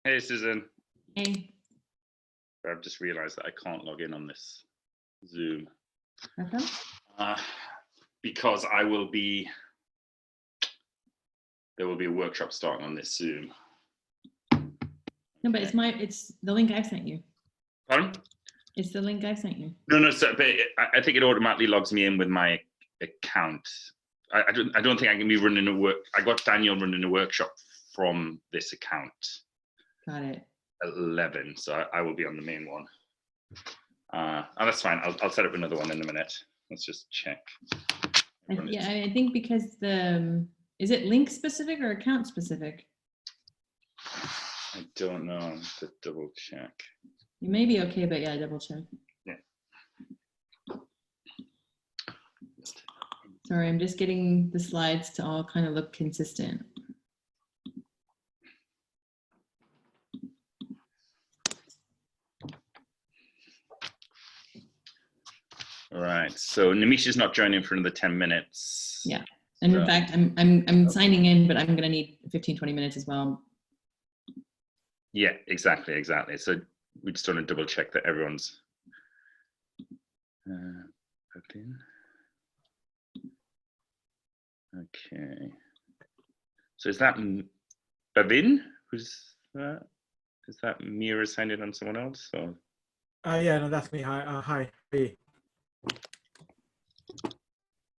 Hey, Susan. Hey. I've just realized that I can't log in on this Zoom. Okay. Because there will be a workshop starting on this Zoom. No, but it's the link I've sent you. Pardon? It's the link I've sent you. No, but I think it automatically logs me in with my account. I don't think I can be running I got Daniel running a workshop from this account. Got it. 11, so I will be on the main one. And that's fine. I'll set up another one in a minute. Let's just check. I think because is it link specific or account specific? I don't know. I have to double check. You may be okay, but yeah, double check. Yeah. Sorry, I'm just getting the slides to all kind of look consistent. All right. So Nimisha's not joining for another 10 minutes. Yeah. And in fact, I'm signing in, but I'm going to need 15, 20 minutes as well. Yeah, exactly. So we just want to double check that everyone's plugged in. Okay. So is that Bavin? Who's that? Is that Mira signed in on someone else? Or? Yeah, no, that's me. Hi. Hey.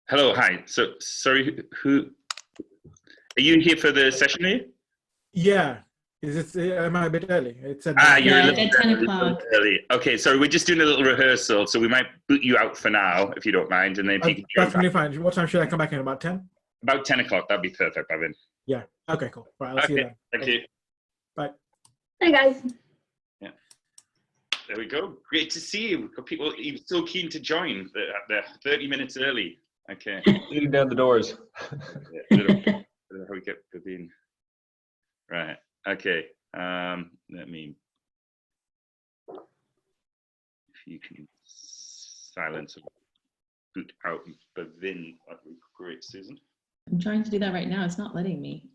Hello, hi. So sorry, who are you here for the session here? Yeah. Is it? Am I a bit early? It's you're yeah, a little, at 10 o'clock. Early. Okay, so we're just doing a little rehearsal, so we might boot you out for now if you don't mind, and then if you can that's really fine. What time should I come back in? About 10? About 10 o'clock. That'd be perfect, Bavin. Yeah. Okay, cool. Right, I'll see you then. Thank you. Bye. Hey guys. Yeah. There we go. Great to see you. We've got people so keen to join. They're 30 minutes early. Okay. Leading down the doors. I don't know how we get Bavin. Right. Okay. Let me. If you can silence or boot out Bavin, that would be great, Susan. I'm trying to do that right now. It's not letting me.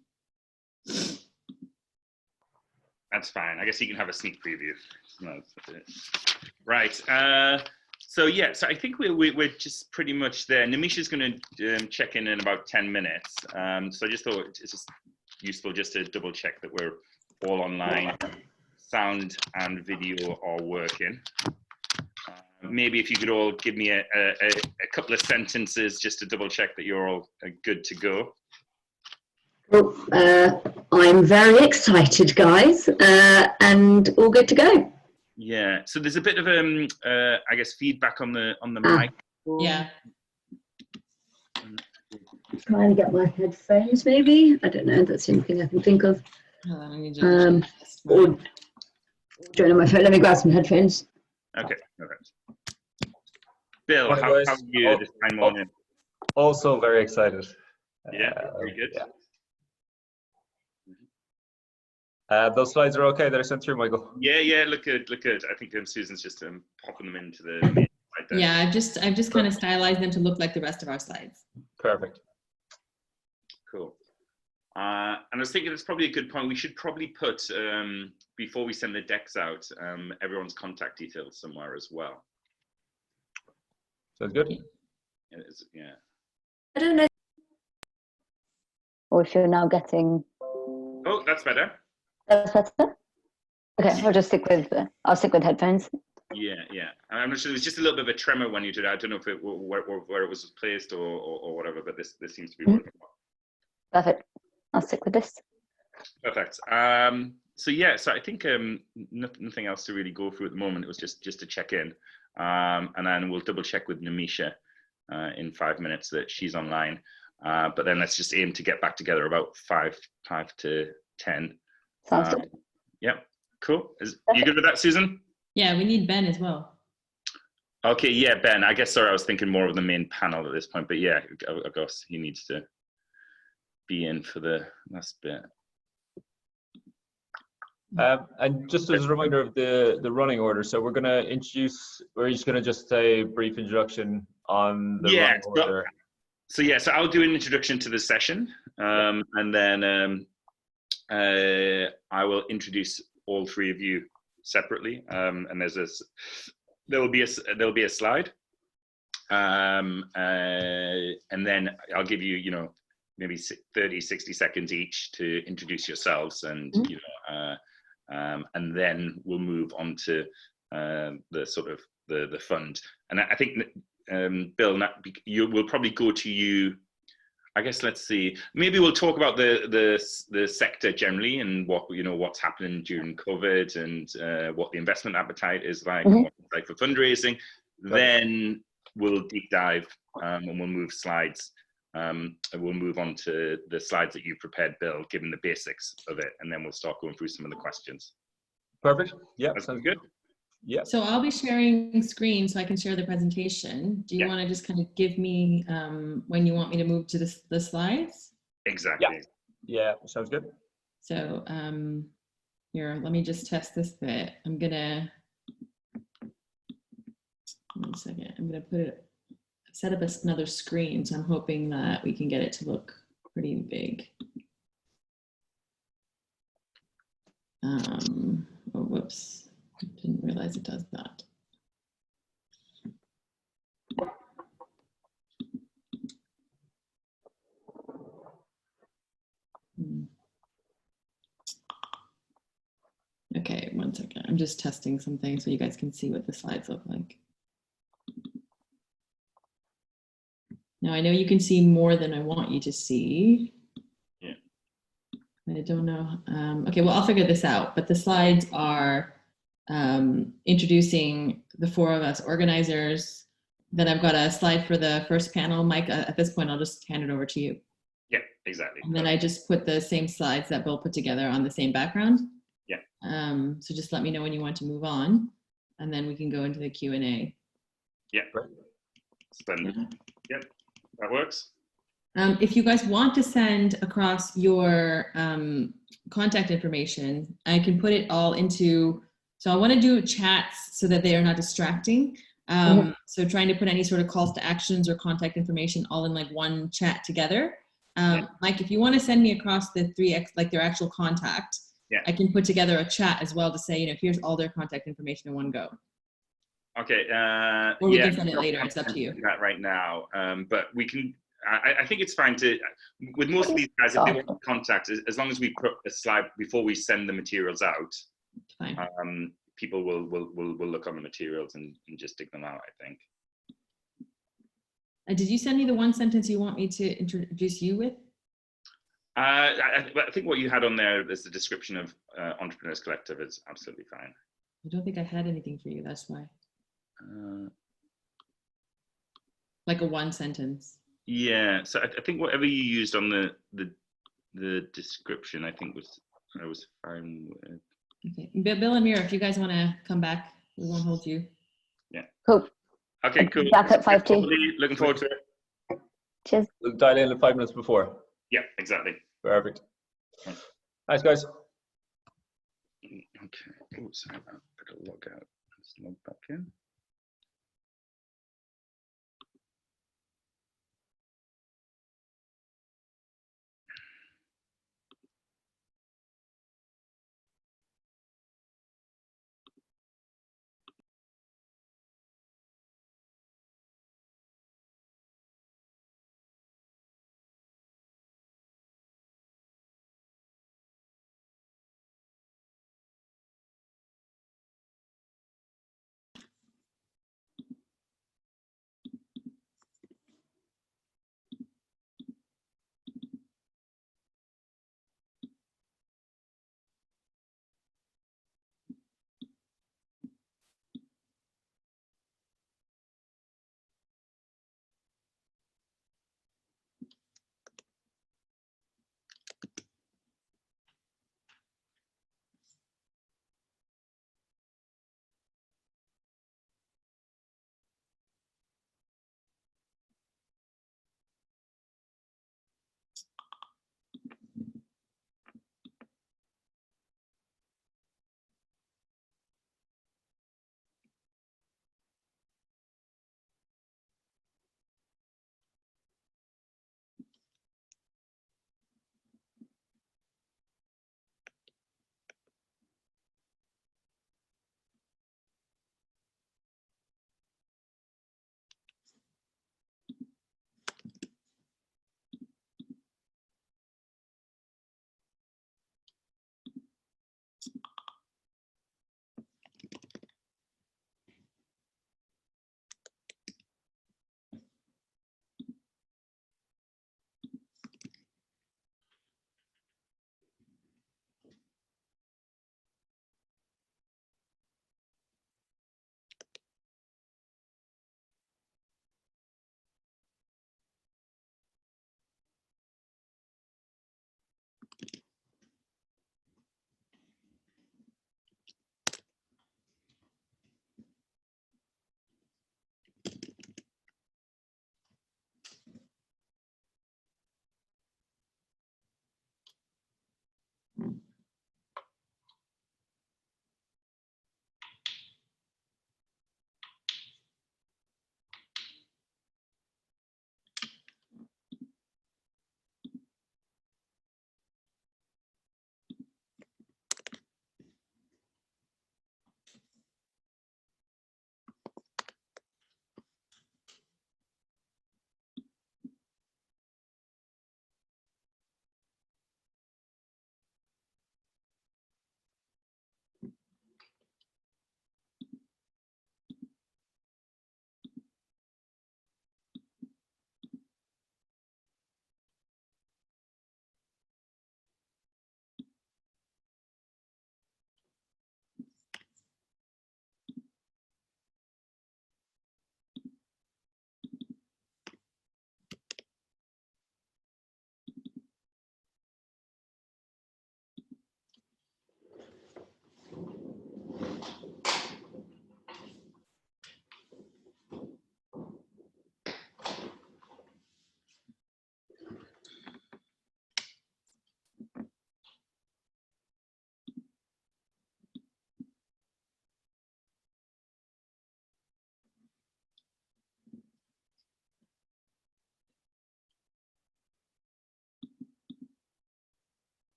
That's fine. I guess you can have a sneak preview. No, right. So I think we're just pretty much there. Nimisha's going to check in about 10 minutes. So I just thought it's just useful just to double check that we're all online. Sound and video are working. Maybe if you could all give me a couple of sentences just to double check that you're all good to go. Well, I'm very excited, guys, and all good to go. Yeah. So there's a bit of I guess feedback on the mic. Yeah. Trying to get my headphones, maybe. I don't know. That's the only thing I can think of. Hold on, I need to Or join on my phone. Let me grab some headphones. Okay. All right. Bill, how are you this time morning? Also very excited. Yeah, very good. Yeah. Those slides are okay that I sent through, Michael? Yeah, look good. I think Susan's just popping them into the main slide deck. Yeah, I've just kind of stylized them to look like the rest of our slides. Perfect. Cool. And I was thinking it's probably a good point. We should probably put, before we send the decks out, everyone's contact details somewhere as well. Sounds good. Yeah. I don't know. Or if you're now getting. Oh, that's better. That's better. Okay, I'll stick with headphones. Yeah. I'm not sure. There was just a little bit of a tremor when you did it. I don't know if it where it was placed or whatever, but this seems to be working well. Perfect. I'll stick with this. Perfect. So I think nothing else to really go through at the moment. It was just to check in, and then we'll double check with Nimisha in 5 minutes that she's online. But then let's just aim to get back together about 5 to 10. Sounds good. Yep. Cool. You good with that, Susan? Yeah, we need Ben as well. Okay. Yeah, Ben. I guess I was thinking more of the main panel at this point, but yeah, I guess he needs to be in for the last bit. And just as a reminder of the running order, so we're just going to just say a brief introduction on the running order. So I'll do an introduction to the session, and then I will introduce all three of you separately, and there will be a slide, and then I'll give you, you know, maybe 30, 60 seconds each to introduce yourselves, and you know, and then we'll move on to the sort of the fund. And I think Bill, we'll probably go to you. I guess let's see. Maybe we'll talk about the sector generally and what, you know, what's happening during COVID and what the investment appetite is like, and what it's like for fundraising. Then we'll deep dive and we'll move slides. And we'll move on to the slides that you prepared, Bill, given the basics of it, and then we'll start going through some of the questions. Perfect. Yeah, That sounds good. Yeah. So I'll be sharing screen so I can share the presentation. Do you want to just kind of give me when you want me to move to the slides? Exactly. Yeah, sounds good. So here, let me just test this bit. I'm gonna, 1 second, I'm gonna set up another screen. So I'm hoping that we can get it to look pretty big. Oh, whoops. Didn't realize it does that. Okay, 1 second. I'm just testing something so you guys can see what the slides look like. Now I know you can see more than I want you to see. Yeah. I don't know. Okay, well, I'll figure this out, but the slides are introducing the 4 of us organizers. Then I've got a slide for the first panel. Mike, at this point, I'll just hand it over to you. Yeah, exactly. And then I just put the same slides that Bill put together on the same background. Yeah. So just let me know when you want to move on, and then we can go into the Q&A. Yeah. Splendid. Yep, that works. If you guys want to send across your contact information, I can put it all into, so I want to do chats so that they are not distracting. So trying to put any sort of calls to actions or contact information all in like one chat together. Mike, if you want to send me across the 3x, like their actual contact, I can put together a chat as well to say, you know, here's all their contact information in one go. Okay. Or we can send it later. It's up to you. That right now, but we can. I think it's fine to, with most of these guys, if they want to contact, as long as we put a slide before we send the materials out, Fine. People will look on the materials and just dig them out, I think. Did you send me the one sentence you want me to introduce you with? I think what you had on there is the description of Entrepreneurs Collective is absolutely fine. I don't think I had anything for you, that's why. Like a one sentence. Yeah, so I think whatever you used on the description, I think I was fine with. Okay, Bill and Mira, if you guys want to come back, we won't hold you. Yeah. Cool. Okay, cool. Back at 5:2. Looking forward to it. Cheers. We'll dial in 5 minutes before. Yeah, exactly. Perfect. Thanks, guys. Okay. Oh, sorry, I better log out. Let's log back in.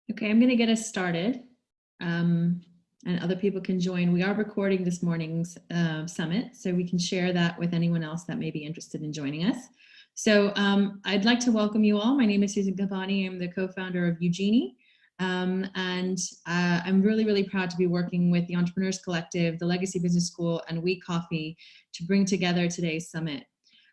Okay, I'm going to get us started, and other people can join. We are recording this morning's summit, so we can share that with anyone else that may be interested in joining us. So I'd like to welcome you all. My name is Susan Campani. I'm the co-founder of Eugenie, and I'm really, really proud to be working with the Entrepreneurs Collective, the Legacy Business School, and We Coffee to bring together today's summit.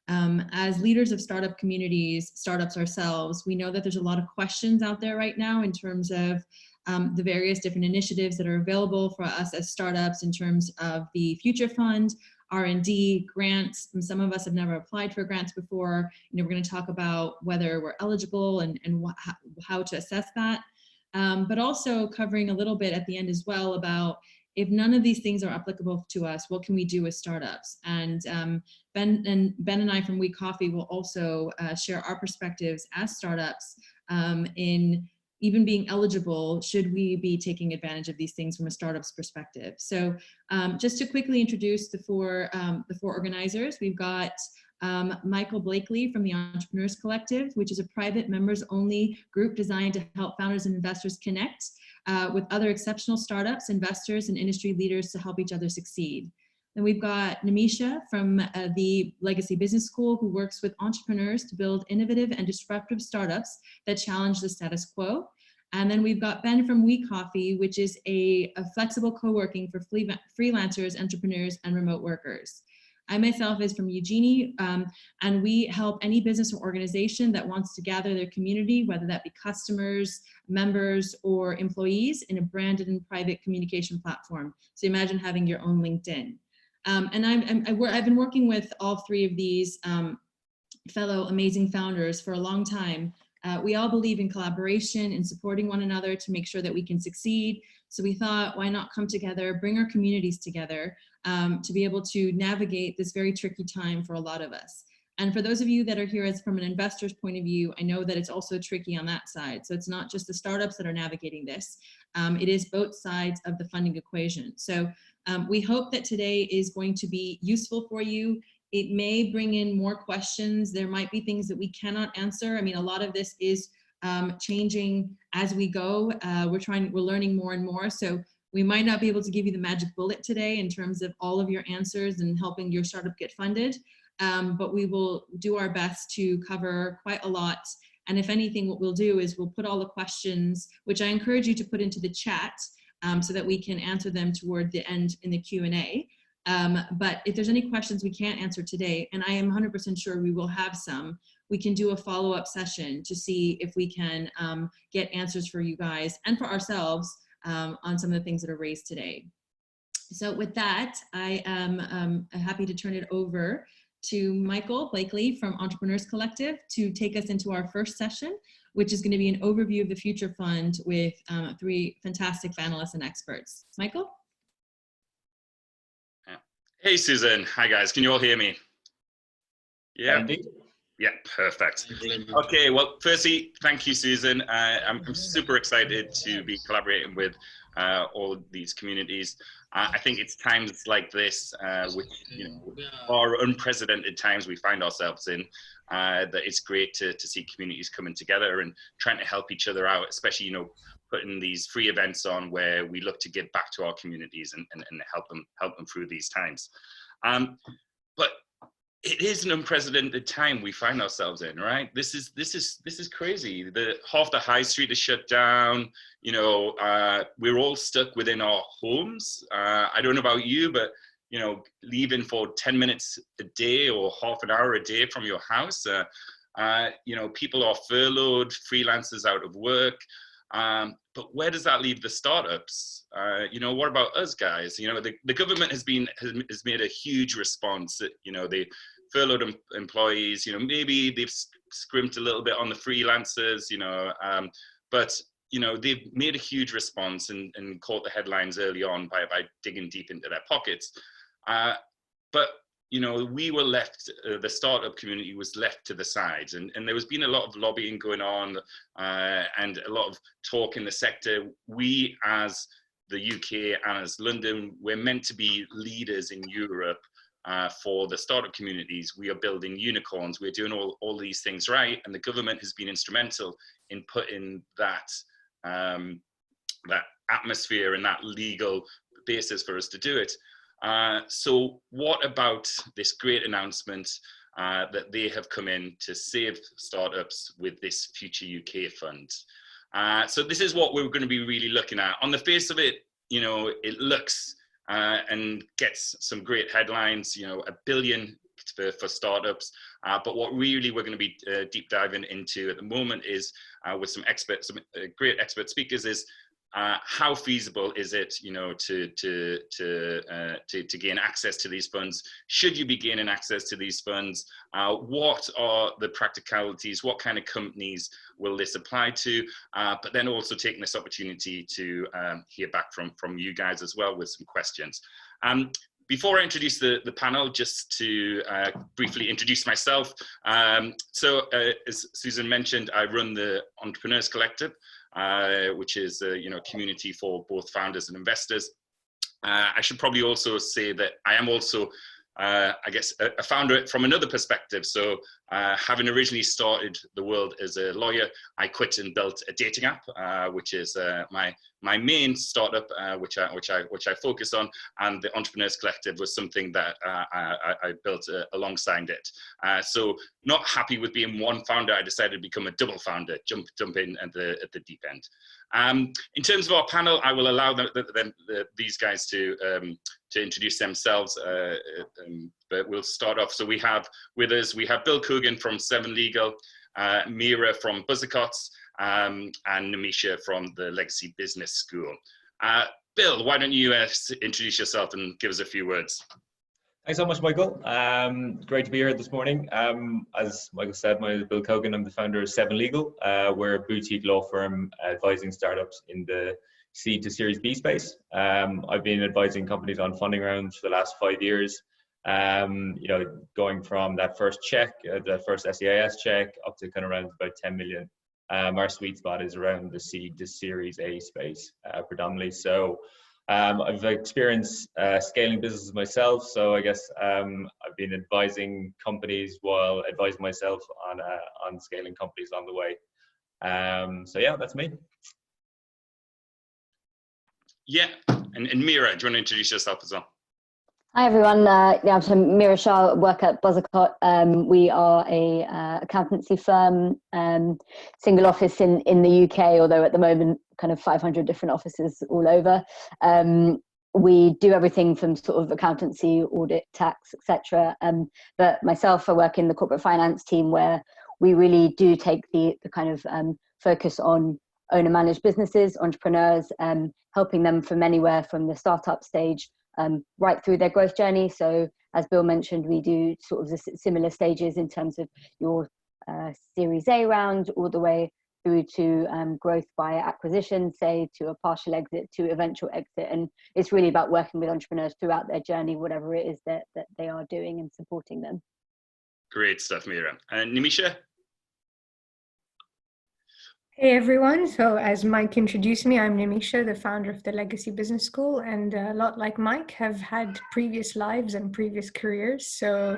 As leaders of startup communities, startups ourselves, we know that there's a lot of questions out there right now in terms of the various different initiatives that are available for us as startups in terms of the Future Fund, R&D, grants. And some of us have never applied for grants before. You know, we're going to talk about whether we're eligible and how to assess that. But also covering a little bit at the end as well about if none of these things are applicable to us, what can we do as startups? And Ben and I from We Coffee will also share our perspectives as startups in even being eligible, should we be taking advantage of these things from a startup's perspective. So just to quickly introduce the four organizers, we've got Michael Blakely from the Entrepreneurs Collective, which is a private members-only group designed to help founders and investors connect with other exceptional startups, investors, and industry leaders to help each other succeed. Then we've got Nimisha from the Legacy Business School, who works with entrepreneurs to build innovative and disruptive startups that challenge the status quo. And then we've got Ben from We Coffee, which is a flexible co-working for freelancers, entrepreneurs, and remote workers. I myself is from Eugenie, and we help any business or organization that wants to gather their community, whether that be customers, members, or employees, in a branded and private communication platform. So imagine having your own LinkedIn. And I've been working with all three of these fellow amazing founders for a long time. We all believe in collaboration and supporting one another to make sure that we can succeed. So we thought, why not come together, bring our communities together to be able to navigate this very tricky time for a lot of us. And for those of you that are here as from an investor's point of view, I know that it's also tricky on that side. So it's not just the startups that are navigating this. It is both sides of the funding equation. So we hope that today is going to be useful for you. It may bring in more questions. There might be things that we cannot answer. I mean, a lot of this is changing as we go. We're learning more and more. So we might not be able to give you the magic bullet today in terms of all of your answers and helping your startup get funded. But we will do our best to cover quite a lot. And if anything, what we'll do is we'll put all the questions, which I encourage you to put into the chat so that we can answer them toward the end in the Q&A. But if there's any questions we can't answer today, and I am 100% sure we will have some, we can do a follow-up session to see if we can get answers for you guys and for ourselves on some of the things that are raised today. So with that, I am happy to turn it over to Michael Blakely from Entrepreneurs Collective to take us into our first session, which is going to be an overview of the Future Fund with three fantastic panelists and experts. Michael? Hey, Susan. Hi, guys. Can you all hear me? Yeah. Indeed. Yeah, perfect. Okay, well, firstly, thank you, Susan. I'm super excited to be collaborating with all of these communities. I think it's times like this, which are unprecedented times we find ourselves in, that it's great to see communities coming together and trying to help each other out, especially, putting these free events on where we look to give back to our communities and help them through these times. But it is an unprecedented time we find ourselves in, right? This is crazy. Half the high street is shut down. We're all stuck within our homes. I don't know about you, but leaving for 10 minutes a day or half an hour a day from your house. People are furloughed, freelancers out of work. But where does that leave the startups? What about us guys? The government has made a huge response. They furloughed employees. Maybe they've scrimped a little bit on the freelancers. But they've made a huge response and caught the headlines early on by digging deep into their pockets. But we were left, the startup community was left to the sides, and there has been a lot of lobbying going on and a lot of talk in the sector. We, as the UK and as London, we're meant to be leaders in Europe for the startup communities. We are building unicorns. We're doing all these things right, and the government has been instrumental in putting that that atmosphere and that legal basis for us to do it. So what about this great announcement that they have come in to save startups with this Future UK fund? So this is what we're going to be really looking at. On the face of it, you know, it looks and gets some great headlines, you know, $1 billion for startups. But what really we're going to be deep diving into at the moment is with some experts, some great expert speakers, is how feasible is it, you know, to gain access to these funds? Should you be gaining access to these funds? What are the practicalities? What kind of companies will this apply to? But then also taking this opportunity to hear back from you guys as well with some questions. Before I introduce the panel, just to briefly introduce myself. As Susan mentioned, I run the Entrepreneurs Collective, which is a community for both founders and investors. I should probably also say that I am also, I guess, a founder from another perspective. So having originally started the world as a lawyer, I quit and built a dating app, which is my main startup, which I focus on, and the Entrepreneurs Collective was something that I built alongside it. So not happy with being one founder, I decided to become a double founder, jump in at the deep end. In terms of our panel, I will allow these guys to introduce themselves, but we'll start off. So we have Bill Coogan from Seven Legal, Mira from Buzzercots, and Nimisha from the Legacy Business School. Bill, why don't you introduce yourself and give us a few words? Thanks so much, Michael. Great to be here this morning. As Michael said, my name is Bill Coogan. I'm the founder of Seven Legal. We're a boutique law firm advising startups in the seed to Series B space. I've been advising companies on funding rounds for the last 5 years. Going from that first check, that first SEIS check, up to kind of around about 10 million. Our sweet spot is around the seed to Series A space, predominantly. So I've experienced scaling businesses myself. So I guess I've been advising companies while advising myself on scaling companies on the way. So yeah, that's me. Yeah, and Mira, do you want to introduce yourself as well? Hi everyone, I'm Mira Shah, work at Buzzercot. We are a accountancy firm, single office in the UK, although at the moment kind of 500 different offices all over. We do everything from sort of accountancy, audit, tax, etc. But myself, I work in the corporate finance team where we really do take the kind of focus on owner-managed businesses, entrepreneurs, helping them from anywhere from the startup stage right through their growth journey. So as Bill mentioned, we do sort of the similar stages in terms of your Series A round all the way through to growth via acquisition, say to a partial exit, to eventual exit. And it's really about working with entrepreneurs throughout their journey, whatever it is that they are doing, and supporting them. Great stuff, Mira. And Nimisha? Hey everyone, so as Mike introduced me, I'm Nimisha, the founder of the Legacy Business School, and a lot like Mike, have had previous lives and previous careers. So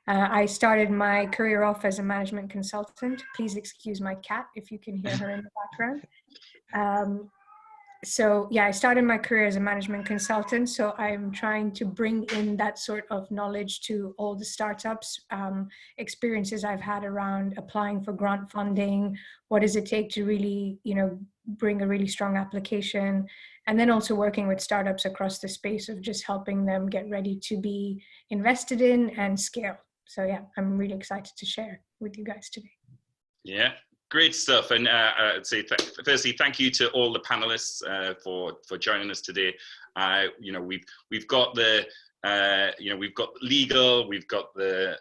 I started my career off as a management consultant. Please excuse my cat if you can hear her in the background. So yeah, I started my career as a management consultant. So I'm trying to bring in that sort of knowledge to all the startups, experiences I've had around applying for grant funding. What does it take to really, bring a really strong application? And then also working with startups across the space of just helping them get ready to be invested in and scale. So yeah, I'm really excited to share with you guys today. Yeah. Great stuff, and I'd say firstly, thank you to all the panelists for joining us today. We've got we've got legal, we've got the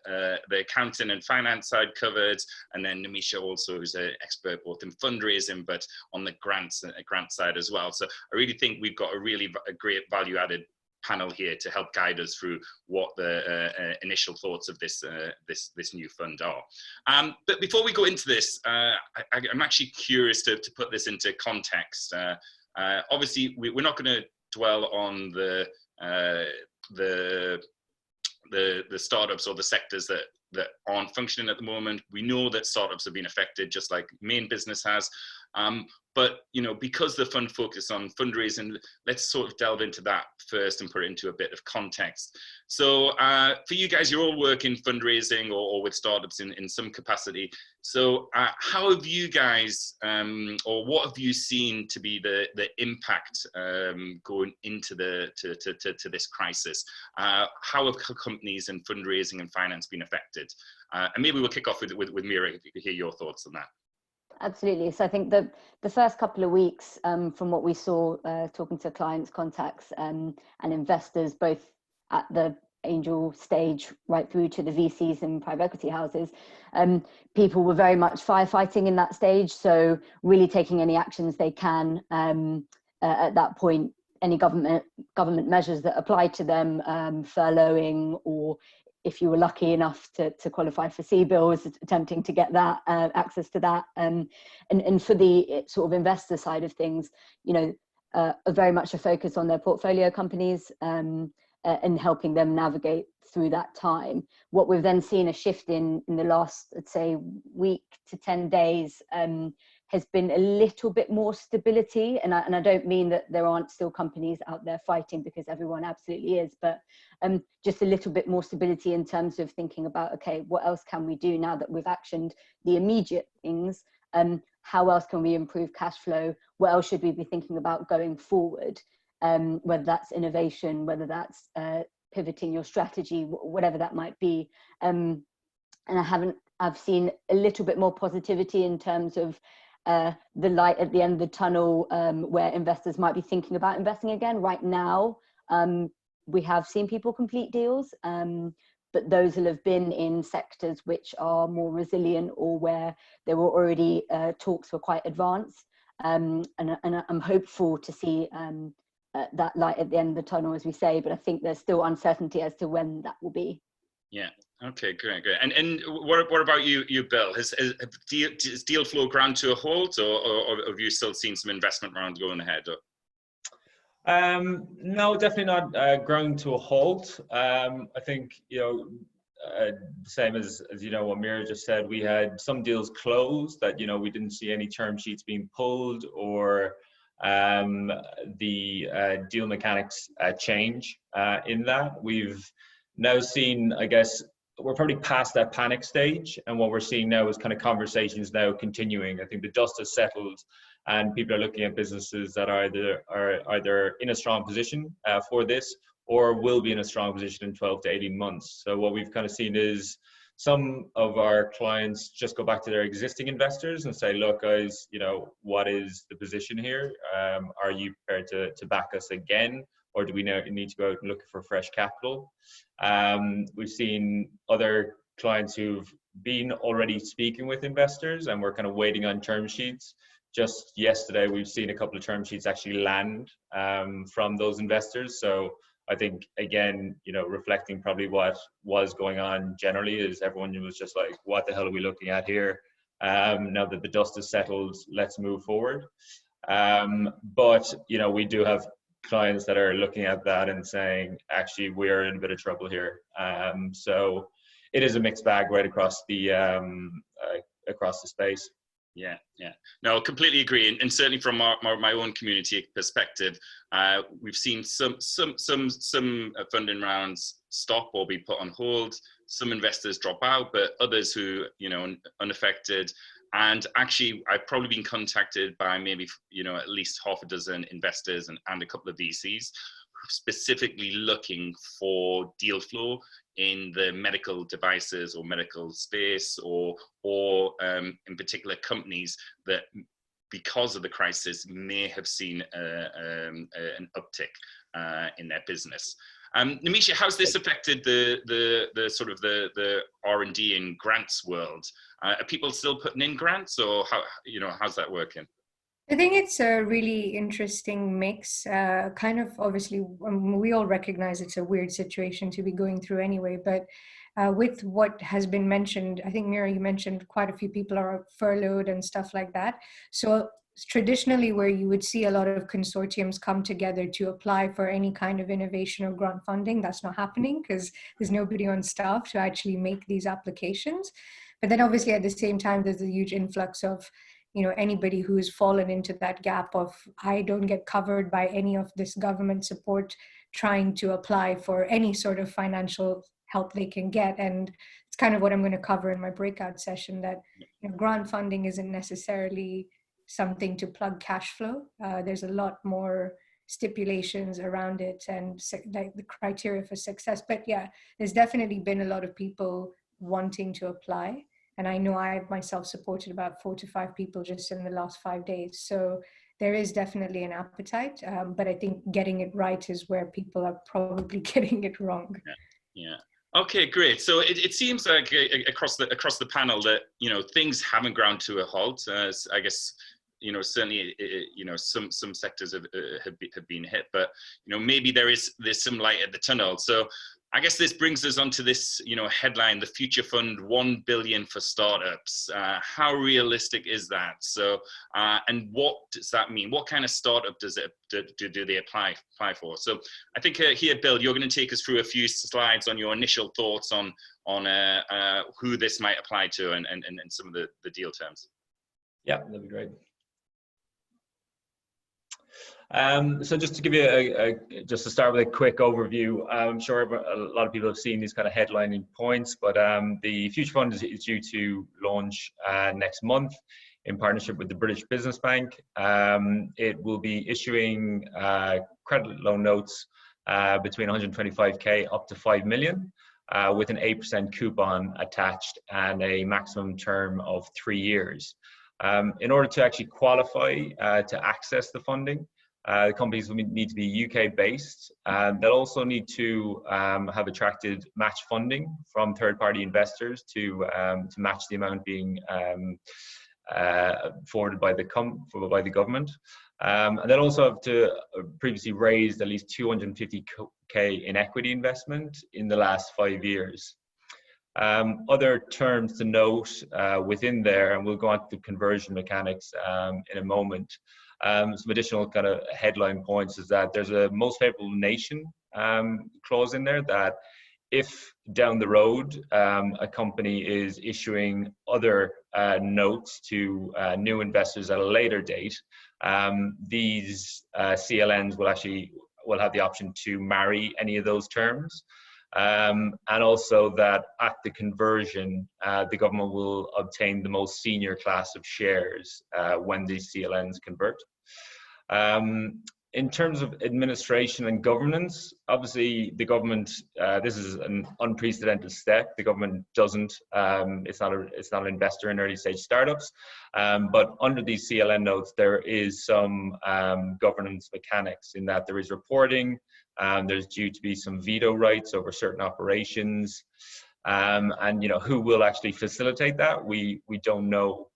accounting and finance side covered, and then Nimisha also is an expert both in fundraising, but on the grant side as well. So I really think we've got a great value-added panel here to help guide us through what the initial thoughts of this new fund are. But before we go into this, I'm actually curious to put this into context. Obviously, we're not going to dwell on the startups or the sectors that that aren't functioning at the moment. We know that startups have been affected, just like main business has. But because the fund focus on fundraising, let's sort of delve into that first and put it into a bit of context. So for you guys, you're all working fundraising or with startups in some capacity. So how have you guys, or what have you seen to be the impact going into to this crisis? How have companies and fundraising and finance been affected? And maybe we'll kick off with Mira, if you could hear your thoughts on that. Absolutely. So I think the first couple of weeks, from what we saw, talking to clients, contacts, and investors, both at the angel stage right through to the VCs and private equity houses, people were very much firefighting in that stage. So really taking any actions they can at that point, any government measures that applied to them, furloughing, or if you were lucky enough to qualify for CBILS, attempting to get that access to that, and for the sort of investor side of things, very much a focus on their portfolio companies and helping them navigate through that time. What we've then seen a shift in the last, I'd say, week to 10 days has been a little bit more stability. And I don't mean that there aren't still companies out there fighting, because everyone absolutely is, but just a little bit more stability in terms of thinking about, okay, what else can we do now that we've actioned the immediate things? How else can we improve cash flow? What else should we be thinking about going forward? Whether that's innovation, whether that's pivoting your strategy, whatever that might be. And I've seen a little bit more positivity in terms of the light at the end of the tunnel, where investors might be thinking about investing again. Right now, we have seen people complete deals, but those will have been in sectors which are more resilient, or where there were already talks were quite advanced. And I'm hopeful to see that light at the end of the tunnel, as we say, but I think there's still uncertainty as to when that will be. Yeah. Okay. Great. And what about you, Bill? Has deal flow ground to a halt, or have you still seen some investment rounds going ahead? No, definitely not ground to a halt. I think same as what Mira just said. We had some deals closed that we didn't see any term sheets being pulled, or the deal mechanics change in that. We've now seen, I guess, we're probably past that panic stage, and what we're seeing now is kind of conversations now continuing. I think the dust has settled, and people are looking at businesses that are either in a strong position for this, or will be in a strong position in 12 to 18 months. So what we've kind of seen is some of our clients just go back to their existing investors and say, look, guys, what is the position here? Are you prepared to back us again? Or do we need to go out and look for fresh capital? We've seen other clients who've been already speaking with investors, and we're kind of waiting on term sheets. Just yesterday, we've seen a couple of term sheets actually land from those investors. So I think, again, reflecting probably what was going on generally, is everyone was just like, what the hell are we looking at here? Now that the dust has settled, let's move forward. But we do have clients that are looking at that and saying, actually, we're in a bit of trouble here. So it is a mixed bag right across the space. Yeah. No, completely agree, and certainly from my own community perspective, we've seen some funding rounds stop or be put on hold. Some investors drop out, but others who unaffected. And actually, I've probably been contacted by maybe at least half a dozen investors and a couple of VCs specifically looking for deal flow in the medical devices or medical space, or in particular companies that, because of the crisis, may have seen an uptick in their business. Nimisha, how's this affected the sort of the R&D and grants world? Are people still putting in grants, or how's that working? I think it's a really interesting mix. Kind of, obviously, we all recognize it's a weird situation to be going through anyway, but with what has been mentioned, I think, Mira, you mentioned quite a few people are furloughed and stuff like that. So traditionally, where you would see a lot of consortiums come together to apply for any kind of innovation or grant funding, that's not happening because there's nobody on staff to actually make these applications. But then obviously at the same time, there's a huge influx of, you know, anybody who's fallen into that gap of, I don't get covered by any of this government support, trying to apply for any sort of financial help they can get. And it's kind of what I'm going to cover in my breakout session, that, you know, grant funding isn't necessarily something to plug cash flow. There's a lot more stipulations around it and like the criteria for success. But yeah, there's definitely been a lot of people wanting to apply. And I know I myself supported about 4 to 5 people just in the last 5 days. So there is definitely an appetite, but I think getting it right is where people are probably getting it wrong. Yeah. Okay, great. So it seems like across the panel that, you know, things haven't ground to a halt. I guess, you know, certainly, you know, some sectors have been hit, but, you know, maybe there's some light at the tunnel. So I guess this brings us onto this, you know, headline: the Future Fund, 1 billion for startups. How realistic is that? So, and what does that mean? What kind of startup do they apply for? So, I think here, Bill, you're going to take us through a few slides on your initial thoughts on who this might apply to and some of the deal terms. Yeah, that'd be great. So just to give you just to start with a quick overview, I'm sure a lot of people have seen these kind of headlining points, but the Future Fund is due to launch next month in partnership with the British Business Bank. It will be issuing credit loan notes between 125k up to 5 million with an 8% coupon attached and a maximum term of 3 years. In order to actually qualify to access the funding, the companies will need to be UK based. They'll also need to have attracted match funding from third-party investors to match the amount being forwarded by the government. And they'll also have to previously raised at least 250k in equity investment in the last 5 years. Other terms to note within there, and we'll go on to conversion mechanics in a moment. Some additional kind of headline points is that there's a most favorable nation clause in there, that if down the road a company is issuing other notes to new investors at a later date, these CLNs will have the option to marry any of those terms. And also that at the conversion, the government will obtain the most senior class of shares when these CLNs convert. In terms of administration and governance, obviously the government, this is an unprecedented step. The government doesn't, it's not an investor in early stage startups, but under these CLN notes, there is some governance mechanics in that there is reporting, there's due to be some veto rights over certain operations, and you know, who will actually facilitate that, we don't know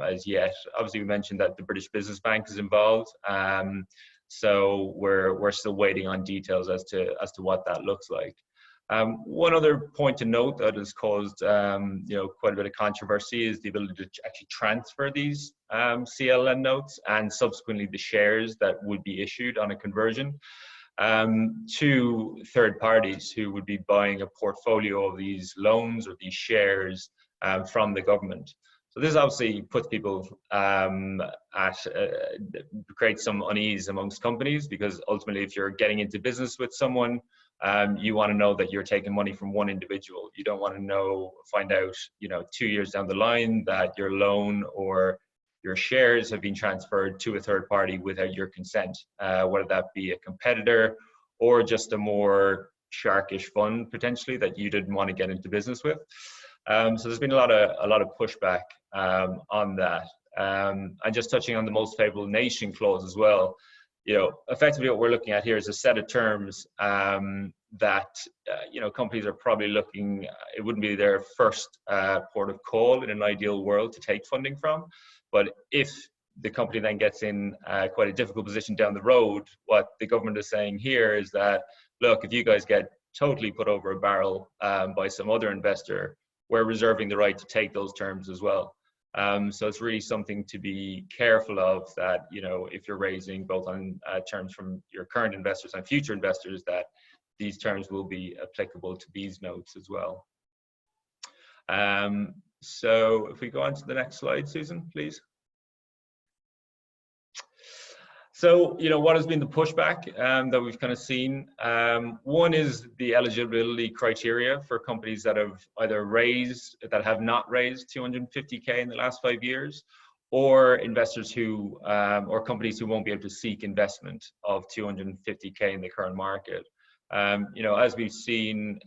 as yet. Obviously, we mentioned that the British Business Bank is involved. So we're still waiting on details as to what that looks like. One other point to note that has caused you know, quite a bit of controversy is the ability to actually transfer these CLN notes and subsequently the shares that would be issued on a conversion to third parties who would be buying a portfolio of these loans or these shares from the government. So this obviously puts people creates some unease amongst companies, because ultimately if you're getting into business with someone, you want to know that you're taking money from one individual. You don't want to find out, you know, 2 years down the line that your loan or your shares have been transferred to a third party without your consent, whether that be a competitor or just a more sharkish fund potentially that you didn't want to get into business with. So there's been a lot of pushback on that. And just touching on the most favorable nation clause as well, you know, effectively what we're looking at here is a set of terms that you know, companies are probably looking, it wouldn't be their first port of call in an ideal world to take funding from, but if the company then gets in quite a difficult position down the road, what the government is saying here is that, look, if you guys get totally put over a barrel by some other investor, we're reserving the right to take those terms as well. So it's really something to be careful of, that, you know, if you're raising both on terms from your current investors and future investors, that these terms will be applicable to these notes as well. So if we go on to the next slide, Susan, please. So, you know, what has been the pushback that we've kind of seen? One is the eligibility criteria for companies that have either raised, that have not raised 250K in the last 5 years, or investors who, or companies who won't be able to seek investment of 250K in the current market. You know, as we've seen,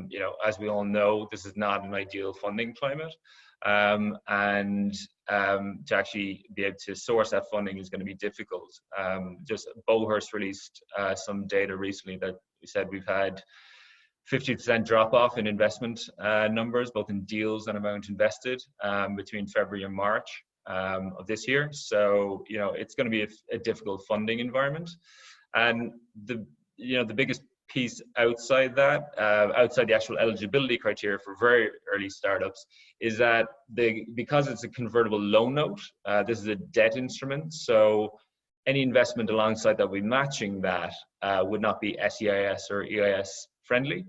you know, as we all know, this is not an ideal funding climate. To actually be able to source that funding is going to be difficult. Just Beauhurst released some data recently that we said we've had 50% drop off in investment numbers, both in deals and amount invested, between February and March of this year. So, you know, it's going to be a difficult funding environment. And the biggest piece outside that, outside the actual eligibility criteria for very early startups, is that because it's a convertible loan note, this is a debt instrument. So any investment alongside that will be matching that would not be SEIS or EIS friendly.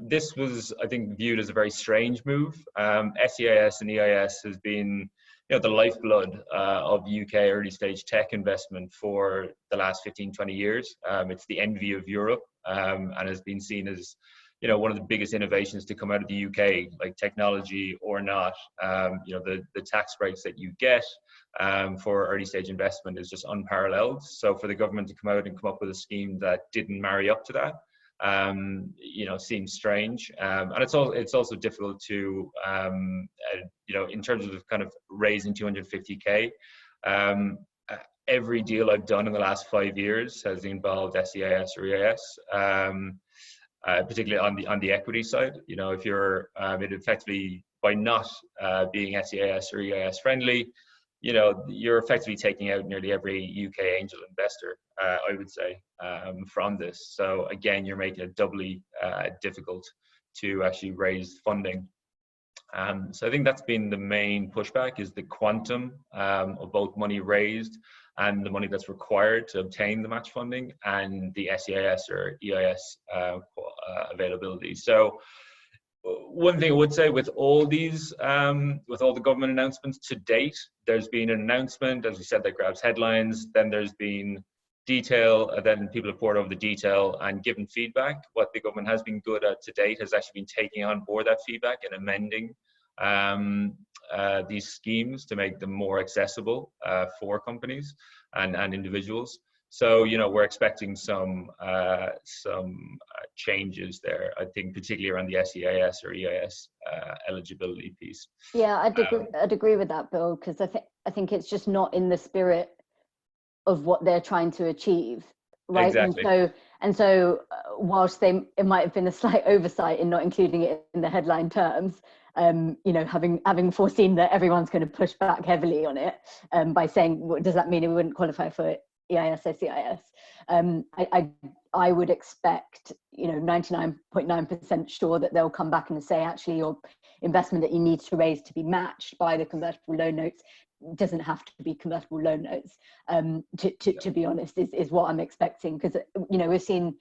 This was, I think, viewed as a very strange move. SEIS and EIS has been, you know, the lifeblood of UK early stage tech investment for the last 15-20 years. It's the envy of Europe, and has been seen as, you know, one of the biggest innovations to come out of the UK, like technology or not. You know, the tax breaks that you get for early stage investment is just unparalleled. So for the government to come out and come up with a scheme that didn't marry up to that, you know, seems strange. And it's also difficult to, you know, in terms of kind of raising 250K. Every deal I've done in the last 5 years has involved SEIS or EIS, particularly on the equity side. You know, if you're it effectively, by not being SEIS or EIS friendly, you know, you're effectively taking out nearly every UK angel investor, I would say, from this. So again, you're making it doubly difficult to actually raise funding. So I think that's been the main pushback, is the quantum of both money raised and the money that's required to obtain the match funding, and the SEIS or EIS availability. So one thing I would say, with all these, with all the government announcements to date, there's been an announcement, as we said, that grabs headlines. Then there's been detail, then people have poured over the detail and given feedback. What the government has been good at to date has actually been taking on board that feedback and amending these schemes to make them more accessible for companies and individuals. So, you know, we're expecting some changes there, I think, particularly around the SEIS or EIS eligibility piece. Yeah, I'd agree with that, Bill, because I think it's just not in the spirit of what they're trying to achieve, right? Exactly. And so whilst it might have been a slight oversight in not including it in the headline terms, you know, having foreseen that everyone's going to push back heavily on it by saying, well, does that mean it wouldn't qualify for EIS or CIS? I would expect, you know, 99.9% sure that they'll come back and say, actually, your investment that you need to raise to be matched by the convertible loan notes doesn't have to be convertible loan notes, to be honest, is what I'm expecting. Because, you know, we've seen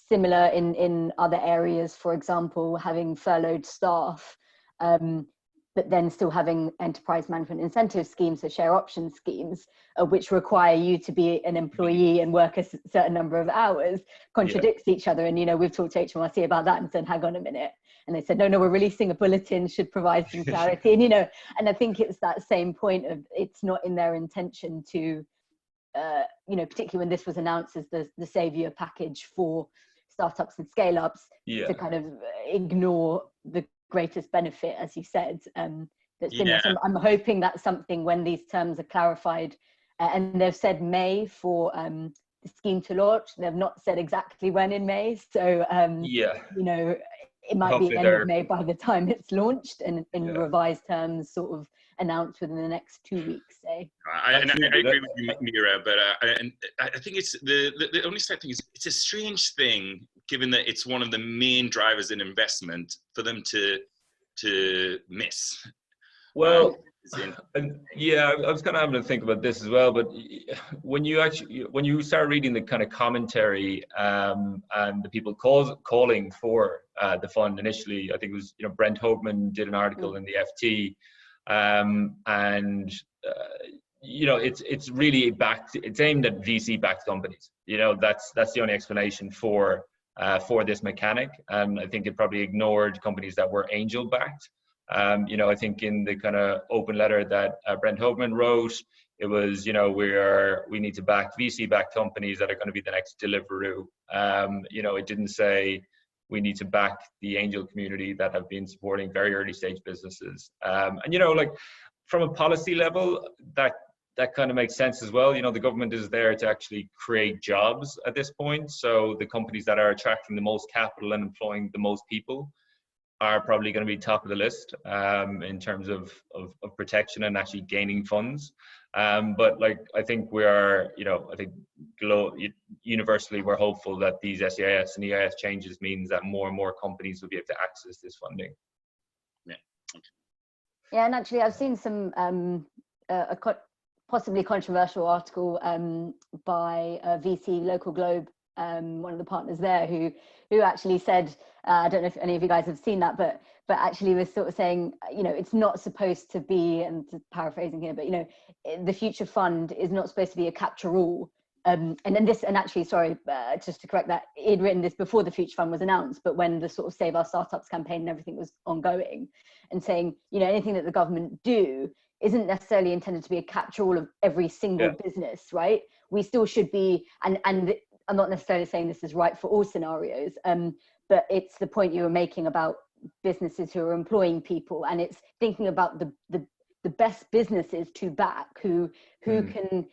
similar in other areas, for example, having furloughed staff, but then still having enterprise management incentive schemes, so share option schemes, which require you to be an employee and work a certain number of hours, contradicts each other. And, you know, we've talked to HMRC about that and said, hang on a minute. And they said, no, we're releasing a bulletin, should provide some clarity. And, you know, and I think it's that same point of, it's not in their intention to, you know, particularly when this was announced as the savior package for startups and scale ups, to kind of ignore the greatest benefit, as you said. That's similar. So I'm hoping that's something, when these terms are clarified, and they've said May for the scheme to launch. They've not said exactly when in May. So, you know, it might be end of May by the time it's launched, and in revised terms sort of announced within the next 2 weeks, say. I agree with you, Mira, but I think it's the only sad thing is, it's a strange thing given that it's one of the main drivers in investment, for them to miss? Well, and yeah, I was kind of having to think about this as well. But when you start reading the kind of commentary and the people calling for the fund initially, I think it was Brent Hoagman did an article in the FT, and it's really it's aimed at VC backed companies. That's the only explanation for this mechanic, and I think it probably ignored companies that were angel backed. I think in the kind of open letter that Brent Hoagman wrote, it was, we need to back VC-backed companies that are going to be the next Deliveroo. It didn't say we need to back the angel community that have been supporting very early stage businesses. Like from a policy level, that kind of makes sense as well. The government is there to actually create jobs at this point. So the companies that are attracting the most capital and employing the most people are probably going to be top of the list in terms of protection and actually gaining funds. But like, I think we are, I think universally we're hopeful that these SEIS and EIS changes means that more and more companies will be able to access this funding. Yeah, and actually I've seen some possibly controversial article by VC Local Globe, one of the partners there, who actually said, I don't know if any of you guys have seen that, but actually was sort of saying, it's not supposed to be, and paraphrasing here, but the future fund is not supposed to be a catch-all. And actually, sorry, just to correct that, he'd written this before the future fund was announced, but when the sort of Save Our Startups campaign and everything was ongoing, and saying, anything that the government do isn't necessarily intended to be a catch-all of every single business, right? We still should be, and I'm not necessarily saying this is right for all scenarios, but it's the point you were making about businesses who are employing people, and it's thinking about the best businesses to back who can,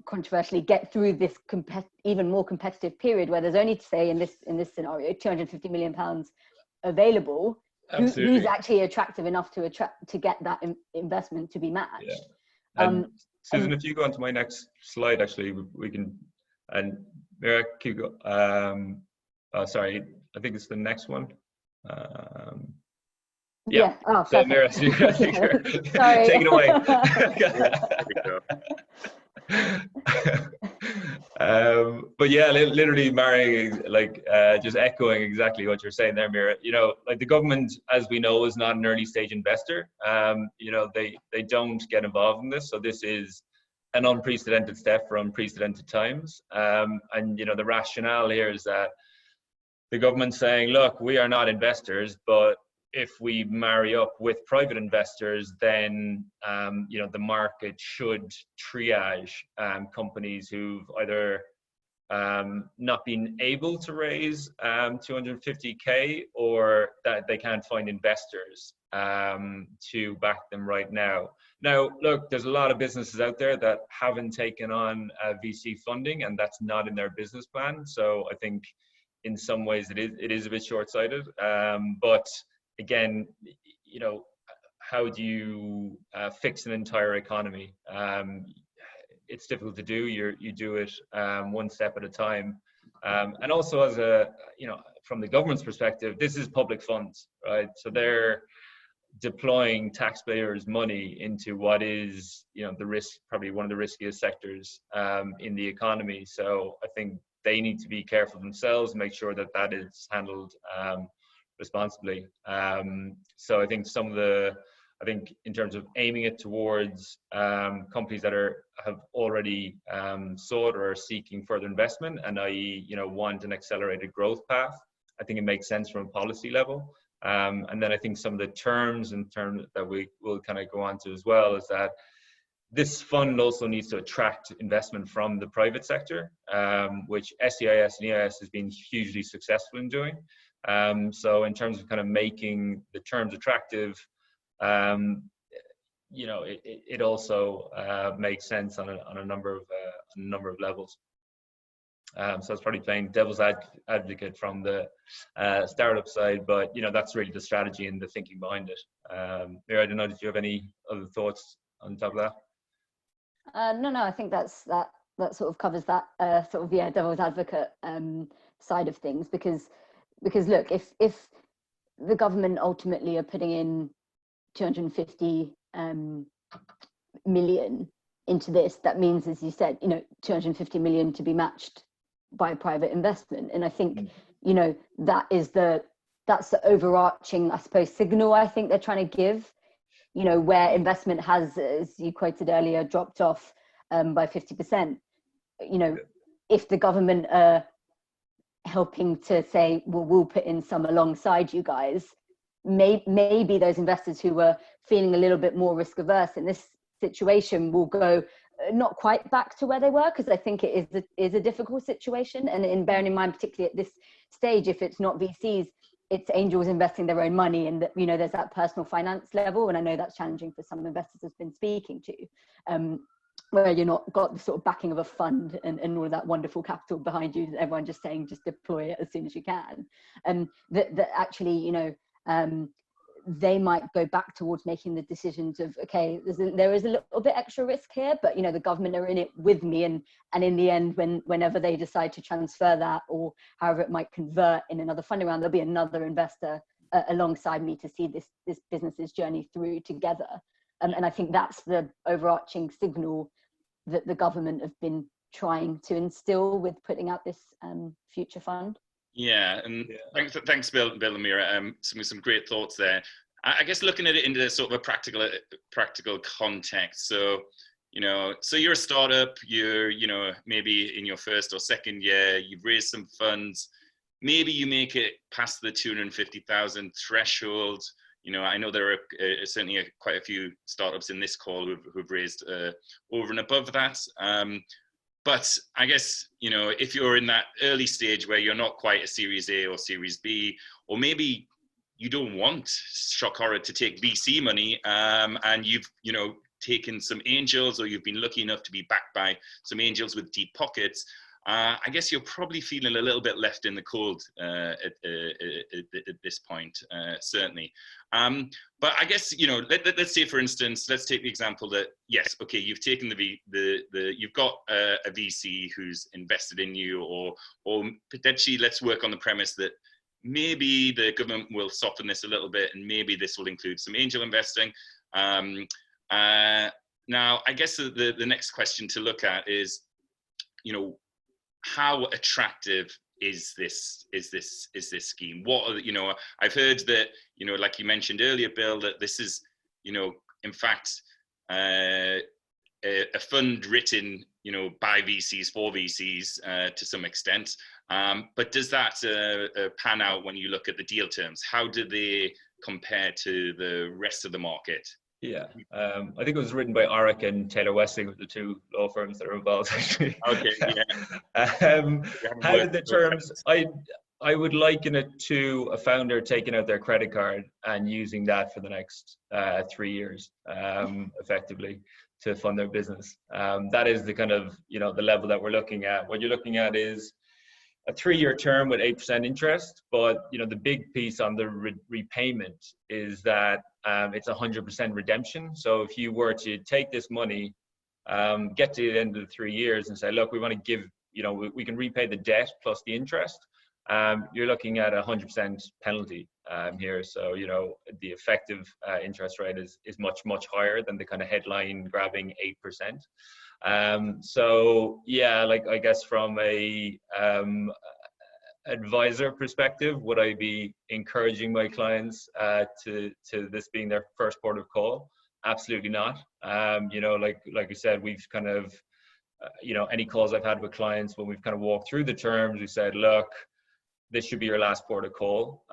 controversially get through this even more competitive period where there's only, say, in this scenario, £250 million available. Who's actually attractive enough to get that investment to be matched? Yeah. Susan, if you go on to my next slide, actually, we can, and Mira, keep go. Sorry, I think it's the next one. Yeah. Oh, so Mira, sorry. Take it away. But yeah, literally marrying, just echoing exactly what you're saying there, Mira. Like the government, as we know, is not an early stage investor. They don't get involved in this. So this is an unprecedented step for unprecedented times. And the rationale here is that the government's saying, look, we are not investors, but if we marry up with private investors, then the market should triage companies who've either not been able to raise 250K or that they can't find investors to back them right now. Now, look, there's a lot of businesses out there that haven't taken on VC funding, and that's not in their business plan. So I think in some ways it is a bit short-sighted. But again, how do you fix an entire economy? It's difficult to do. You do it one step at a time. And also, as from the government's perspective, this is public funds, right? So they're deploying taxpayers' money into what is, the risk, probably one of the riskiest sectors in the economy. So I think they need to be careful themselves and make sure that is handled responsibly. So I think in terms of aiming it towards companies that have already sought or are seeking further investment, and i.e. want an accelerated growth path, I think it makes sense from a policy level. And then I think some of the terms that we will kind of go on to as well is that this fund also needs to attract investment from the private sector, which SEIS and EIS has been hugely successful in doing. So in terms of kind of making the terms attractive, it also makes sense on a number of levels. So it's probably playing devil's advocate from the startup side, but that's really the strategy and the thinking behind it. Mira, I don't know, did you have any other thoughts on top of that? No, I think that sort of covers that devil's advocate side of things, because look, if the government ultimately are putting in 250 million into this, that means, as you said, 250 million to be matched by private investment. And I think, that's the overarching, I suppose, signal I think they're trying to give, where investment has, as you quoted earlier, dropped off by 50%. If the government are helping to say, well, we'll put in some alongside you guys, maybe those investors who were feeling a little bit more risk averse in this situation will go not quite back to where they were, because I think it is a difficult situation. And in bearing in mind, particularly at this stage, if it's not VCs, it's angels investing their own money, and there's that personal finance level, and I know that's challenging for some investors I've been speaking to, where you're not got the sort of backing of a fund and all of that wonderful capital behind you, everyone just saying just deploy it as soon as you can, that actually they might go back towards making the decisions of, okay, there is a little bit extra risk here, but the government are in it with me, and in the end, whenever they decide to transfer that, or however it might convert in another funding round, there'll be another investor alongside me to see this business's journey through together. And I think that's the overarching signal that the government have been trying to instill with putting out this future fund. Yeah, and thanks, Bill and Mira. Some great thoughts there. I guess looking at it into sort of a practical context. So, so you're a startup. You're, maybe in your first or second year, you've raised some funds. Maybe you make it past the 250,000 threshold. I know there are certainly quite a few startups in this call who've raised over and above that. But I guess, if you're in that early stage where you're not quite a Series A or Series B, or maybe you don't want, shock horror, to take VC money, and you've, taken some angels, or you've been lucky enough to be backed by some angels with deep pockets, I guess you're probably feeling a little bit left in the cold at this point, certainly. But I guess, let's say, for instance, let's take the example that, yes, okay, you've taken you've got a VC who's invested in you, or potentially let's work on the premise that maybe the government will soften this a little bit, and maybe this will include some angel investing. Now, I guess the next question to look at is, how attractive is this scheme? What are, I've heard that, like you mentioned earlier, Bill, that this is, in fact, a fund written, by VCs for VCs to some extent. But does that pan out when you look at the deal terms? How do they compare to the rest of the market? Yeah, I think it was written by Oric and Taylor Westing, with the two law firms that are involved, actually. Okay, yeah. How did the terms? I would liken it to a founder taking out their credit card and using that for the next 3 years, effectively, to fund their business. That is the kind of, the level that we're looking at. What you're looking at is a 3-year term with 8% interest, but the big piece on the repayment is that it's 100% redemption. So if you were to take this money, get to the end of the 3 years and say, look, we want to give, we can repay the debt plus the interest, you're looking at 100% penalty here. So the effective interest rate is much higher than the kind of headline grabbing 8%. So yeah, like, I guess from a advisor perspective, would I be encouraging my clients to this being their first port of call? Absolutely not. Like you said, we've kind of any calls I've had with clients, when we've kind of walked through the terms, we said, look, this should be your last port of call,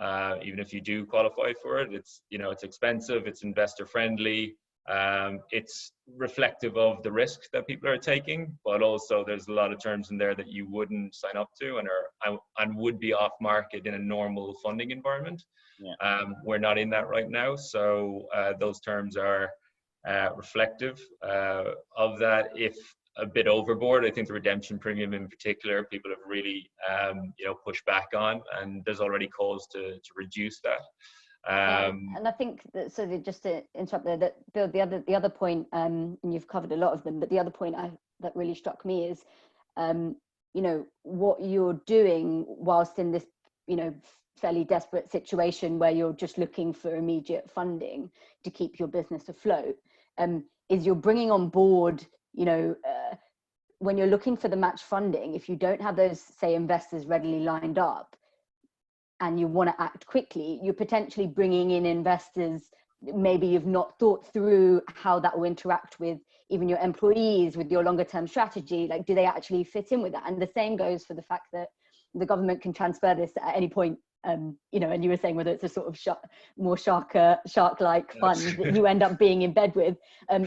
even if you do qualify for it. It's it's expensive, it's investor friendly, it's reflective of the risk that people are taking, but also there's a lot of terms in there that you wouldn't sign up to and would be off market in a normal funding environment. Yeah. We're not in that right now, so those terms are reflective of that. If a bit overboard, I think the redemption premium in particular, people have really pushed back on, and there's already calls to reduce that. And I think that, so just to interrupt there, that Bill, the other point, and you've covered a lot of them, but the other point that really struck me is you know, what you're doing whilst in this, you know, fairly desperate situation where you're just looking for immediate funding to keep your business afloat, is you're bringing on board, you know, when you're looking for the match funding, if you don't have those, say, investors readily lined up and you want to act quickly, you're potentially bringing in investors maybe you've not thought through how that will interact with even your employees, with your longer term strategy. Like, do they actually fit in with that? And the same goes for the fact that the government can transfer this at any point. You know, and you were saying whether it's a sort of more shark-like fund that you end up being in bed with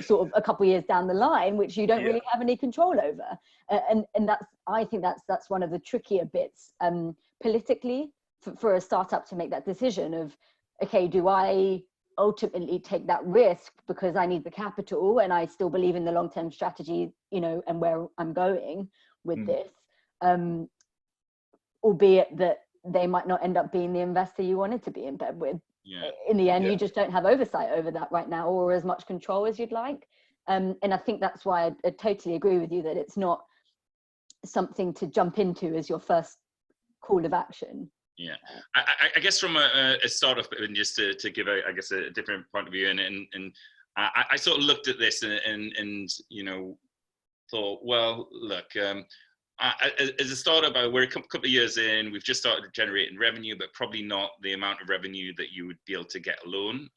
sort of a couple of years down the line, which you don't really have any control over. And that's, I think that's one of the trickier bits politically for a startup to make that decision of, okay, do I ultimately take that risk because I need the capital and I still believe in the long-term strategy, you know, and where I'm going with this, albeit that they might not end up being the investor you wanted to be in bed with. In the end, you just don't have oversight over that right now, or as much control as you'd like. And I think that's why I totally agree with you that it's not something to jump into as your first call of action. Yeah, I guess from a startup, and just to give I guess a different point of view, and I sort of looked at this and you know, thought, well, look, as a startup, we're a couple of years in, we've just started generating revenue, but probably not the amount of revenue that you would be able to get alone.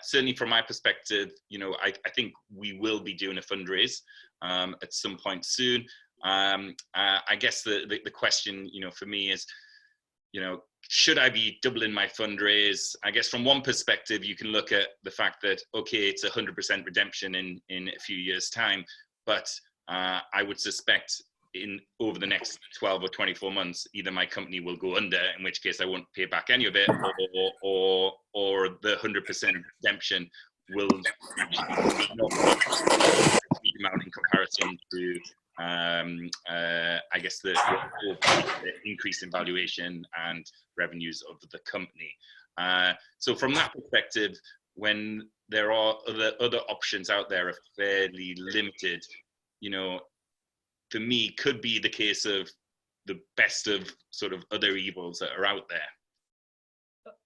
Certainly from my perspective, you know, I think we will be doing a fundraise at some point soon. I guess the question, you know, for me is, you know, should I be doubling my fundraise? I guess from one perspective, you can look at the fact that, okay, it's 100% redemption in a few years' time, but I would suspect over the next 12 or 24 months, either my company will go under, in which case I won't pay back any of it, or the 100% redemption will actually not be amount in comparison to I guess the increase in valuation and revenues of the company. So from that perspective, when there are other options out there are fairly limited, you know, for me, could be the case of the best of sort of other evils that are out there.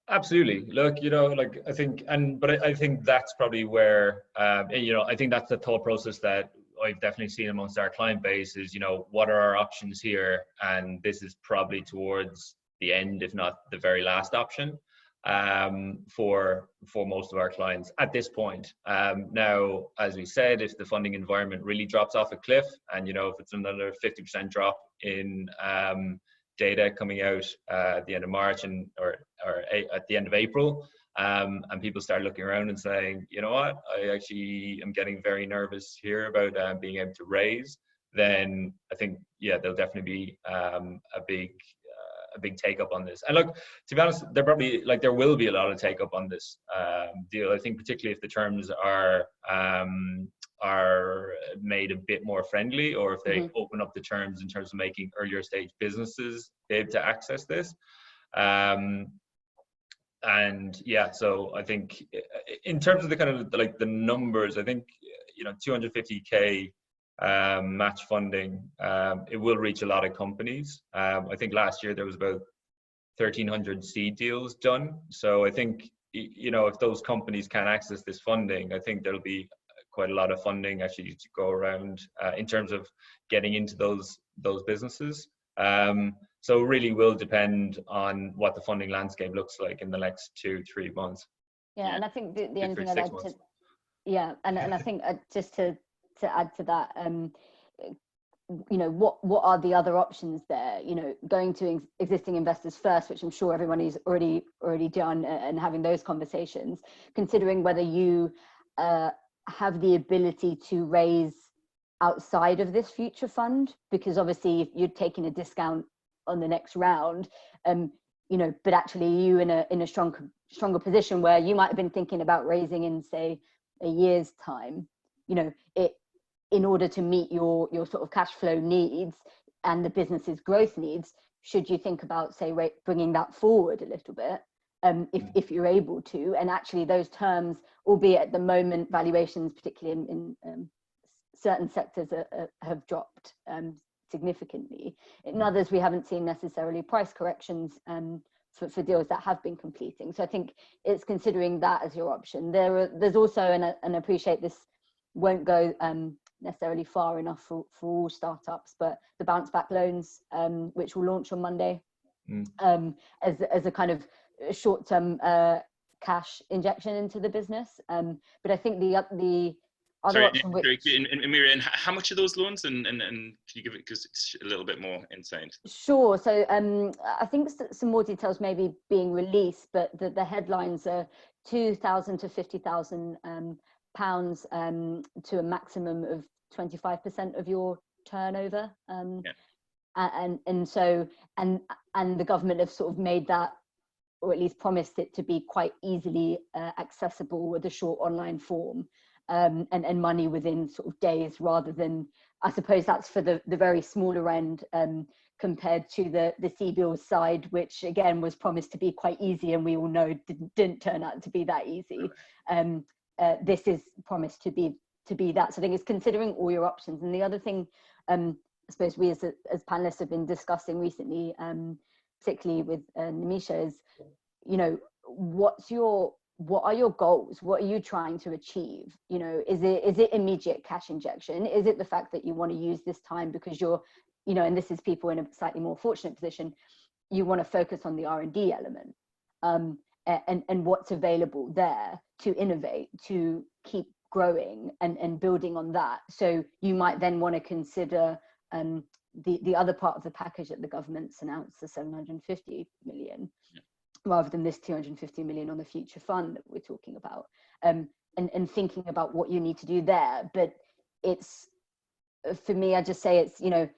Absolutely. Look, you know, like I think, but I think that's probably where, you know, I think that's the thought process that I've definitely seen amongst our client base is, you know, what are our options here? And this is probably towards the end, if not the very last option, for most of our clients at this point. Now, as we said, if the funding environment really drops off a cliff, and you know, if it's another 50% drop in data coming out at the end of March or at the end of April, and people start looking around and saying, you know what, I actually am getting very nervous here about being able to raise, then I think, yeah, there'll definitely be a big take up on this. And look, to be honest, there will be a lot of take up on this deal. I think particularly if the terms are made a bit more friendly, or if they open up the terms in terms of making earlier stage businesses be able to access this. And yeah, so I think in terms of the kind of like the numbers, I think, you know, 250K match funding, it will reach a lot of companies. I think last year there was about 1,300 seed deals done. So I think, you know, if those companies can access this funding, I think there'll be quite a lot of funding actually to go around in terms of getting into those businesses. So it really will depend on what the funding landscape looks like in the next 2-3 months. Yeah, and I think the only thing I'd add to, yeah, and I think just to add to that, you know, what are the other options there? You know, going to existing investors first, which I'm sure everyone is already done, and having those conversations, considering whether you have the ability to raise outside of this future fund, because obviously if you're taking a discount on the next round, you know, but actually you in a stronger position where you might have been thinking about raising in, say, a year's time, you know, in order to meet your sort of cash flow needs and the business's growth needs, should you think about, say, bringing that forward a little bit, if you're able to, and actually those terms, albeit at the moment valuations, particularly in certain sectors, have dropped significantly. In others, we haven't seen necessarily price corrections for deals that have been completing. So I think it's considering that as your option. There's also, and I appreciate this won't go necessarily far enough for all startups, but the bounce back loans, which will launch on Monday, as a kind of short-term cash injection into the business. But I think the other option, Amira, and how much are those loans? And can you give it, because it's a little bit more insight? Sure. So I think some more details may be being released, but the headlines are £2,000 to £50,000 pounds to a maximum of 25% of your turnover. And so the government have sort of made that, or at least promised it to be quite easily accessible with a short online form. And money within sort of days, rather than, I suppose that's for the very smaller end, compared to the CBILS side, which again was promised to be quite easy, and we all know didn't turn out to be that easy. This is promised to be that. So I think it's considering all your options. And the other thing, I suppose we as panelists have been discussing recently, particularly with Nimisha, is, you know, what are your goals? What are you trying to achieve? You know, is it immediate cash injection? Is it the fact that you want to use this time because you're, you know, and this is people in a slightly more fortunate position, you want to focus on the R&D element, and what's available there to innovate, to keep growing and building on that. So you might then want to consider the other part of the package that the government's announced, the 750 million. Rather than this 250 million on the future fund that we're talking about, and thinking about what you need to do there. But it's, for me, I just say it's, you know,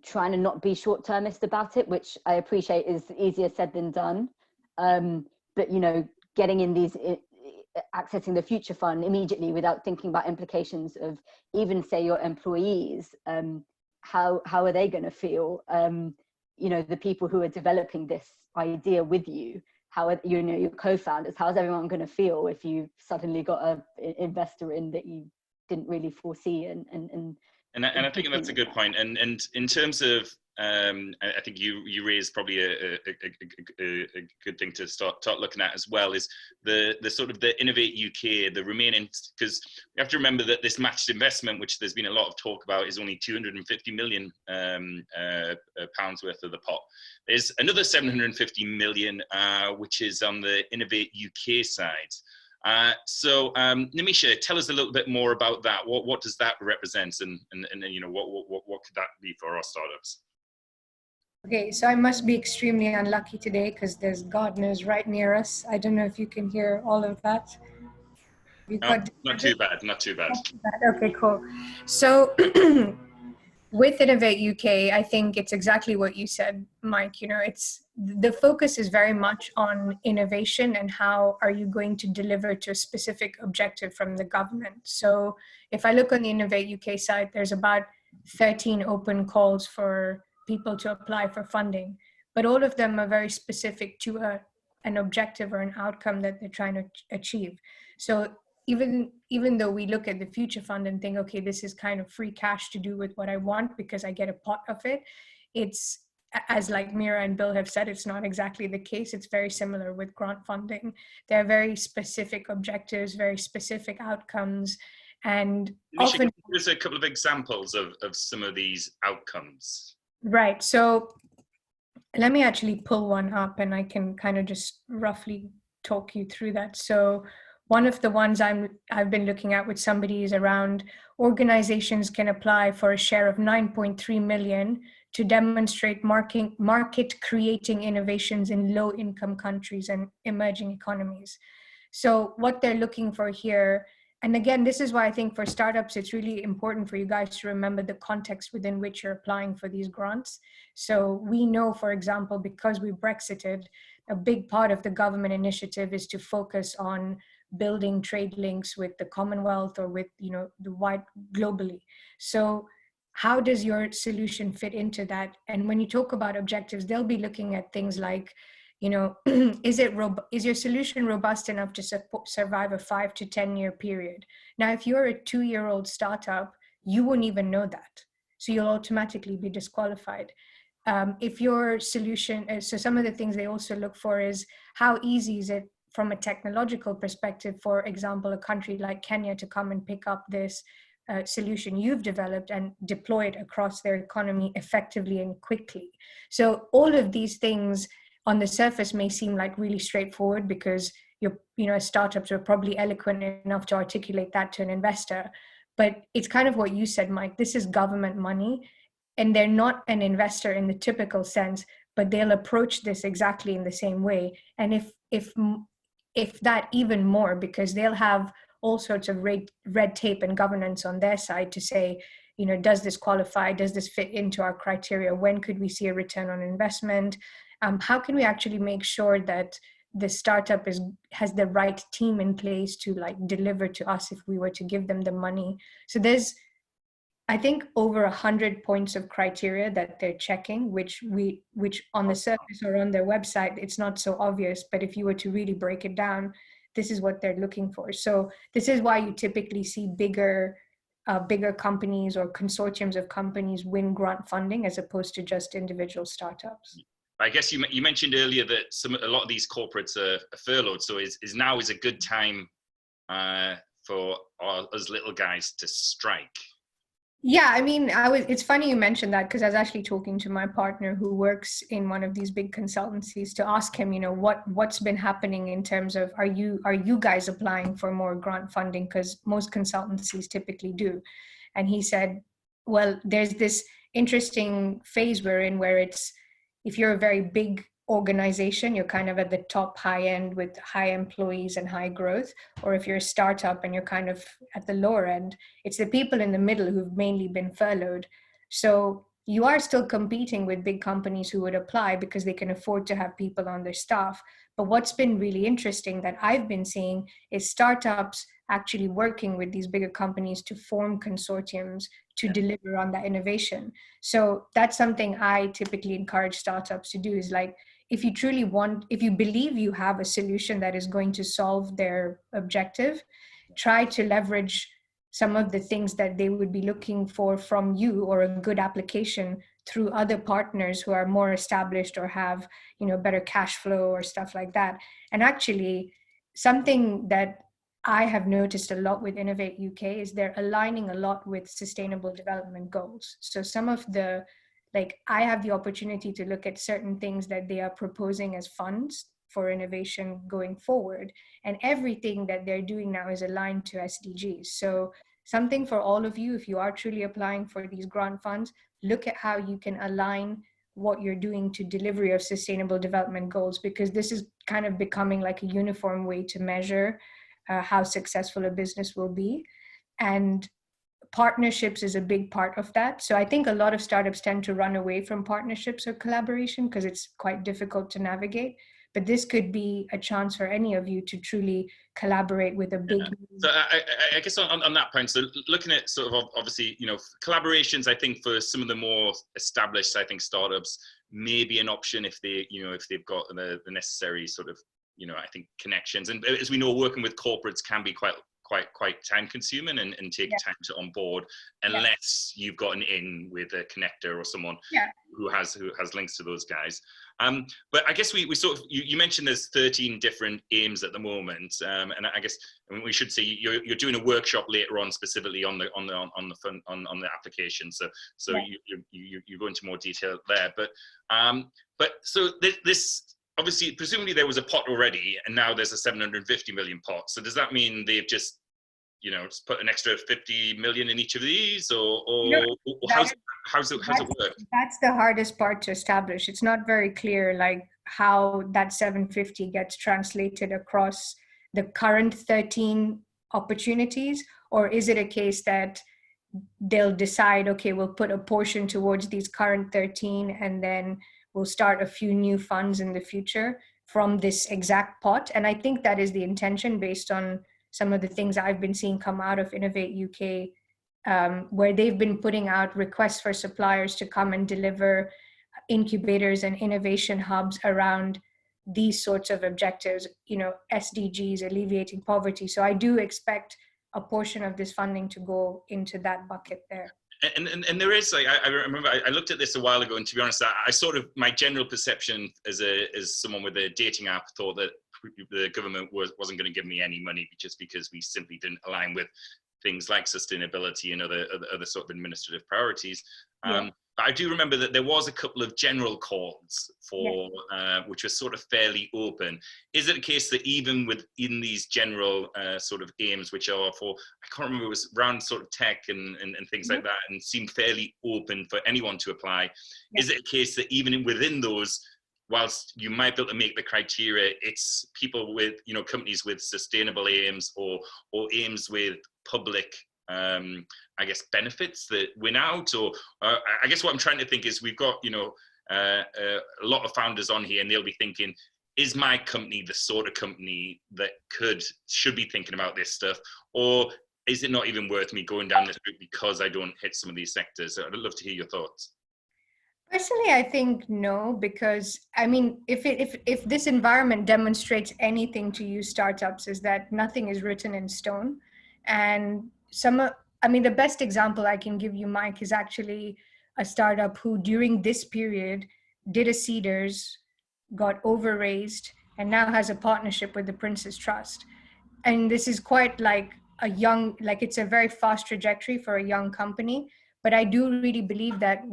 trying to not be short-termist about it, which I appreciate is easier said than done. But, you know, getting in these, accessing the future fund immediately without thinking about implications of even, say, your employees, how are they going to feel? You know, the people who are developing this idea with you, how are, you know, your co-founders, how's everyone going to feel if you suddenly got an investor in that you didn't really foresee? And I think that's a good point. And in terms of, I think you raised probably a good thing to start looking at as well, is the sort of the Innovate UK, the remaining, because you have to remember that this matched investment, which there's been a lot of talk about, is only 250 million pounds worth of the pot. There's another 750 million, which is on the Innovate UK side. So Nimisha, tell us a little bit more about that. What does that represent, and you know, what could that be for our startups? Okay, so I must be extremely unlucky today because there's gardeners right near us. I don't know if you can hear all of that. Not too bad, not too bad. Okay, cool. So with Innovate UK, I think it's exactly what you said, Mike. You know, it's, the focus is very much on innovation and how are you going to deliver to a specific objective from the government. So if I look on the Innovate UK side, there's about 13 open calls for people to apply for funding, but all of them are very specific to an objective or an outcome that they're trying to achieve. So even though we look at the future fund and think, okay, this is kind of free cash to do with what I want because I get a pot of it, it's, as like Mira and Bill have said, it's not exactly the case. It's very similar with grant funding. There are very specific objectives, very specific outcomes, and often there's a couple of examples of some of these outcomes. Right. So let me actually pull one up and I can kind of just roughly talk you through that. So one of the ones I've been looking at with somebody is around organizations can apply for a share of 9.3 million to demonstrate market creating innovations in low income countries and emerging economies. So what they're looking for here, and again, this is why I think for startups, it's really important for you guys to remember the context within which you're applying for these grants. So we know, for example, because we Brexited, a big part of the government initiative is to focus on building trade links with the Commonwealth or with, you know, the wide globally. So how does your solution fit into that? And when you talk about objectives, they'll be looking at things like, you know, is your solution robust enough to survive a 5 to 10 year period? Now, if you're a 2-year-old startup, you wouldn't even know that. so you'll automatically be disqualified. If your solution is, so some of the things they also look for is how easy is it from a technological perspective, for example, a country like Kenya to come and pick up this solution you've developed and deploy it across their economy effectively and quickly. So all of these things on the surface may seem like really straightforward because startups are probably eloquent enough to articulate that to an investor. But it's kind of what you said, Mike. This is government money, and they're not an investor in the typical sense, but they'll approach this exactly in the same way. And if that even more, because they'll have all sorts of red tape and governance on their side to say, does this qualify? Does this fit into our criteria? When could we see a return on investment? How can we actually make sure that the startup has the right team in place to deliver to us if we were to give them the money? So there's, I think, over 100 points of criteria that they're checking, which on the surface or on their website, it's not so obvious, but if you were to really break it down, this is what they're looking for. So this is why you typically see bigger companies or consortiums of companies win grant funding as opposed to just individual startups. I guess you mentioned earlier that a lot of these corporates are furloughed. So now is a good time for us little guys to strike? Yeah, I mean, it's funny you mentioned that, because I was actually talking to my partner who works in one of these big consultancies to ask him, what's been happening in terms of, are you guys applying for more grant funding? Because most consultancies typically do. And he said, well, there's this interesting phase we're in where it's, if you're a very big organization, you're kind of at the top high end with high employees and high growth, or if you're a startup and you're kind of at the lower end, it's the people in the middle who've mainly been furloughed. So you are still competing with big companies who would apply because they can afford to have people on their staff. But what's been really interesting that I've been seeing is startups actually working with these bigger companies to form consortiums to deliver on that innovation. So that's something I typically encourage startups to do, is if you believe you have a solution that is going to solve their objective, try to leverage some of the things that they would be looking for from you, or a good application, through other partners who are more established or have, better cash flow or stuff like that. And actually, something that I have noticed a lot with Innovate UK is they're aligning a lot with sustainable development goals. So some of the, I have the opportunity to look at certain things that they are proposing as funds for innovation going forward. And everything that they're doing now is aligned to SDGs. So something for all of you, if you are truly applying for these grant funds, look at how you can align what you're doing to delivery of sustainable development goals, because this is kind of becoming like a uniform way to measure how successful a business will be. And partnerships is a big part of that. So I think a lot of startups tend to run away from partnerships or collaboration because it's quite difficult to navigate. But this could be a chance for any of you to truly collaborate with a big... So I guess on that point, so looking at sort of obviously, collaborations, I think for some of the more established, I think startups may be an option if they, if they've got the necessary sort of, I think connections. And as we know, working with corporates can be quite time consuming and take time to onboard, unless you've got an in with a connector or someone who has links to those guys. But I guess we sort of, you mentioned there's 13 different aims at the moment, and I guess we should say you're doing a workshop later on specifically on the application. So you go into more detail there. But so this. Obviously, presumably there was a pot already, and now there's a 750 million pot. So does that mean they've just put an extra 50 million in each of these, or how's it work? That's the hardest part to establish. It's not very clear, how that 750 gets translated across the current 13 opportunities, or is it a case that they'll decide, okay, we'll put a portion towards these current 13, and then we'll start a few new funds in the future from this exact pot. And I think that is the intention based on some of the things I've been seeing come out of Innovate UK, where they've been putting out requests for suppliers to come and deliver incubators and innovation hubs around these sorts of objectives, SDGs, alleviating poverty. So I do expect a portion of this funding to go into that bucket there. And there is, like, I remember I looked at this a while ago, and to be honest, I sort of, my general perception as someone with a dating app, thought that the government wasn't going to give me any money just because we simply didn't align with things like sustainability and other sort of administrative priorities. But I do remember that there was a couple of general calls for which were sort of fairly open. Is it a case that even within these general sort of aims, which are for, I can't remember, it was around sort of tech and things like that, and seemed fairly open for anyone to apply, is it a case that even within those, whilst you might be able to make the criteria, it's people with, you know, companies with sustainable aims or aims with public I guess benefits that win out? Or I guess what I'm trying to think is, we've got, you know, a lot of founders on here, and they'll be thinking, is my company the sort of company that should be thinking about this stuff, or is it not even worth me going down this route because I don't hit some of these sectors? I'd love to hear your thoughts. Personally, I think no, because I mean, if this environment demonstrates anything to you startups, is that nothing is written in stone. And the best example I can give you, Mike, is actually a startup who during this period did a seeders, got overraised, and now has a partnership with the Prince's Trust. And this is quite like it's a very fast trajectory for a young company. But I do really believe that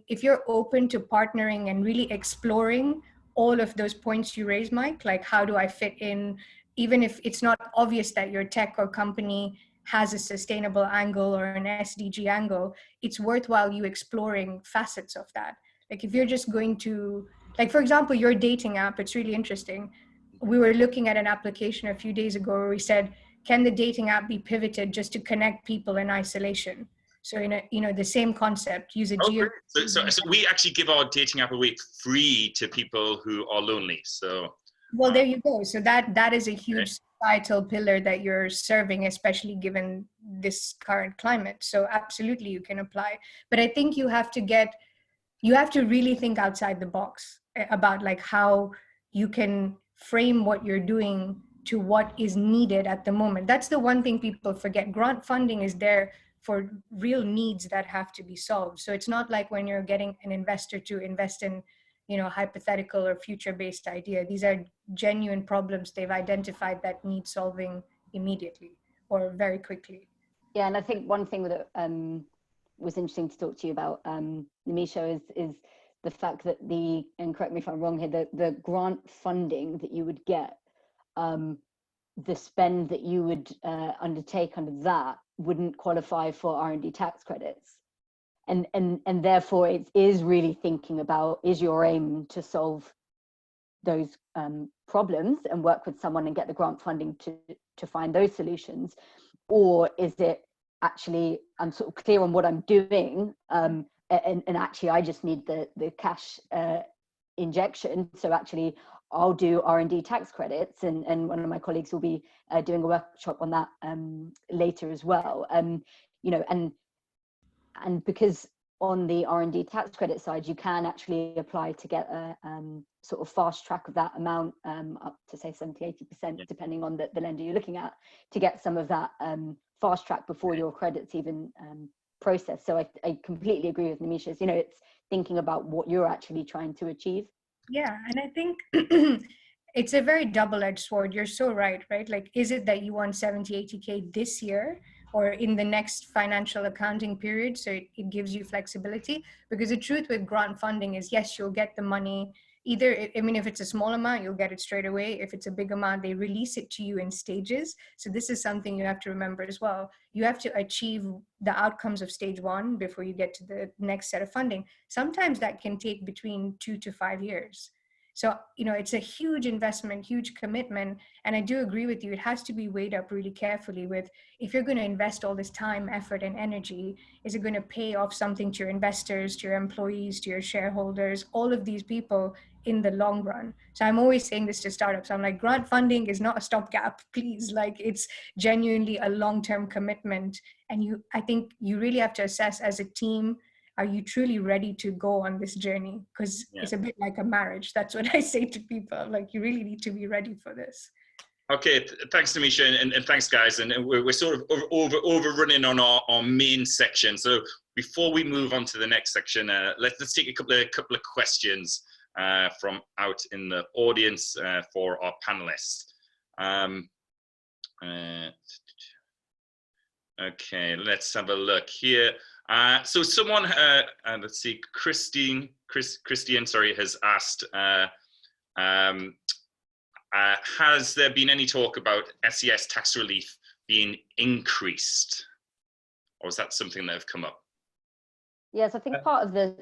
if you're open to partnering and really exploring all of those points you raised, Mike, like how do I fit in, even if it's not obvious that your tech or company has a sustainable angle or an SDG angle, it's worthwhile you exploring facets of that. Like if you're just going to, like for example, your dating app, it's really interesting. We were looking at an application a few days ago where we said, can the dating app be pivoted just to connect people in isolation? So the same concept, use a geo. So we actually give our dating app away free to people who are lonely. So well, there you go. So that is a huge societal pillar that you're serving, especially given this current climate. So absolutely you can apply. But I think you have to really think outside the box about like how you can frame what you're doing to what is needed at the moment. That's the one thing people forget. Grant funding is there for real needs that have to be solved. So it's not like when you're getting an investor to invest in, hypothetical or future-based idea. These are genuine problems they've identified that need solving immediately or very quickly. Yeah, and I think one thing that was interesting to talk to you about, Nimisha, is the fact that and correct me if I'm wrong here, the grant funding that you would get, the spend that you would undertake under that wouldn't qualify for R&D tax credits. And therefore it is really thinking about, is your aim to solve those problems and work with someone and get the grant funding to find those solutions? Or is it actually, I'm sort of clear on what I'm doing, and actually I just need the cash injection. So actually I'll do R&D tax credits, and one of my colleagues will be doing a workshop on that later as well. And because on the R&D tax credit side, you can actually apply to get a sort of fast track of that amount, up to say 70-80%, depending on the lender you're looking at, to get some of that fast track before your credits even processed. So I completely agree with Nimisha. It's thinking about what you're actually trying to achieve. Yeah, and I think it's a very double-edged sword. You're so right? Like, is it that you want 70-80K this year or in the next financial accounting period? So it gives you flexibility, because the truth with grant funding is, yes, you'll get the money either, if it's a small amount, you'll get it straight away. If it's a big amount, they release it to you in stages. So this is something you have to remember as well. You have to achieve the outcomes of stage one before you get to the next set of funding. Sometimes that can take between 2 to 5 years. So, it's a huge investment, huge commitment. And I do agree with you. It has to be weighed up really carefully with, if you're going to invest all this time, effort, and energy, is it going to pay off something to your investors, to your employees, to your shareholders, all of these people in the long run? So I'm always saying this to startups. I'm like, grant funding is not a stopgap, please. Like, it's genuinely a long-term commitment. And I think you really have to assess as a team, are you truly ready to go on this journey? Because it's a bit like a marriage. That's what I say to people. Like, you really need to be ready for this. Okay, thanks, Nimisha, and thanks, guys. And we're sort of overrunning on our main section. So before we move on to the next section, let's take a couple of questions from out in the audience for our panelists. Okay, let's have a look here. So someone, let's see, Christian, sorry, has asked, has there been any talk about SES tax relief being increased? Or is that something that have come up? Yes, I think part of the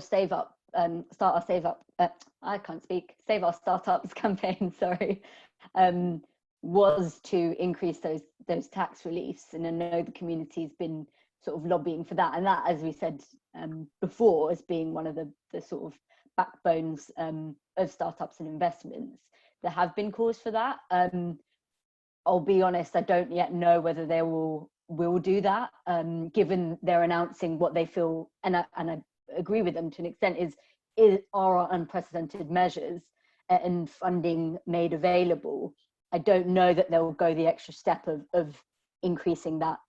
Save Our Startups campaign, sorry, was to increase those tax reliefs, and I know the community's been sort of lobbying for that, and that, as we said before, as being one of the sort of backbones of startups and investments. There have been calls for that. I'll be honest, I don't yet know whether they will do that, given they're announcing what they feel, and I agree with them to an extent, are unprecedented measures and funding made available. I don't know that they'll go the extra step of increasing that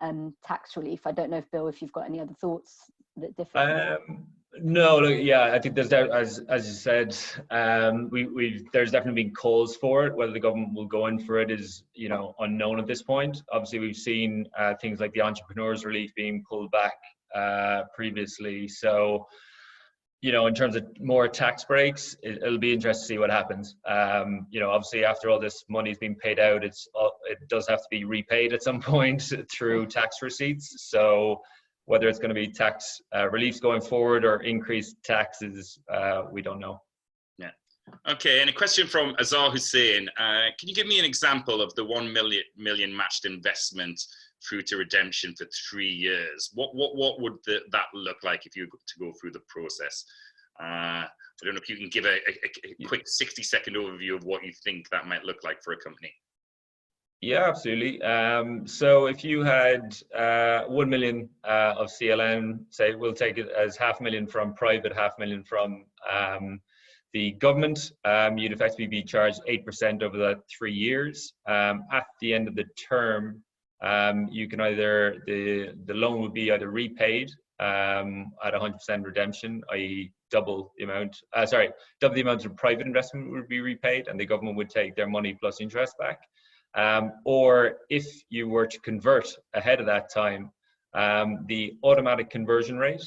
tax relief. I don't know if, Bill, if you've got any other thoughts that differ. No, look, yeah, I think there's, as you said, there's definitely been calls for it. Whether the government will go in for it is, unknown at this point. Obviously, we've seen things like the entrepreneurs relief being pulled back previously. So, in terms of more tax breaks, it'll be interesting to see what happens. Obviously, after all this money's been paid out, it does have to be repaid at some point through tax receipts. So whether it's going to be tax reliefs going forward or increased taxes, we don't know. Yeah. Okay, and a question from Azar Hussein. Can you give me an example of the 1 million matched investment through to redemption for 3 years? What would that look like if you were to go through the process? I don't know if you can give a quick 60-second overview of what you think that might look like for a company. Yeah, absolutely. So if you had 1 million of CLM, say we'll take it as 500,000 from private, 500,000 from the government, you'd effectively be charged 8% over that 3 years. At the end of the term, you can either, the loan would be either repaid at 100% redemption, i.e. double the amount of private investment would be repaid, and the government would take their money plus interest back. Or if you were to convert ahead of that time, the automatic conversion rate,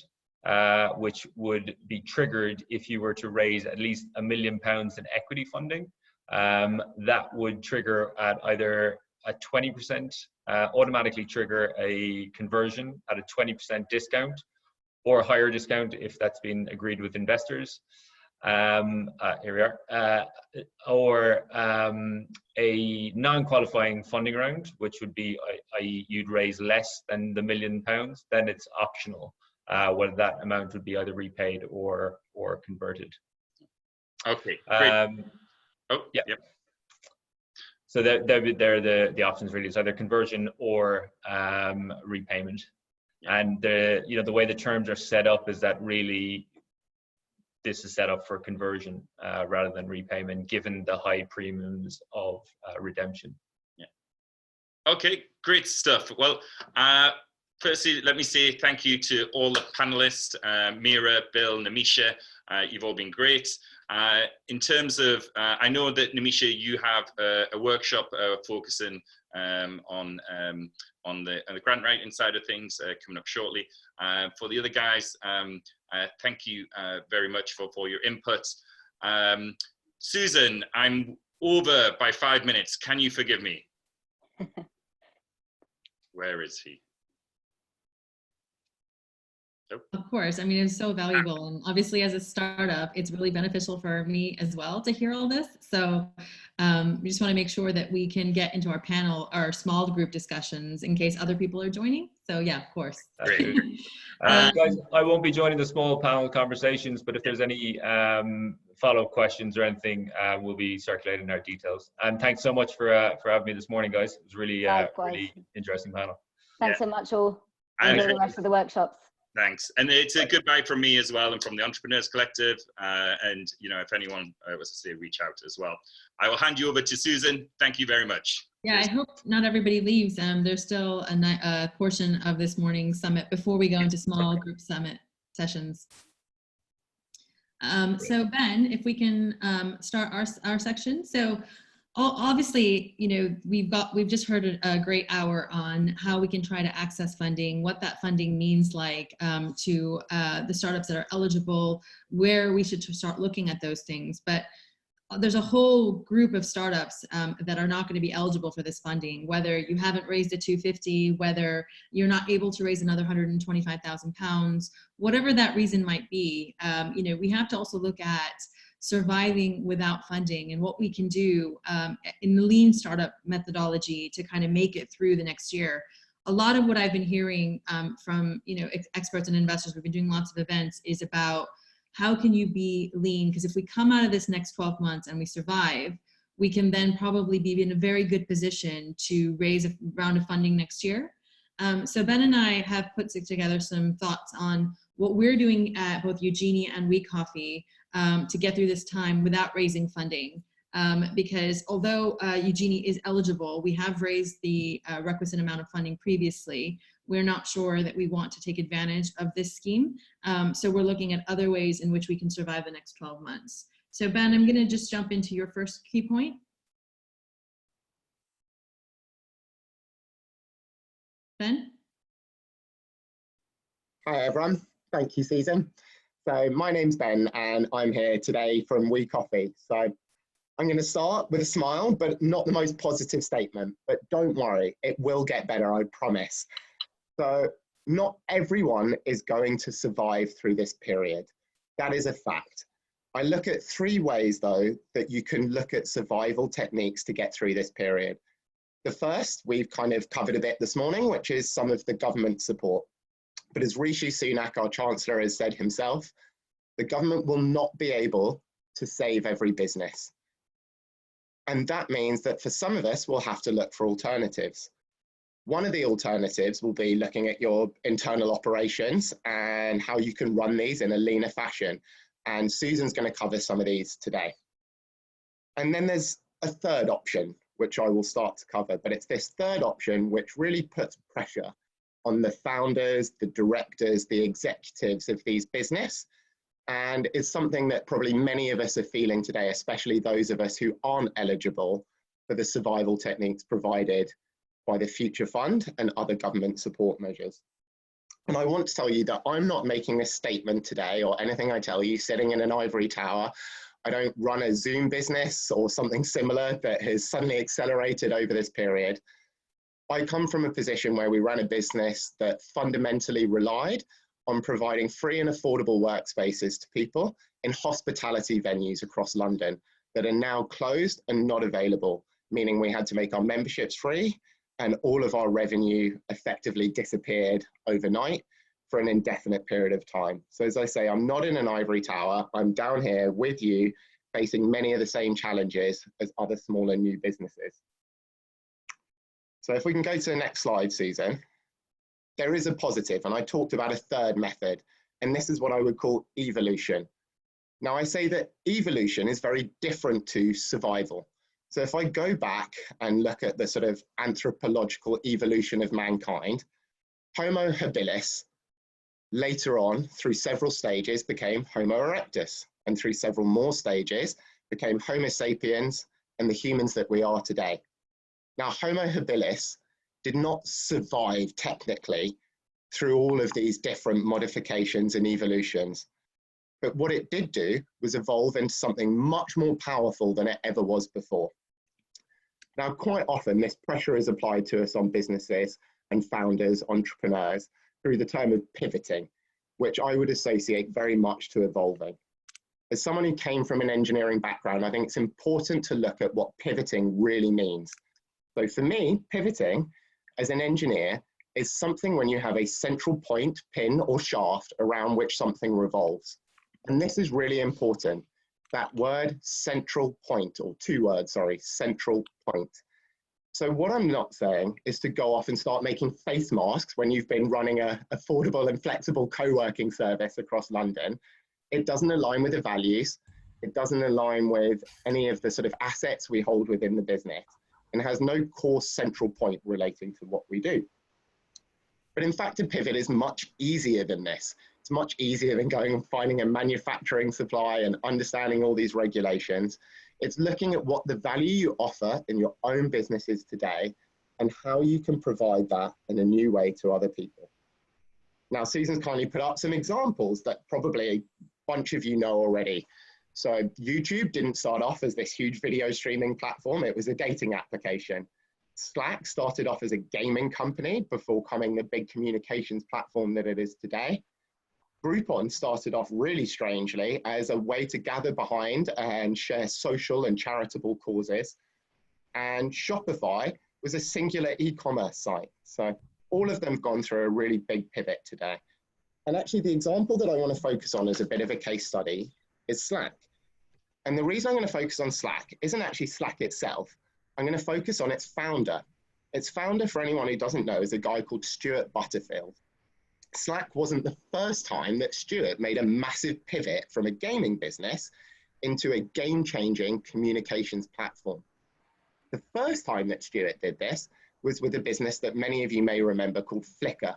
which would be triggered if you were to raise at least £1 million in equity funding, that would trigger at either a 20%, automatically trigger a conversion at a 20% discount, or a higher discount if that's been agreed with investors. Here we are. Or a non-qualifying funding round, which would be, i.e. you'd raise less than the £1 million, then it's optional whether that amount would be either repaid or converted. Okay, great. Yeah. Yep. So they're the options really. It's either conversion or repayment. Yeah. And the way the terms are set up is that really this is set up for conversion rather than repayment, given the high premiums of redemption. Yeah. Okay, great stuff. Well, firstly, let me say thank you to all the panelists, Mira, Bill, Nimisha. You've all been great. In terms of, I know that Nimisha, you have a workshop focusing on the grant writing side of things coming up shortly. For the other guys, thank you very much for your input. Susan, I'm over by 5 minutes. Can you forgive me? Where is he? Of course. I mean, it's so valuable. And obviously, as a startup, it's really beneficial for me as well to hear all this. So we just want to make sure that we can get into our panel, our small group discussions in case other people are joining. So yeah, of course. Great. Guys, I won't be joining the small panel conversations, but if there's any follow-up questions or anything, we'll be circulating our details. And thanks so much for having me this morning, guys. It was really, really interesting panel. Thanks so much, all. Enjoy the rest of the workshops. Thanks. And it's a goodbye from me as well and from the Entrepreneurs Collective. And, if anyone was to say, reach out as well. I will hand you over to Susan. Thank you very much. Yeah, I hope not everybody leaves. There's still a portion of this morning's summit before we go into small group summit sessions. So Ben, if we can start our section. So obviously, you know, we've just heard a great hour on how we can try to access funding, what that funding means like to the startups that are eligible, where we should start looking at those things. But there's a whole group of startups that are not going to be eligible for this funding, whether you haven't raised a 250, whether you're not able to raise another £125,000, whatever that reason might be. You know, we have to also look at surviving without funding and what we can do in the lean startup methodology to kind of make it through the next year. A lot of what I've been hearing from, you know, experts and investors, we've been doing lots of events, is about how can you be lean? Because if we come out of this next 12 months and we survive, we can then probably be in a very good position to raise a round of funding next year. So Ben and I have put together some thoughts on what we're doing at both Eugenie and WeCoffee to get through this time without raising funding. Because although Eugenie is eligible, we have raised the requisite amount of funding previously. We're not sure that we want to take advantage of this scheme. So we're looking at other ways in which we can survive the next 12 months. So Ben, I'm gonna just jump into your first key point. Ben? Hi everyone, thank you Susan. So my name's Ben and I'm here today from WeCoffee. So I'm going to start with a smile, but not the most positive statement, but don't worry, it will get better, I promise. So not everyone is going to survive through this period. That is a fact. I look at 3 ways though that you can look at survival techniques to get through this period. The first we've kind of covered a bit this morning, which is some of the government support. But as Rishi Sunak, our Chancellor, has said himself, the government will not be able to save every business. And that means that for some of us, we'll have to look for alternatives. One of the alternatives will be looking at your internal operations and how you can run these in a leaner fashion. And Susan's going to cover some of these today. And then there's a third option, which I will start to cover, but it's this third option which really puts pressure on the founders, the directors, the executives of these business, and is something that probably many of us are feeling today, especially those of us who aren't eligible for the survival techniques provided by the Future Fund and other government support measures. And I want to tell you that I'm not making a statement today, or anything I tell you sitting in an ivory tower. I don't run a Zoom business or something similar that has suddenly accelerated over this period. I come from a position where we ran a business that fundamentally relied on providing free and affordable workspaces to people in hospitality venues across London that are now closed and not available, meaning we had to make our memberships free and all of our revenue effectively disappeared overnight for an indefinite period of time. So as I say, I'm not in an ivory tower. I'm down here with you, facing many of the same challenges as other smaller new businesses. So if we can go to the next slide, Susan, there is a positive, and I talked about a third method, and this is what I would call evolution. Now I say that evolution is very different to survival. So if I go back and look at the sort of anthropological evolution of mankind, Homo habilis later on through several stages became Homo erectus, and through several more stages became Homo sapiens and the humans that we are today. Now, Homo habilis did not survive technically through all of these different modifications and evolutions. But what it did do was evolve into something much more powerful than it ever was before. Now, quite often this pressure is applied to us on businesses and founders, entrepreneurs, through the term of pivoting, which I would associate very much to evolving. As someone who came from an engineering background, I think it's important to look at what pivoting really means. So for me, pivoting as an engineer is something when you have a central point, pin or shaft around which something revolves. And this is really important, that word central point, or 2 words, sorry, central point. So what I'm not saying is to go off and start making face masks when you've been running an affordable and flexible co-working service across London. It doesn't align with the values. It doesn't align with any of the sort of assets we hold within the business. and has no core central point relating to what we do. But in fact, a pivot is much easier than this. It's much easier than going and finding a manufacturing supply and understanding all these regulations. It's looking at what the value you offer in your own business is today and how you can provide that in a new way to other people. Now, Susan's kindly put up some examples that probably a bunch of you know already. So YouTube didn't start off as this huge video streaming platform. It was a dating application. Slack started off as a gaming company before becoming the big communications platform that it is today. Groupon started off really strangely as a way to gather behind and share social and charitable causes. And Shopify was a singular e-commerce site. So all of them have gone through a really big pivot today. And actually the example that I want to focus on as a bit of a case study is Slack. And the reason I'm going to focus on Slack isn't actually Slack itself. I'm going to focus on its founder. Its founder, for anyone who doesn't know, is a guy called Stuart Butterfield. Slack wasn't the first time that Stuart made a massive pivot from a gaming business into a game-changing communications platform. The first time that Stuart did this was with a business that many of you may remember called Flickr.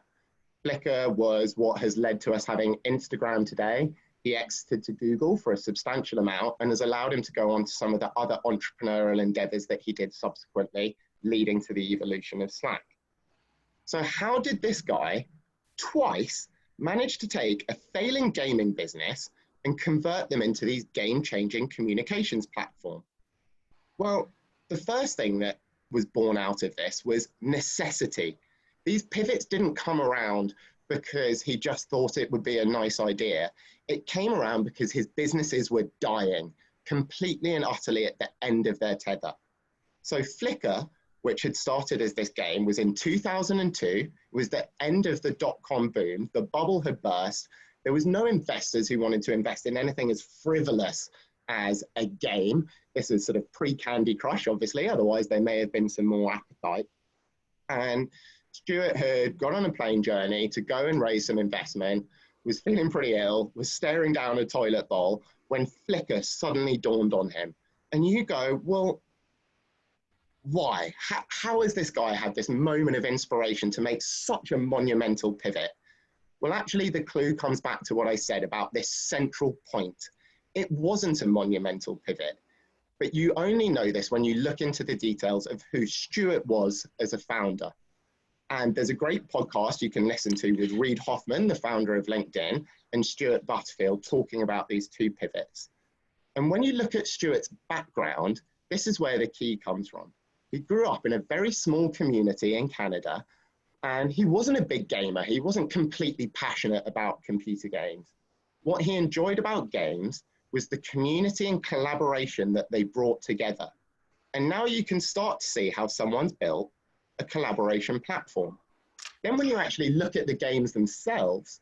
Flickr was what has led to us having Instagram today. He exited to Google for a substantial amount and has allowed him to go on to some of the other entrepreneurial endeavors that he did subsequently, leading to the evolution of Slack. So how did this guy twice manage to take a failing gaming business and convert them into these game-changing communications platform? Well, the first thing that was born out of this was necessity. These pivots didn't come around because he just thought it would be a nice idea. It came around because his businesses were dying completely and utterly at the end of their tether. So Flickr, which had started as this game, was in 2002. It was the end of the dot-com boom. The bubble had burst. There was no investors who wanted to invest in anything as frivolous as a game. This is sort of pre-Candy Crush, obviously, otherwise there may have been some more appetite. And Stuart had gone on a plane journey to go and raise some investment, was feeling pretty ill, was staring down a toilet bowl when Flickr suddenly dawned on him. And you go, well, why? How has this guy had this moment of inspiration to make such a monumental pivot? Well, actually, the clue comes back to what I said about this central point. It wasn't a monumental pivot, but you only know this when you look into the details of who Stuart was as a founder. And there's a great podcast you can listen to with Reid Hoffman, the founder of LinkedIn, and Stuart Butterfield talking about these two pivots. And when you look at Stuart's background, this is where the key comes from. He grew up in a very small community in Canada, and he wasn't a big gamer. He wasn't completely passionate about computer games. What he enjoyed about games was the community and collaboration that they brought together. And now you can start to see how someone's built a collaboration platform. Then when you actually look at the games themselves,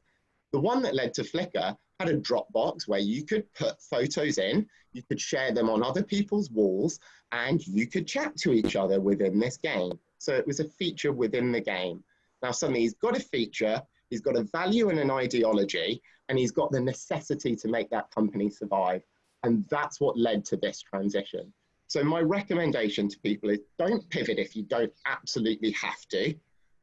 the one that led to Flickr had a Dropbox where you could put photos in, you could share them on other people's walls, and you could chat to each other within this game. So it was a feature within the game. Now suddenly he's got a feature, he's got a value and an ideology, and he's got the necessity to make that company survive. And that's what led to this transition. So my recommendation to people is don't pivot if you don't absolutely have to,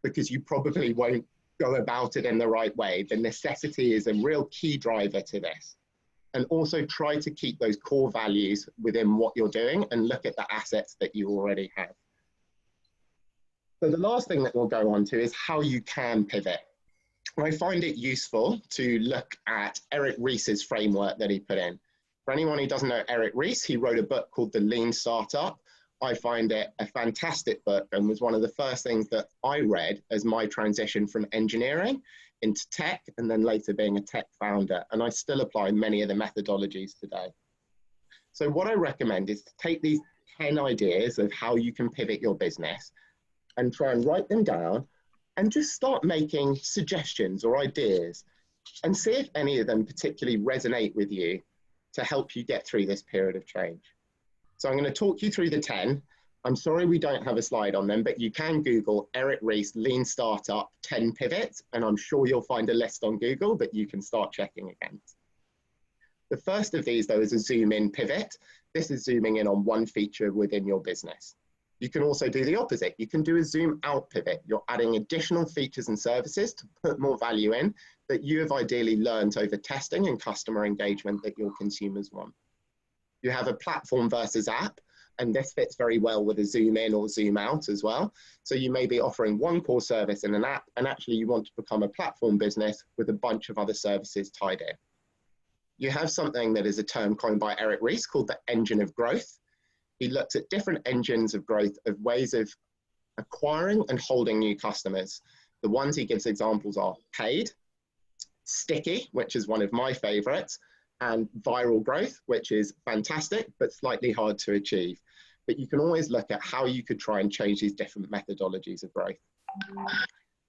because you probably won't go about it in the right way. The necessity is a real key driver to this. And also try to keep those core values within what you're doing and look at the assets that you already have. So the last thing that we'll go on to is how you can pivot. I find it useful to look at Eric Ries's framework that he put in. For anyone who doesn't know Eric Ries, he wrote a book called The Lean Startup. I find it a fantastic book and was one of the first things that I read as my transition from engineering into tech and then later being a tech founder. And I still apply many of the methodologies today. So what I recommend is to take these 10 ideas of how you can pivot your business and try and write them down and just start making suggestions or ideas and see if any of them particularly resonate with you to help you get through this period of change. So I'm going to talk you through the 10. I'm sorry we don't have a slide on them, but you can Google Eric Ries Lean Startup 10 Pivots, and I'm sure you'll find a list on Google that you can start checking against. The first of these, though, is a zoom in pivot. This is zooming in on one feature within your business. You can also do the opposite. You can do a zoom out pivot. You're adding additional features and services to put more value in that you have ideally learned over testing and customer engagement that your consumers want. You have a platform versus app, and this fits very well with a zoom in or zoom out as well. So you may be offering one core service in an app, and actually you want to become a platform business with a bunch of other services tied in. You have something that is a term coined by Eric Ries called the engine of growth. He looks at different engines of growth of ways of acquiring and holding new customers. The ones he gives examples are paid, sticky, which is one of my favorites, and viral growth, which is fantastic, but slightly hard to achieve. But you can always look at how you could try and change these different methodologies of growth.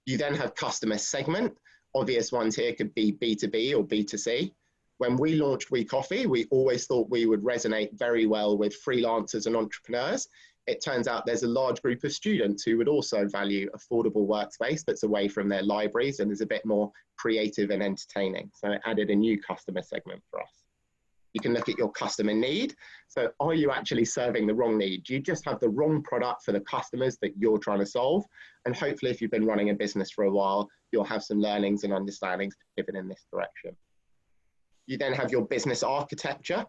You then have customer segment. Obvious ones here could be B2B or B2C. When we launched WeCoffee, we always thought we would resonate very well with freelancers and entrepreneurs. It turns out there's a large group of students who would also value affordable workspace that's away from their libraries and is a bit more creative and entertaining. So it added a new customer segment for us. You can look at your customer need. So are you actually serving the wrong need? Do you just have the wrong product for the customers that you're trying to solve? And hopefully if you've been running a business for a while, you'll have some learnings and understandings to pivot in this direction. You then have your business architecture.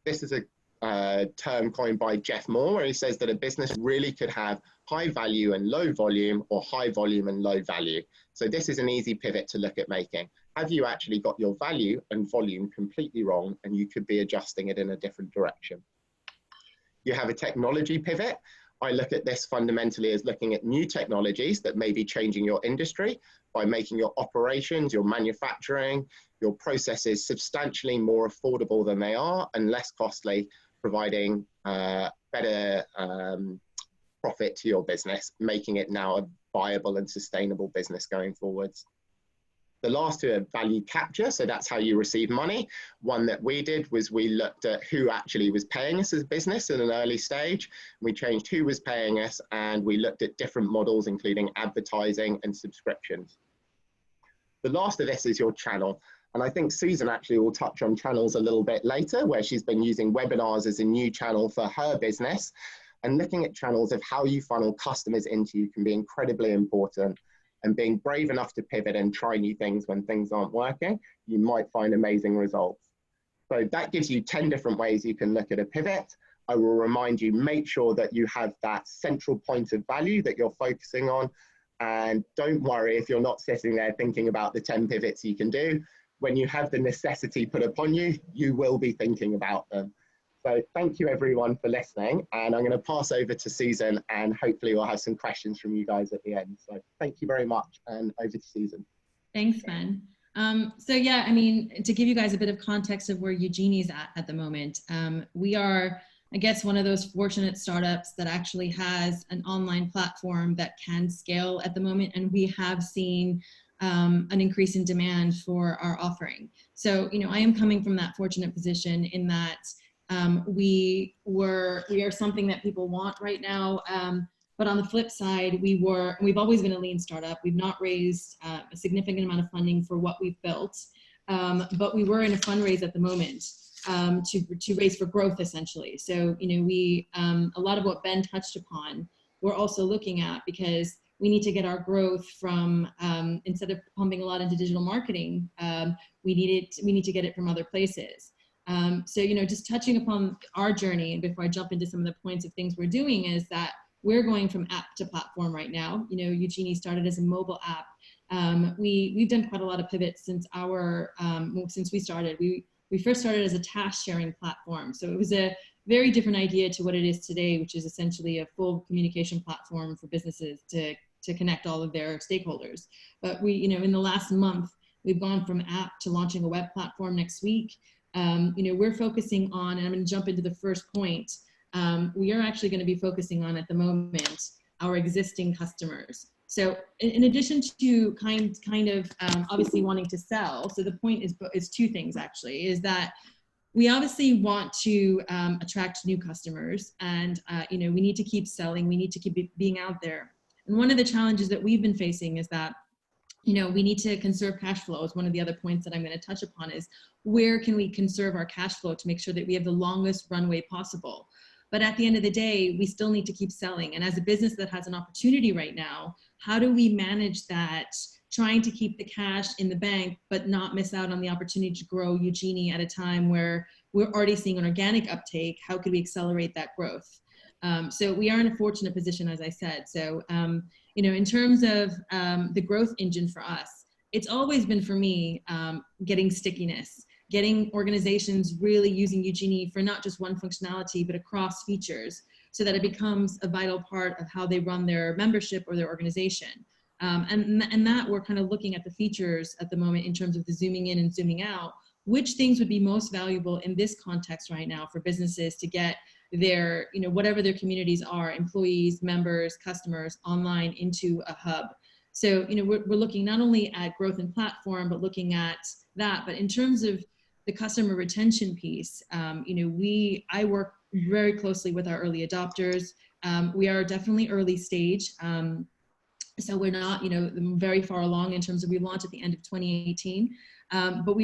This is a term coined by Jeff Moore, where he says that a business really could have high value and low volume, or high volume and low value. So this is an easy pivot to look at making. Have you actually got your value and volume completely wrong, and you could be adjusting it in a different direction? You have a technology pivot. I look at this fundamentally as looking at new technologies that may be changing your industry by making your operations, your manufacturing, your processes substantially more affordable than they are and less costly, providing better profit to your business, making it now a viable and sustainable business going forwards. The last two are value capture, so that's how you receive money. One that we did was we looked at who actually was paying us as a business in an early stage. We changed who was paying us, and we looked at different models, including advertising and subscriptions. The last of this is your channel. And I think Susan actually will touch on channels a little bit later, where she's been using webinars as a new channel for her business. And looking at channels of how you funnel customers into you can be incredibly important. And being brave enough to pivot and try new things when things aren't working, you might find amazing results. So that gives you 10 different ways you can look at a pivot. I will remind you, make sure that you have that central point of value that you're focusing on. And don't worry if you're not sitting there thinking about the 10 pivots you can do. When you have the necessity put upon you, you will be thinking about them. So thank you everyone for listening, and I'm going to pass over to Susan, and hopefully we'll have some questions from you guys at the end. So thank you very much, and over to Susan. Thanks, Ben. So yeah, I mean, to give you guys a bit of context of where Eugenie's at the moment, we are, I guess, one of those fortunate startups that actually has an online platform that can scale at the moment, and we have seen an increase in demand for our offering. So, you know, I am coming from that fortunate position in that we are something that people want right now. But on the flip side, we've always been a lean startup. We've not raised a significant amount of funding for what we've built, but we were in a fundraise at the moment to raise for growth, essentially. So, you know, a lot of what Ben touched upon, we're also looking at, because we need to get our growth from, instead of pumping a lot into digital marketing, we need to get it from other places. So, you know, just touching upon our journey, and before I jump into some of the points of things we're doing, is that we're going from app to platform right now. You know, Eugenie started as a mobile app. We've done quite a lot of pivots since since we started. We first started as a task sharing platform. So it was a very different idea to what it is today, which is essentially a full communication platform for businesses to connect all of their stakeholders. But we, you know, in the last month, we've gone from app to launching a web platform next week. You know, we're focusing on, and I'm going to jump into the first point, we are actually going to be focusing on at the moment our existing customers. So in addition to kind of obviously wanting to sell, so the point is two things actually, is that we obviously want to attract new customers, and you know, we need to keep selling, we need to keep being out there. And one of the challenges that we've been facing is that, you know, we need to conserve cash flow. Is one of the other points that I'm going to touch upon, is where can we conserve our cash flow to make sure that we have the longest runway possible. But at the end of the day, we still need to keep selling. And as a business that has an opportunity right now, how do we manage that, trying to keep the cash in the bank, but not miss out on the opportunity to grow Eugenie at a time where we're already seeing an organic uptake? How could we accelerate that growth? So we are in a fortunate position, as I said. So, you know, in terms of the growth engine for us, it's always been for me getting stickiness, getting organizations really using Eugenie for not just one functionality, but across features, so that it becomes a vital part of how they run their membership or their organization. And that we're kind of looking at the features at the moment in terms of the zooming in and zooming out, which things would be most valuable in this context right now for businesses to get their, you know, whatever their communities are, employees, members, customers, online into a hub. So, you know, we're looking not only at growth in platform, but looking at that. But in terms of the customer retention piece, you know, I work very closely with our early adopters. We are definitely early stage. So we're not, you know, very far along in terms of, we launched at the end of 2018. But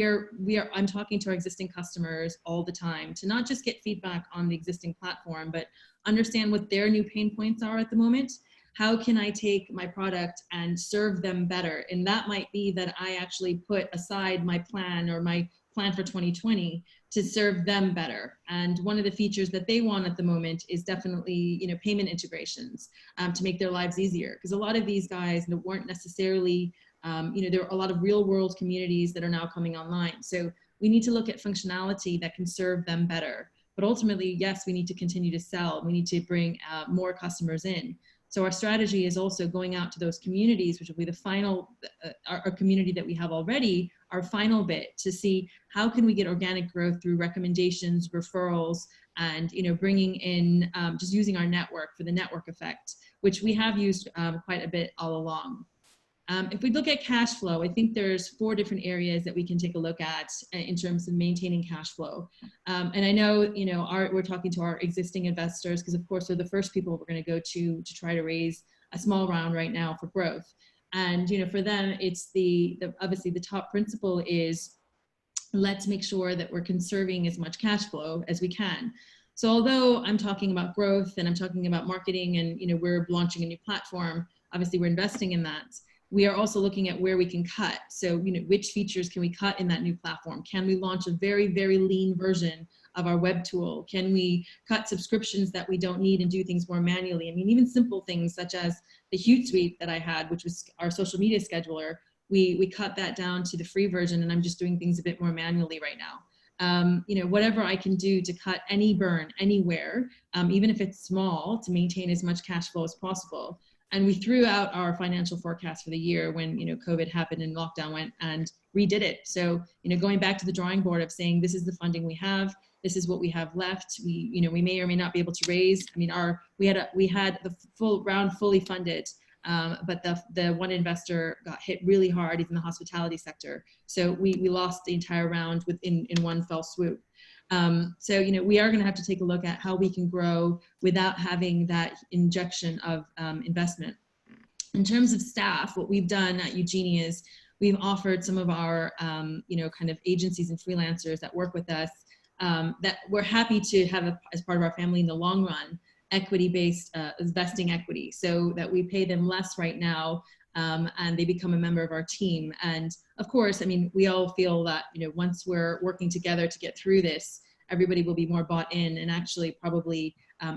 I'm talking to our existing customers all the time to not just get feedback on the existing platform, but understand what their new pain points are at the moment. How can I take my product and serve them better? And that might be that I actually put aside my plan or my plan for 2020 to serve them better. And one of the features that they want at the moment is definitely, you know, payment integrations to make their lives easier. Because a lot of these guys weren't necessarily, you know, there are a lot of real world communities that are now coming online. So we need to look at functionality that can serve them better. But ultimately, yes, we need to continue to sell. We need to bring more customers in. So our strategy is also going out to those communities, which will be the final, our community that we have already, our final bit to see how can we get organic growth through recommendations, referrals, and, you know, bringing in, just using our network for the network effect, which we have used quite a bit all along. If we look at cash flow, I think there's 4 different areas that we can take a look at in terms of maintaining cash flow. And I know, you know, we're talking to our existing investors because of course they're the first people we're going to go to try to raise a small round right now for growth. And, you know, for them, it's obviously the top principle is let's make sure that we're conserving as much cash flow as we can. So although I'm talking about growth and I'm talking about marketing and, you know, we're launching a new platform, obviously we're investing in that. We are also looking at where we can cut. So, you know, which features can we cut in that new platform? Can we launch a very, very lean version of our web tool? Can we cut subscriptions that we don't need and do things more manually? I mean, even simple things such as the Hootsuite that I had, which was our social media scheduler, we cut that down to the free version, and I'm just doing things a bit more manually right now. You know, whatever I can do to cut any burn anywhere, even if it's small, to maintain as much cash flow as possible. And we threw out our financial forecast for the year when, you know, COVID happened and lockdown went, and redid it. So, you know, going back to the drawing board of saying, this is the funding we have, this is what we have left. We, you know, we may or may not be able to raise. I mean, we had the full round fully funded, but the one investor got hit really hard. He's in the hospitality sector. So we lost the entire round in one fell swoop. So, you know, we are going to have to take a look at how we can grow without having that injection of investment. In terms of staff, what we've done at Eugenie is we've offered some of our, you know, kind of agencies and freelancers that work with us that we're happy to have as part of our family in the long run, equity-based vesting equity, so that we pay them less right now and they become a member of our team. And of course, I mean, we all feel that, you know, once we're working together to get through this, everybody will be more bought in and actually probably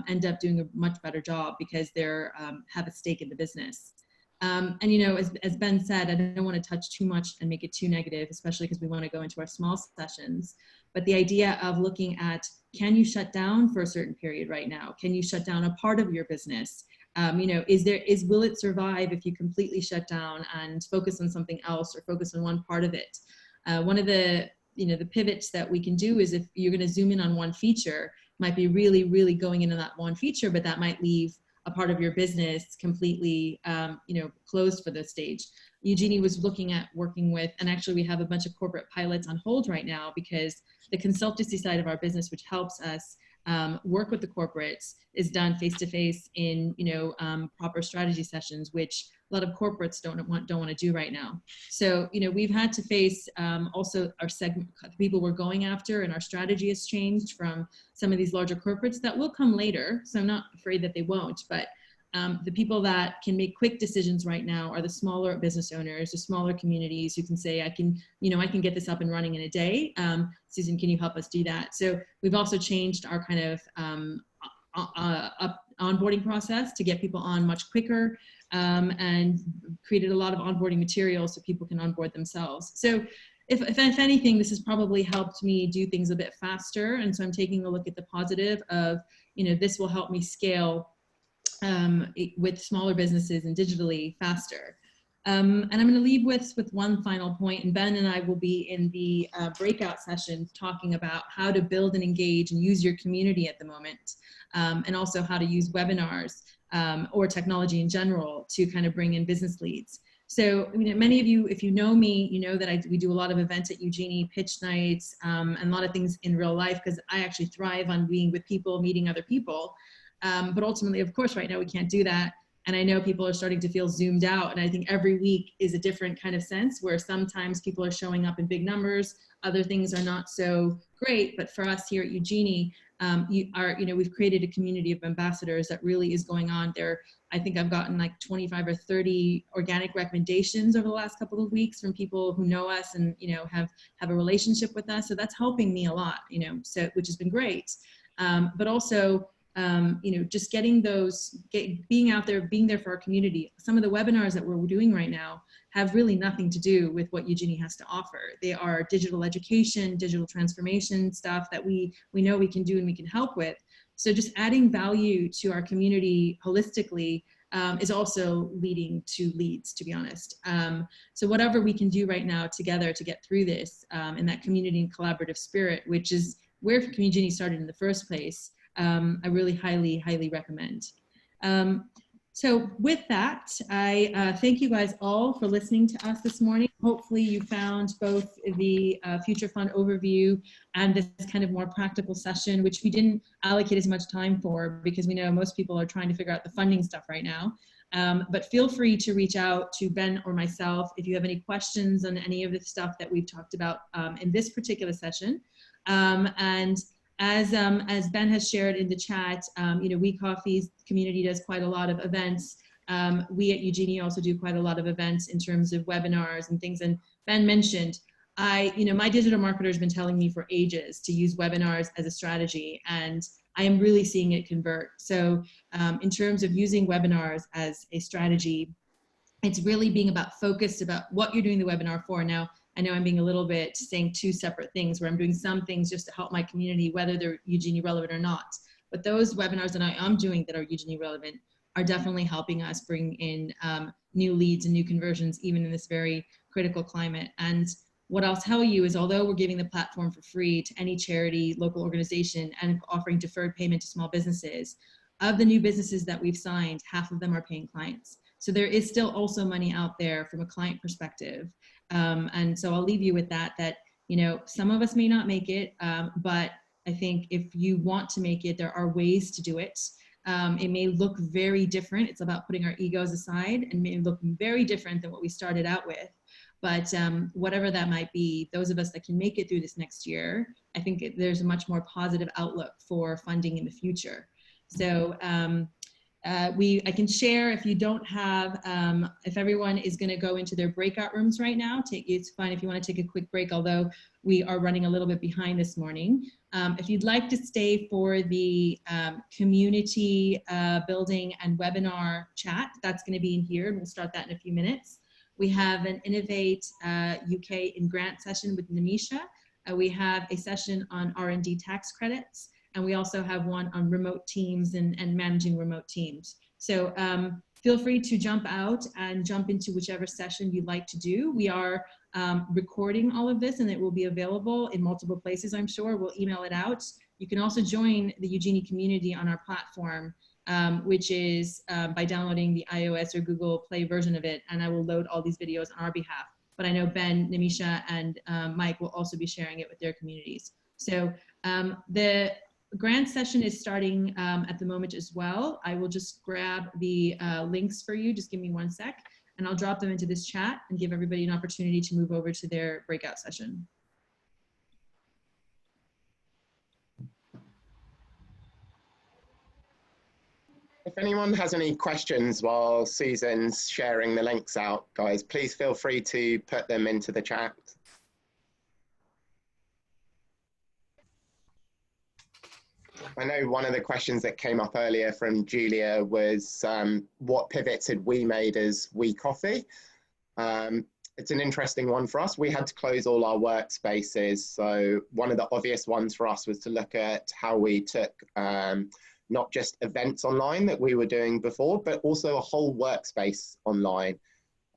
end up doing a much better job because they're have a stake in the business. And, you know, as Ben said, I don't want to touch too much and make it too negative, especially because we want to go into our small sessions. But the idea of looking at, can you shut down for a certain period right now? Can you shut down a part of your business? You know, will it survive if you completely shut down and focus on something else or focus on one part of it? One of the, you know, the pivots that we can do is if you're going to zoom in on one feature, might be really, really going into that one feature, but that might leave a part of your business completely, you know, closed for this stage. Eugenie was looking at working with, and actually we have a bunch of corporate pilots on hold right now because the consultancy side of our business, which helps us work with the corporates, is done face-to-face in, you know, proper strategy sessions, which a lot of corporates don't want to do right now. So, you know, we've had to face also our segment, the people we're going after, and our strategy has changed from some of these larger corporates that will come later. So I'm not afraid that they won't, but the people that can make quick decisions right now are the smaller business owners, the smaller communities who can say, I can get this up and running in a day. Susan, can you help us do that? So we've also changed our kind of onboarding process to get people on much quicker, and created a lot of onboarding materials so people can onboard themselves. So if anything, this has probably helped me do things a bit faster. And so I'm taking a look at the positive of, you know, this will help me scale with smaller businesses and digitally faster. And I'm going to leave with one final point, and Ben and I will be in the breakout session talking about how to build and engage and use your community at the moment, and also how to use webinars or technology in general to kind of bring in business leads. So, you know, many of you, if you know me, you know that we do a lot of events at Eugenie, pitch nights, and a lot of things in real life, because I actually thrive on being with people, meeting other people. But ultimately, of course, right now we can't do that. And I know people are starting to feel zoomed out. And I think every week is a different kind of sense, where sometimes people are showing up in big numbers, other things are not so great. But for us here at Eugenie, we've created a community of ambassadors that really is going on there. I think I've gotten like 25 or 30 organic recommendations over the last couple of weeks from people who know us and, you know, have a relationship with us. So that's helping me a lot, you know, so, which has been great. But also, you know, just getting being out there, being there for our community. Some of the webinars that we're doing right now have really nothing to do with what Eugenie has to offer. They are digital education, digital transformation stuff that we know we can do and we can help with. So just adding value to our community holistically is also leading to leads, to be honest. So whatever we can do right now together to get through this in that community and collaborative spirit, which is where Eugenie started in the first place, I really highly recommend. So with that, I thank you guys all for listening to us this morning. Hopefully you found both the Future Fund overview and this kind of more practical session, which we didn't allocate as much time for because we know most people are trying to figure out the funding stuff right now. But feel free to reach out to Ben or myself if you have any questions on any of the stuff that we've talked about in this particular session. And as Ben has shared in the chat, you know, We Coffee's community does quite a lot of events. We at Eugenie also do quite a lot of events in terms of webinars and things. And Ben mentioned, you know, my digital marketer has been telling me for ages to use webinars as a strategy, and I am really seeing it convert. So in terms of using webinars as a strategy, it's really being focused about what you're doing the webinar for. Now, I know I'm being a little bit saying two separate things, where I'm doing some things just to help my community, whether they're Eugenie relevant or not. But those webinars that I am doing that are Eugenie relevant are definitely helping us bring in new leads and new conversions, even in this very critical climate. And what I'll tell you is, although we're giving the platform for free to any charity, local organization, and offering deferred payment to small businesses, of the new businesses that we've signed, half of them are paying clients. So there is still also money out there from a client perspective. And so I'll leave you with that, you know, some of us may not make it, but I think if you want to make it, there are ways to do it. It may look very different. It's about putting our egos aside, and may look very different than what we started out with. But whatever that might be, those of us that can make it through this next year, I think there's a much more positive outlook for funding in the future. So I can share, if you don't have, if everyone is going to go into their breakout rooms right now, it's fine if you want to take a quick break, although we are running a little bit behind this morning. If you'd like to stay for the community building and webinar chat, that's going to be in here, and we'll start that in a few minutes. We have an Innovate UK in grant session with Nimisha. We have a session on R&D tax credits. And we also have one on remote teams and managing remote teams. So feel free to jump out and jump into whichever session you'd like to do. We are recording all of this, and it will be available in multiple places, I'm sure. We'll email it out. You can also join the Eugenie community on our platform, which is by downloading the iOS or Google Play version of it, and I will load all these videos on our behalf. But I know Ben, Nimisha, and Mike will also be sharing it with their communities. So the grant session is starting at the moment as well. I will just grab the links for you. Just give me one sec. and I'll drop them into this chat and give everybody an opportunity to move over to their breakout session. If anyone has any questions while Susan's sharing the links out, guys, please feel free to put them into the chat. I know one of the questions that came up earlier from Julia was what pivots had we made as We Coffee? It's an interesting one for us. We had to close all our workspaces. So one of the obvious ones for us was to look at how we took not just events online that we were doing before, but also a whole workspace online.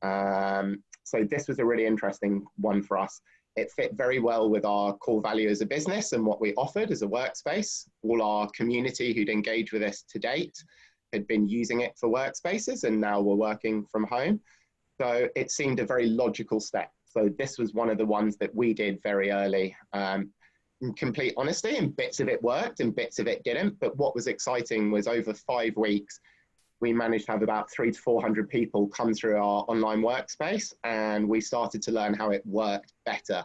So this was a really interesting one for us. It fit very well with our core value as a business and what we offered as a workspace. All our community who'd engaged with us to date had been using it for workspaces, and now we're working from home. So it seemed a very logical step. So this was one of the ones that we did very early. In complete honesty, and bits of it worked and bits of it didn't. But what was exciting was over 5 weeks, we managed to have about 300 to 400 people come through our online workspace, and we started to learn how it worked better.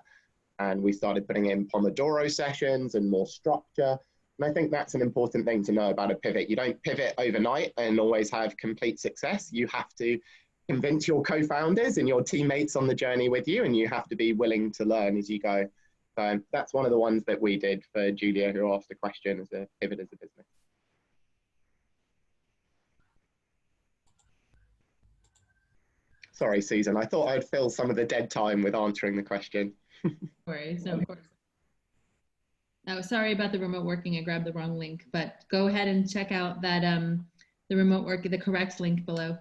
And we started putting in Pomodoro sessions and more structure. And I think that's an important thing to know about a pivot. You don't pivot overnight and always have complete success. You have to convince your co-founders and your teammates on the journey with you, and you have to be willing to learn as you go. So that's one of the ones that we did for Julia, who asked a question as a pivot as a business. Sorry, Susan, I thought I'd fill some of the dead time with answering the question. No worries, no, of course. No, sorry about the remote working. I grabbed the wrong link, but go ahead and check out that the remote work, the correct link below.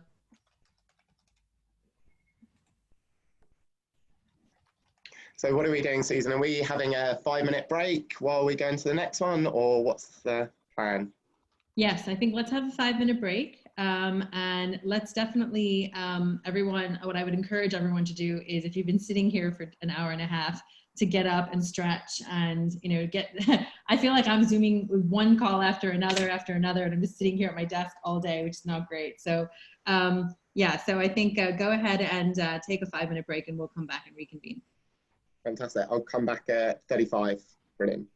So what are we doing, Susan? Are we having a 5-minute break while we go into the next one, or what's the plan? Yes, I think let's have a 5-minute break. And let's definitely, everyone, what I would encourage everyone to do is, if you've been sitting here for an hour and a half, to get up and stretch and, you know, get, I feel like I'm Zooming with one call after another, and I'm just sitting here at my desk all day, which is not great. So yeah, so I think go ahead and take a 5-minute break, and we'll come back and reconvene. Fantastic. I'll come back at 35. Brilliant.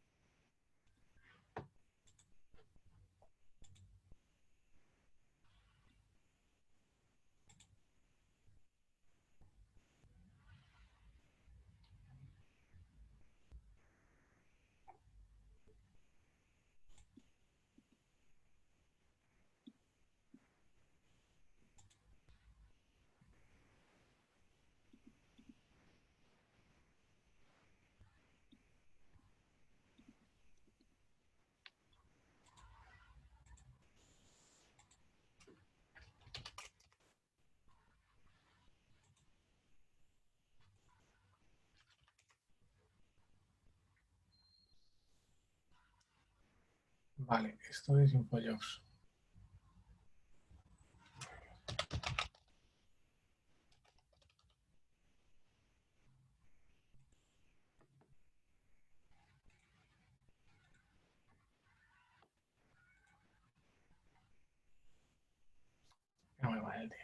Vale, esto es InfoJobs. No me va el tío.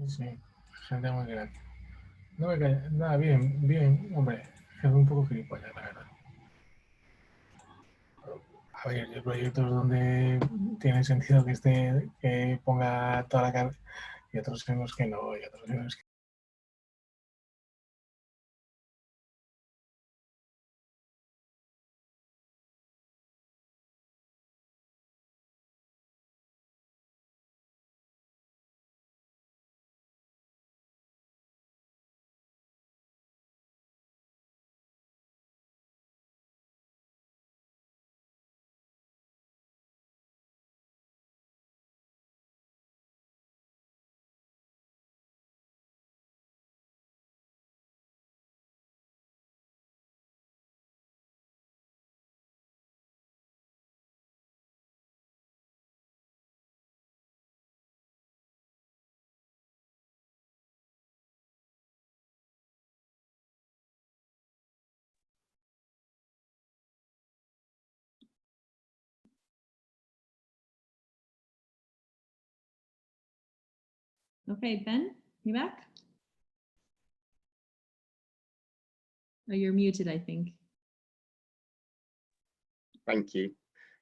Sí, gente muy grande. No me calla, nada, bien, bien, hombre, es un poco gilipollas, la verdad. A ver, hay proyectos donde tiene sentido que que ponga toda la carga, y otros en los que no, y otros en los que Okay, Ben, you back? Oh, you're muted, I think. Thank you.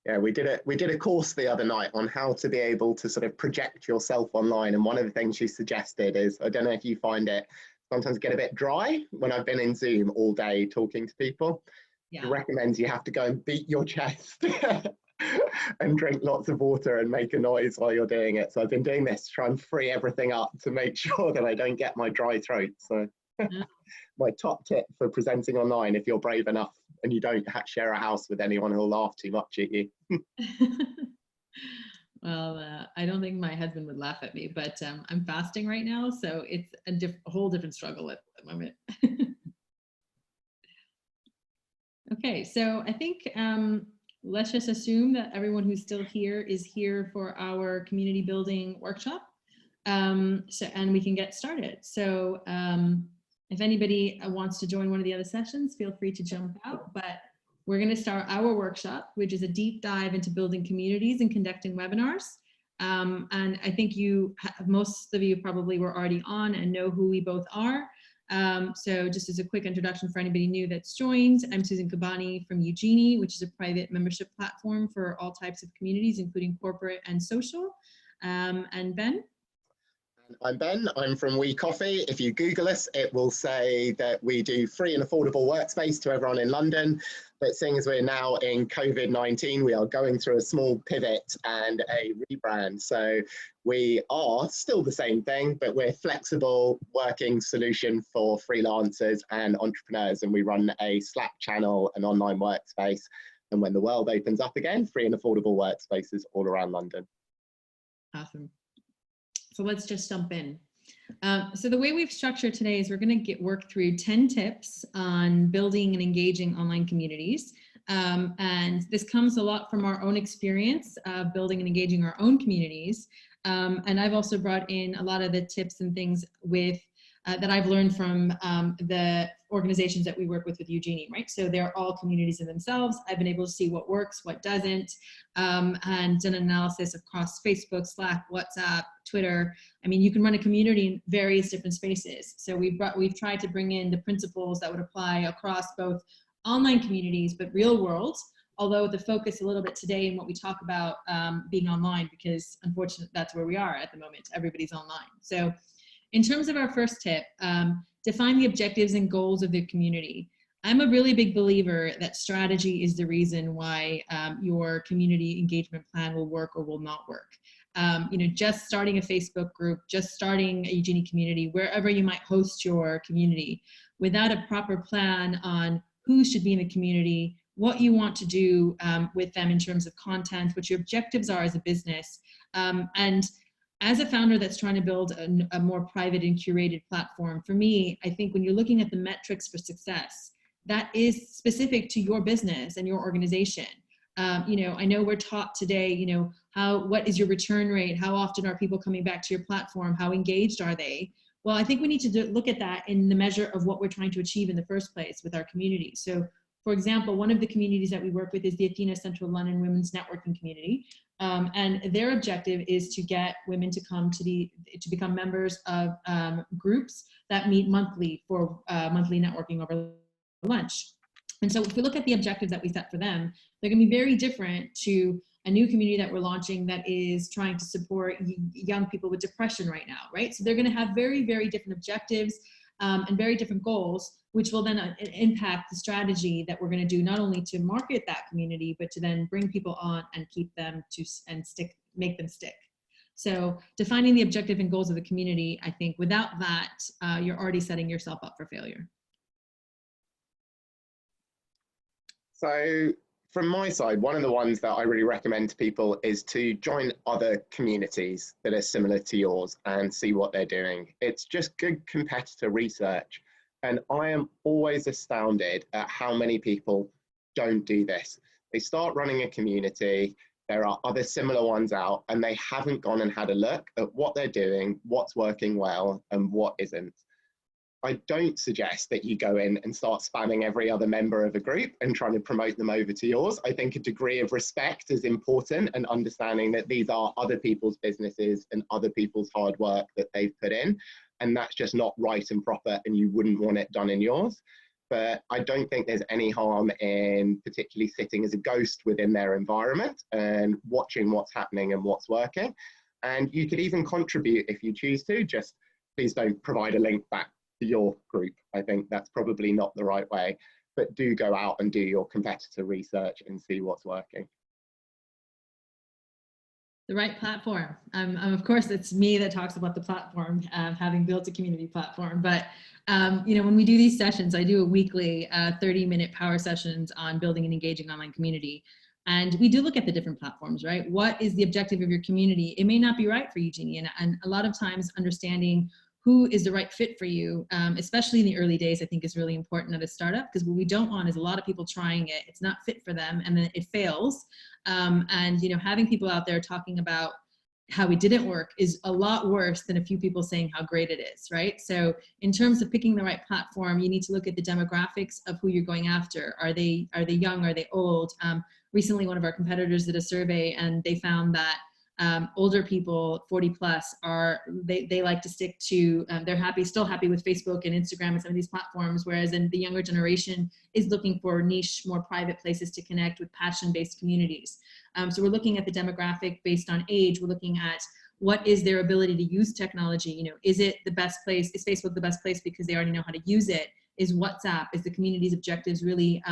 Yeah, we did a course the other night on how to be able to sort of project yourself online. And one of the things she suggested is, I don't know if you find it sometimes get a bit dry when I've been in Zoom all day talking to people. Yeah. She recommends you have to go and beat your chest and drink lots of water and make a noise while you're doing it. So I've been doing this to try and free everything up to make sure that I don't get my dry throat. So my top tip for presenting online, if you're brave enough and you don't share a house with anyone who'll laugh too much at you. Well, I don't think my husband would laugh at me, but I'm fasting right now, so it's a whole different struggle at the moment. Okay, so I think let's just assume that everyone who's still here is here for our community building workshop. And we can get started. So if anybody wants to join one of the other sessions, feel free to jump out, but we're going to start our workshop, which is a deep dive into building communities and conducting webinars. And I think most of you probably were already on and know who we both are. So just as a quick introduction for anybody new that's joined, I'm Susan Kabani from Eugenie, which is a private membership platform for all types of communities, including corporate and social. And Ben? I'm Ben, I'm from We Coffee. If you Google us, it will say that we do free and affordable workspace to everyone in London. But seeing as we're now in COVID-19, we are going through a small pivot and a rebrand. So we are still the same thing, but we're flexible working solution for freelancers and entrepreneurs. And we run a Slack channel, an online workspace. And when the world opens up again, free and affordable workspaces all around London. Awesome. So let's just jump in. So the way we've structured today is we're going to work through 10 tips on building and engaging online communities. And this comes a lot from our own experience building and engaging our own communities. And I've also brought in a lot of the tips and things that I've learned from the organizations that we work with Eugenie, right? So they're all communities in themselves. I've been able to see what works, what doesn't, and done an analysis across Facebook, Slack, WhatsApp, Twitter. I mean, you can run a community in various different spaces. So we've tried to bring in the principles that would apply across both online communities, but real world, although the focus a little bit today in what we talk about being online, because unfortunately that's where we are at the moment. Everybody's online. So in terms of our first tip, define the objectives and goals of the community. I'm a really big believer that strategy is the reason why your community engagement plan will work or will not work. Just starting a Facebook group, just starting a Eugenie community, wherever you might host your community, without a proper plan on who should be in the community, what you want to do with them in terms of content, what your objectives are as a business, and as a founder that's trying to build a more private and curated platform, for me, I think when you're looking at the metrics for success, that is specific to your business and your organization. I know we're taught today, what is your return rate? How often are people coming back to your platform? How engaged are they? Well, I think we need to look at that in the measure of what we're trying to achieve in the first place with our community. So, for example, one of the communities that we work with is the Athena Central London Women's Networking Community. And their objective is to get women to come to become members of groups that meet monthly for monthly networking over lunch. And so if we look at the objectives that we set for them, they're going to be very different to a new community that we're launching that is trying to support young people with depression right now, right? So they're going to have very, very different objectives and very different goals, which will then impact the strategy that we're going to do, not only to market that community, but to then bring people on and keep them make them stick. So defining the objective and goals of the community, I think without that, you're already setting yourself up for failure. So from my side, one of the ones that I really recommend to people is to join other communities that are similar to yours and see what they're doing. It's just good competitor research. And I am always astounded at how many people don't do this. They start running a community, there are other similar ones out, and they haven't gone and had a look at what they're doing, what's working well, and what isn't. I don't suggest that you go in and start spamming every other member of a group and trying to promote them over to yours. I think a degree of respect is important, and understanding that these are other people's businesses and other people's hard work that they've put in. And that's just not right and proper, and you wouldn't want it done in yours. But I don't think there's any harm in particularly sitting as a ghost within their environment and watching what's happening and what's working. And you could even contribute if you choose to, just please don't provide a link back to your group. I think that's probably not the right way, but do go out and do your competitor research and see what's working. The right platform. Of course, it's me that talks about the platform, having built a community platform. But you know, when we do these sessions, I do a weekly 30-minute power sessions on building an engaging online community. And we do look at the different platforms, right? What is the objective of your community? It may not be right for you, Jeannie. And a lot of times understanding who is the right fit for you, especially in the early days, I think is really important at a startup, because what we don't want is a lot of people trying it, it's not fit for them, and then it fails. And you know, having people out there talking about how it didn't work is a lot worse than a few people saying how great it is, right? So in terms of picking the right platform, you need to look at the demographics of who you're going after. Are they young? Are they old? Recently, one of our competitors did a survey, and they found that older people, 40 plus, they like to stick to, they're still happy with Facebook and Instagram and some of these platforms, whereas in the younger generation is looking for niche, more private places to connect with passion-based communities. So we're looking at the demographic based on age. We're looking at what is their ability to use technology. You know, is it the best place? Is Facebook the best place because they already know how to use it? Is WhatsApp, is the community's objectives really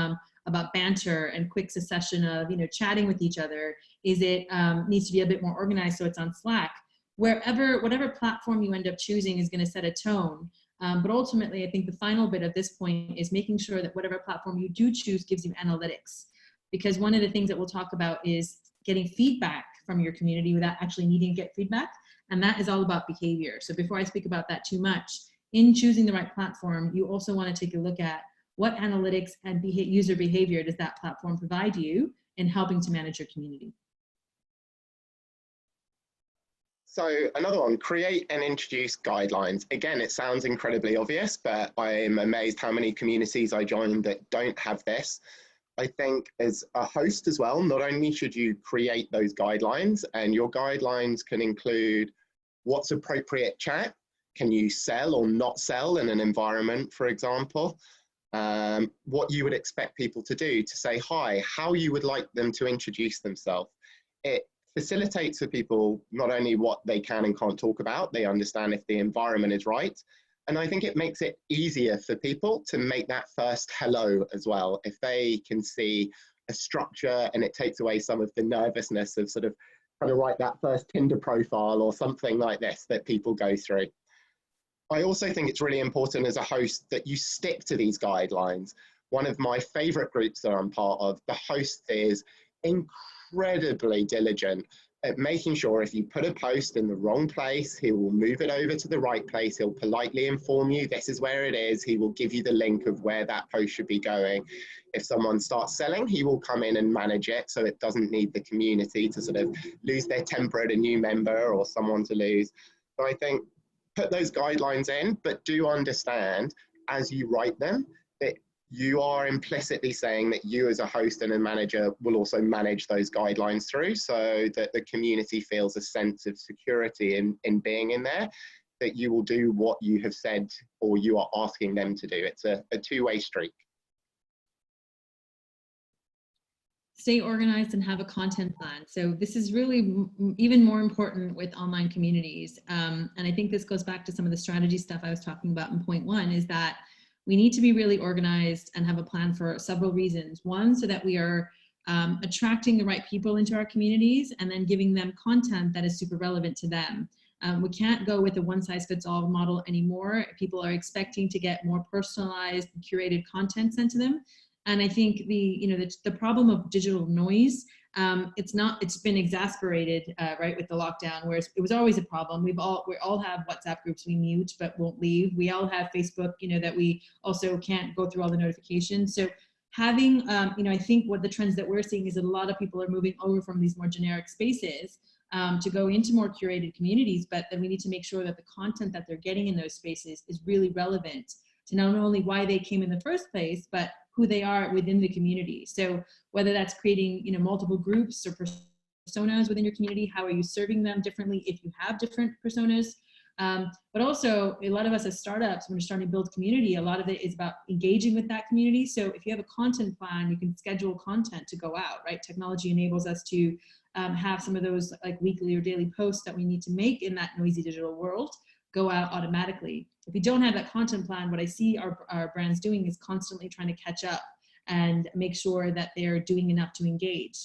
about banter and quick succession of, you know, chatting with each other? Is it needs to be a bit more organized, so it's on Slack? Whatever platform you end up choosing is going to set a tone. But ultimately, I think the final bit of this point is making sure that whatever platform you do choose gives you analytics. Because one of the things that we'll talk about is getting feedback from your community without actually needing to get feedback. And that is all about behavior. So before I speak about that too much, in choosing the right platform, you also want to take a look at what analytics and user behavior does that platform provide you in helping to manage your community. So another one, create and introduce guidelines. Again, it sounds incredibly obvious, but I'm amazed how many communities I joined that don't have this. I think as a host as well, not only should you create those guidelines, and your guidelines can include what's appropriate chat, can you sell or not sell in an environment, for example, what you would expect people to do, to say hi, how you would like them to introduce themselves. It facilitates for people not only what they can and can't talk about, they understand if the environment is right. And I think it makes it easier for people to make that first hello as well. If they can see a structure, and it takes away some of the nervousness of sort of trying to write that first Tinder profile or something like this that people go through. I also think it's really important as a host that you stick to these guidelines. One of my favorite groups that I'm part of, the host is incredibly diligent at making sure if you put a post in the wrong place, he will move it over to the right place. He'll politely inform you this is where it is. He will give you the link of where that post should be going. If someone starts selling, he will come in and manage it so it doesn't need the community to sort of lose their temper at a new member or someone to lose. So I think put those guidelines in, but do understand as you write them that you are implicitly saying that you as a host and a manager will also manage those guidelines through, so that the community feels a sense of security in being in there, that you will do what you have said or you are asking them to do. It's a two-way streak. Stay organized and have a content plan. So this is really even more important with online communities. And I think this goes back to some of the strategy stuff I was talking about in point one, is that we need to be really organized and have a plan for several reasons. One, so that we are attracting the right people into our communities and then giving them content that is super relevant to them. We can't go with a one-size-fits-all model anymore. People are expecting to get more personalized, curated content sent to them. And I think the problem of digital noise, it's been exacerbated, right, with the lockdown, whereas it was always a problem. We all have WhatsApp groups we mute but won't leave. We all have Facebook, that we also can't go through all the notifications. So having, I think what the trends that we're seeing is that a lot of people are moving over from these more generic spaces to go into more curated communities, but then we need to make sure that the content that they're getting in those spaces is really relevant to not only why they came in the first place, but who they are within the community. So whether that's creating, you know, multiple groups or personas within your community, how are you serving them differently if you have different personas? But also, a lot of us as startups, when we're starting to build community, a lot of it is about engaging with that community. So if you have a content plan, you can schedule content to go out, right? Technology enables us to have some of those like weekly or daily posts that we need to make in that noisy digital world go out automatically. If you don't have that content plan, what I see our brands doing is constantly trying to catch up and make sure that they're doing enough to engage.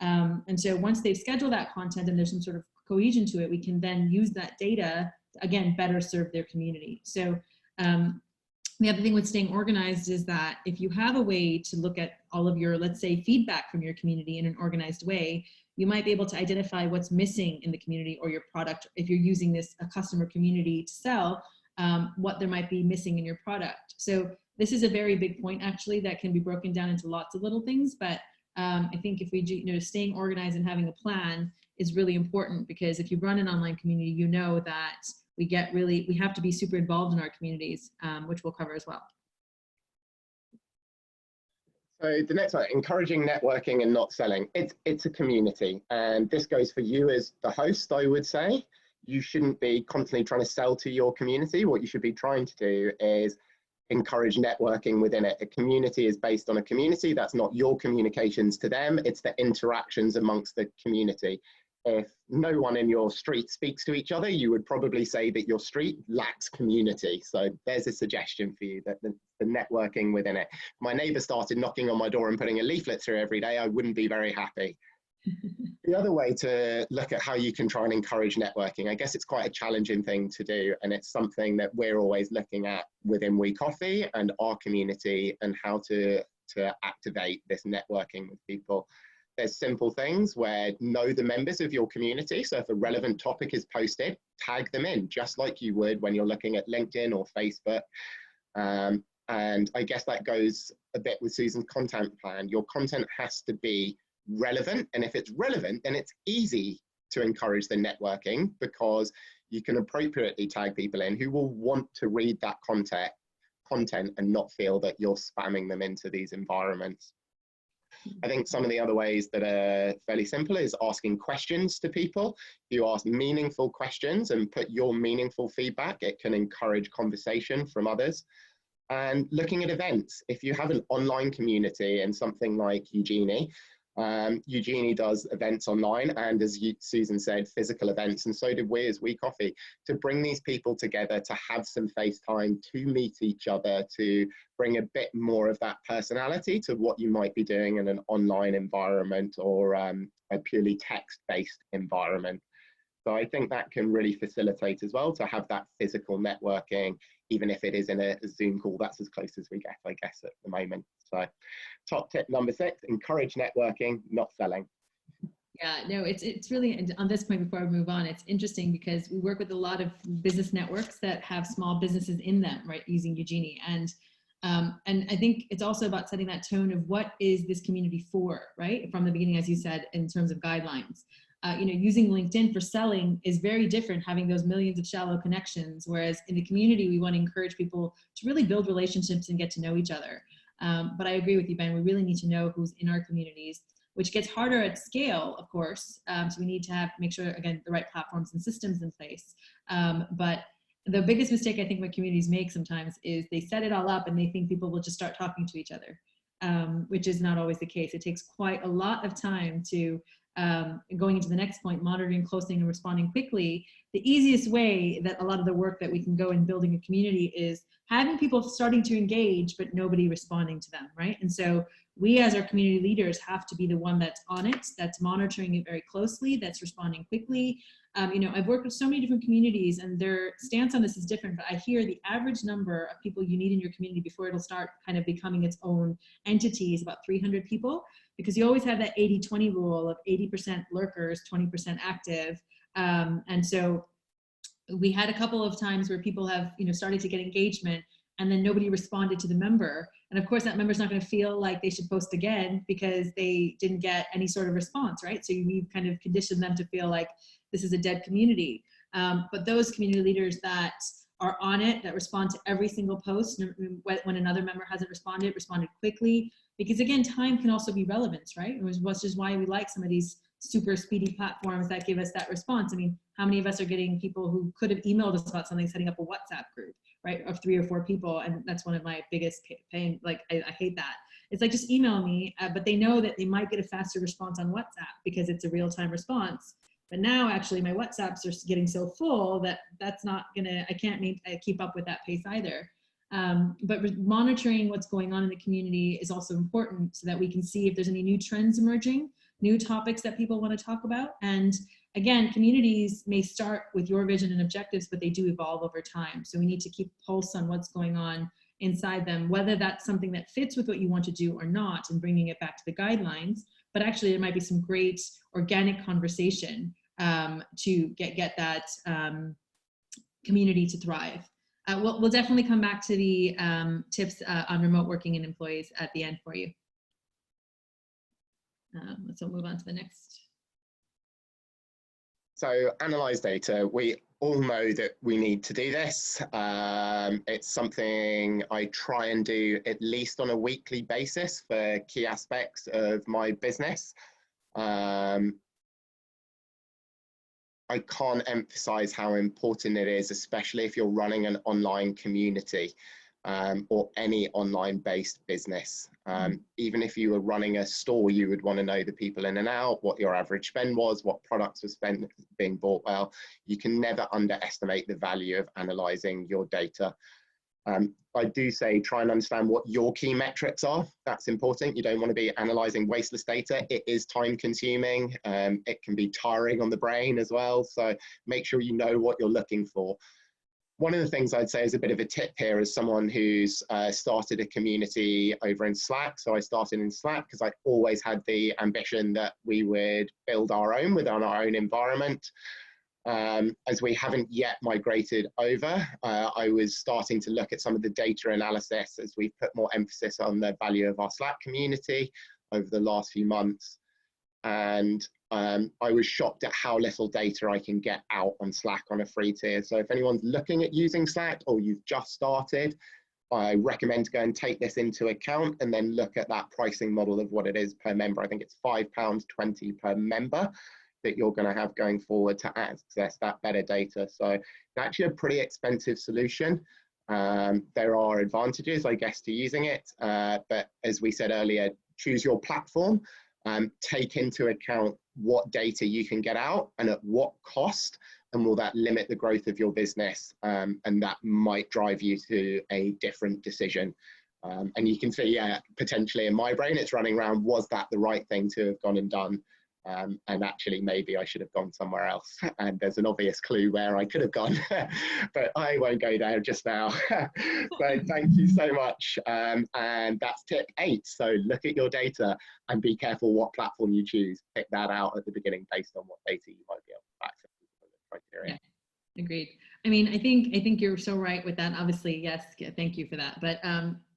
And so once they've scheduled that content and there's some sort of cohesion to it, we can then use that data to, again, better serve their community. So the other thing with staying organized is that if you have a way to look at all of your, let's say, feedback from your community in an organized way, you might be able to identify what's missing in the community or your product. If you're using a customer community to sell, what there might be missing in your product. So this is a very big point, actually, that can be broken down into lots of little things. But I think if we do, you know, staying organized and having a plan is really important, because if you run an online community, you know that we have to be super involved in our communities, which we'll cover as well. So the next one, encouraging networking and not selling. It's a community, and this goes for you as the host, I would say. You shouldn't be constantly trying to sell to your community. What you should be trying to do is encourage networking within it. A community is based on a community. That's not your communications to them. It's the interactions amongst the community. If no one in your street speaks to each other, you would probably say that your street lacks community. So there's a suggestion for you, that the networking within it. If my neighbor started knocking on my door and putting a leaflet through every day, I wouldn't be very happy. The other way to look at how you can try and encourage networking, I guess it's quite a challenging thing to do, and it's something that we're always looking at within We Coffee and our community, and how to activate this networking with people. There's simple things where know the members of your community. So if a relevant topic is posted, tag them in, just like you would when you're looking at LinkedIn or Facebook. And I guess that goes a bit with Susan's content plan. Your content has to be relevant. And if it's relevant, then it's easy to encourage the networking, because you can appropriately tag people in who will want to read that content and not feel that you're spamming them into these environments. I think some of the other ways that are fairly simple is asking questions to people. If you ask meaningful questions and put your meaningful feedback, it can encourage conversation from others. And looking at events. If you have an online community and something like Eugenie, Eugenie does events online, and as Susan said, physical events, and so did we as We Coffee, to bring these people together, to have some face time, to meet each other, to bring a bit more of that personality to what you might be doing in an online environment or a purely text-based environment. So I think that can really facilitate as well, to have that physical networking, even if it is in a Zoom call. That's as close as we get, I guess, at the moment. So top tip number 6, encourage networking, not selling. Yeah, no, it's really, on this point before we move on, it's interesting because we work with a lot of business networks that have small businesses in them, right, using Eugenie. And I think it's also about setting that tone of what is this community for, right? From the beginning, as you said, in terms of guidelines. You know, using LinkedIn for selling is very different, having those millions of shallow connections, whereas in the community, we want to encourage people to really build relationships and get to know each other. But I agree with you, Ben, we really need to know who's in our communities, which gets harder at scale, of course. So we need to make sure, again, the right platforms and systems in place. But the biggest mistake I think what communities make sometimes is they set it all up and they think people will just start talking to each other, which is not always the case. It takes quite a lot of time to going into the next point, monitoring closely and responding quickly. The easiest way that a lot of the work that we can go in building a community is having people starting to engage, but nobody responding to them, right? And so we as our community leaders have to be the one that's on it, that's monitoring it very closely, that's responding quickly. You know, I've worked with so many different communities and their stance on this is different, but I hear the average number of people you need in your community before it'll start kind of becoming its own entity is about 300 people, because you always have that 80-20 rule of 80% lurkers, 20% active. And so we had a couple of times where people have, you know, started to get engagement and then nobody responded to the member. And of course that member's not going to feel like they should post again because they didn't get any sort of response, right? So you kind of condition them to feel like this is a dead community. But those community leaders that are on it, that respond to every single post, when another member hasn't responded quickly, because again, time can also be relevance, right? Which is why we like some of these super speedy platforms that give us that response. I mean, how many of us are getting people who could have emailed us about something, setting up a WhatsApp group, right, of 3 or 4 people? And that's one of my biggest pain. Like, I hate that. It's like, just email me, but they know that they might get a faster response on WhatsApp because it's a real-time response. But now actually my WhatsApps are getting so full that that's not gonna, I can't keep up with that pace either. But monitoring what's going on in the community is also important so that we can see if there's any new trends emerging, new topics that people want to talk about. And again, communities may start with your vision and objectives, but they do evolve over time. So we need to keep pulse on what's going on inside them, whether that's something that fits with what you want to do or not, and bringing it back to the guidelines. But actually there might be some great organic conversation to get that community to thrive. We'll definitely come back to the tips on remote working and employees at the end for you. So we'll move on to the next. So analyze data. We all know that we need to do this. It's something I try and do at least on a weekly basis for key aspects of my business. I can't emphasize how important it is, especially if you're running an online community or any online-based business. Even if you were running a store, you would want to know the people in and out, what your average spend was, what products were being bought well. You can never underestimate the value of analyzing your data. I do say try and understand what your key metrics are. That's important. You don't want to be analyzing wasteless data. It is time consuming. It can be tiring on the brain as well. So make sure you know what you're looking for. One of the things I'd say is a bit of a tip here as someone who's started a community over in Slack. So I started in Slack because I always had the ambition that we would build our own within our own environment. As we haven't yet migrated over, I was starting to look at some of the data analysis as we've put more emphasis on the value of our Slack community over the last few months. And I was shocked at how little data I can get out on Slack on a free tier. So if anyone's looking at using Slack or you've just started, I recommend to go and take this into account and then look at that pricing model of what it is per member. I think it's £5.20 per member that you're going to have going forward to access that better data. So it's actually a pretty expensive solution. There are advantages, I guess, to using it. But as we said earlier, choose your platform, take into account what data you can get out and at what cost, and will that limit the growth of your business? And that might drive you to a different decision. And you can see, yeah, potentially in my brain, it's running around, was that the right thing to have gone and done? And actually maybe I should have gone somewhere else, and there's an obvious clue where I could have gone, but I won't go there just now. So thank you so much, and that's tip 8. So look at your data and be careful what platform you choose. Pick that out at the beginning based on what data you might be able to access the criteria. Yeah, agreed. I mean, I think you're so right with that. Obviously, yes, thank you for that. But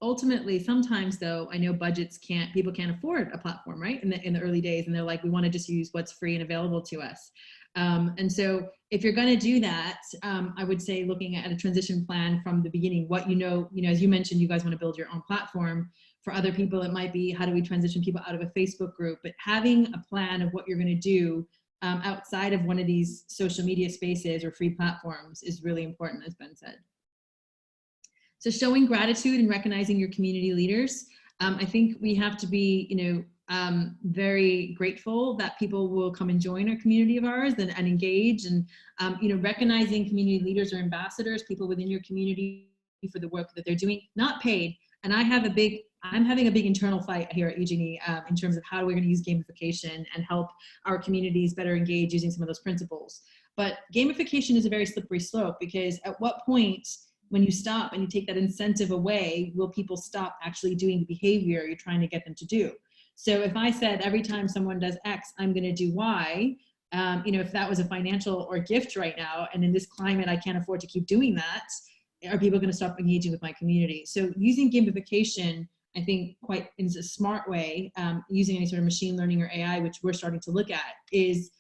ultimately, sometimes though, I know people can't afford a platform, right? In the early days, and they're like, we want to just use what's free and available to us. And so if you're going to do that, I would say looking at a transition plan from the beginning, what you know, as you mentioned, you guys want to build your own platform. For other people, it might be, how do we transition people out of a Facebook group? But having a plan of what you're going to do outside of one of these social media spaces or free platforms is really important, as Ben said. So showing gratitude and recognizing your community leaders. I think we have to be, very grateful that people will come and join our community of ours and engage, and, recognizing community leaders or ambassadors, people within your community for the work that they're doing, not paid. And I'm having a big internal fight here at UGNI in terms of how we're going to use gamification and help our communities better engage using some of those principles. But gamification is a very slippery slope, because at what point, when you stop and you take that incentive away, will people stop actually doing the behavior you're trying to get them to do? So if I said every time someone does X, I'm going to do Y, if that was a financial or gift right now, and in this climate I can't afford to keep doing that, are people going to stop engaging with my community? So using gamification, I think quite in a smart way, using any sort of machine learning or AI, which we're starting to look at, is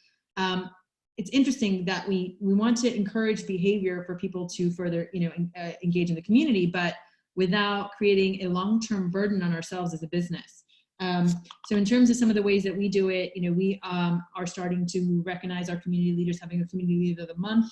it's interesting that we want to encourage behavior for people to further, engage in the community, but without creating a long-term burden on ourselves as a business. So in terms of some of the ways that we do it, we are starting to recognize our community leaders, having a community leader of the month,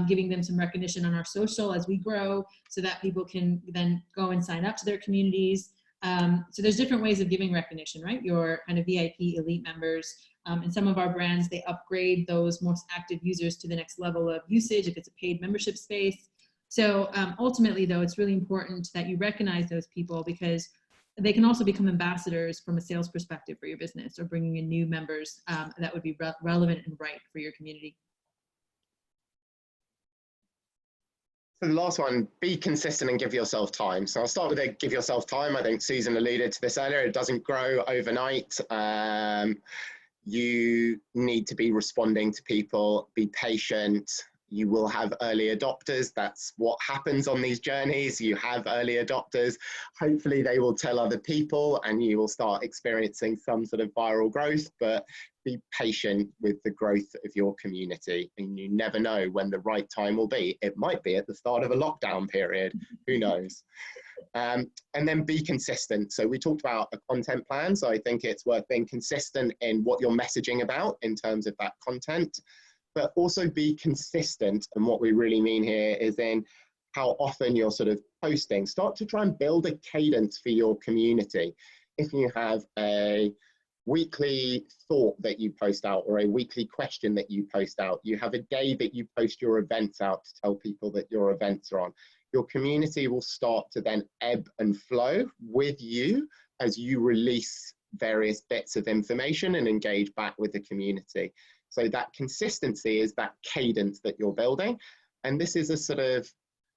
giving them some recognition on our social as we grow, so that people can then go and sign up to their communities. So there's different ways of giving recognition, right? Your kind of VIP elite members, and some of our brands, they upgrade those most active users to the next level of usage if it's a paid membership space. So ultimately, though, it's really important that you recognize those people, because they can also become ambassadors from a sales perspective for your business, or bringing in new members that would be relevant and right for your community. So the last one, be consistent and give yourself time. So I'll start with a give yourself time. I think Susan alluded to this earlier. It doesn't grow overnight. You need to be responding to people, be patient. You will have early adopters. That's what happens on these journeys. You have early adopters. Hopefully they will tell other people and you will start experiencing some sort of viral growth, but be patient with the growth of your community, and you never know when the right time will be. It might be at the start of a lockdown period, who knows? And then be consistent. So we talked about a content plan. So I think it's worth being consistent in what you're messaging about in terms of that content, but also be consistent. And what we really mean here is in how often you're sort of posting. Start to try and build a cadence for your community. If you have a weekly thought that you post out, or a weekly question that you post out, you have a day that you post your events out to tell people that your events are on, your community will start to then ebb and flow with you as you release various bits of information and engage back with the community. So that consistency is that cadence that you're building. And this is a sort of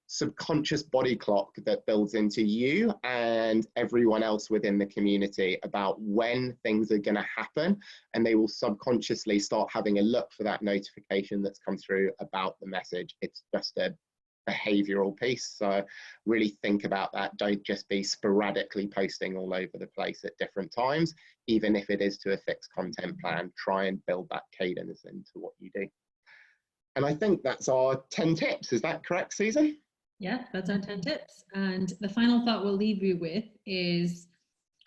subconscious body clock that builds into you and everyone else within the community about when things are going to happen. And they will subconsciously start having a look for that notification that's come through about the message. It's just a behavioral piece. So really think about that. Don't just be sporadically posting all over the place at different times. Even if it is to a fixed content plan, try and build that cadence into what you do. And I think that's our 10 tips. Is that correct, Susan? Yeah, that's our 10 tips. And the final thought we'll leave you with is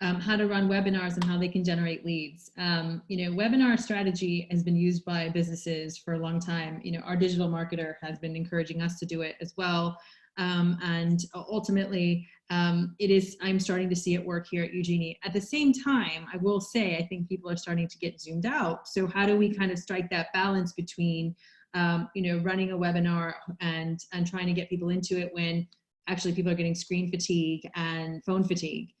how to run webinars and how they can generate leads. Webinar strategy has been used by businesses for a long time. Our digital marketer has been encouraging us to do it as well. And ultimately, I'm starting to see it work here at Eugenie. At the same time, I will say, I think people are starting to get zoomed out. So how do we kind of strike that balance between running a webinar and trying to get people into it when actually people are getting screen fatigue and phone fatigue?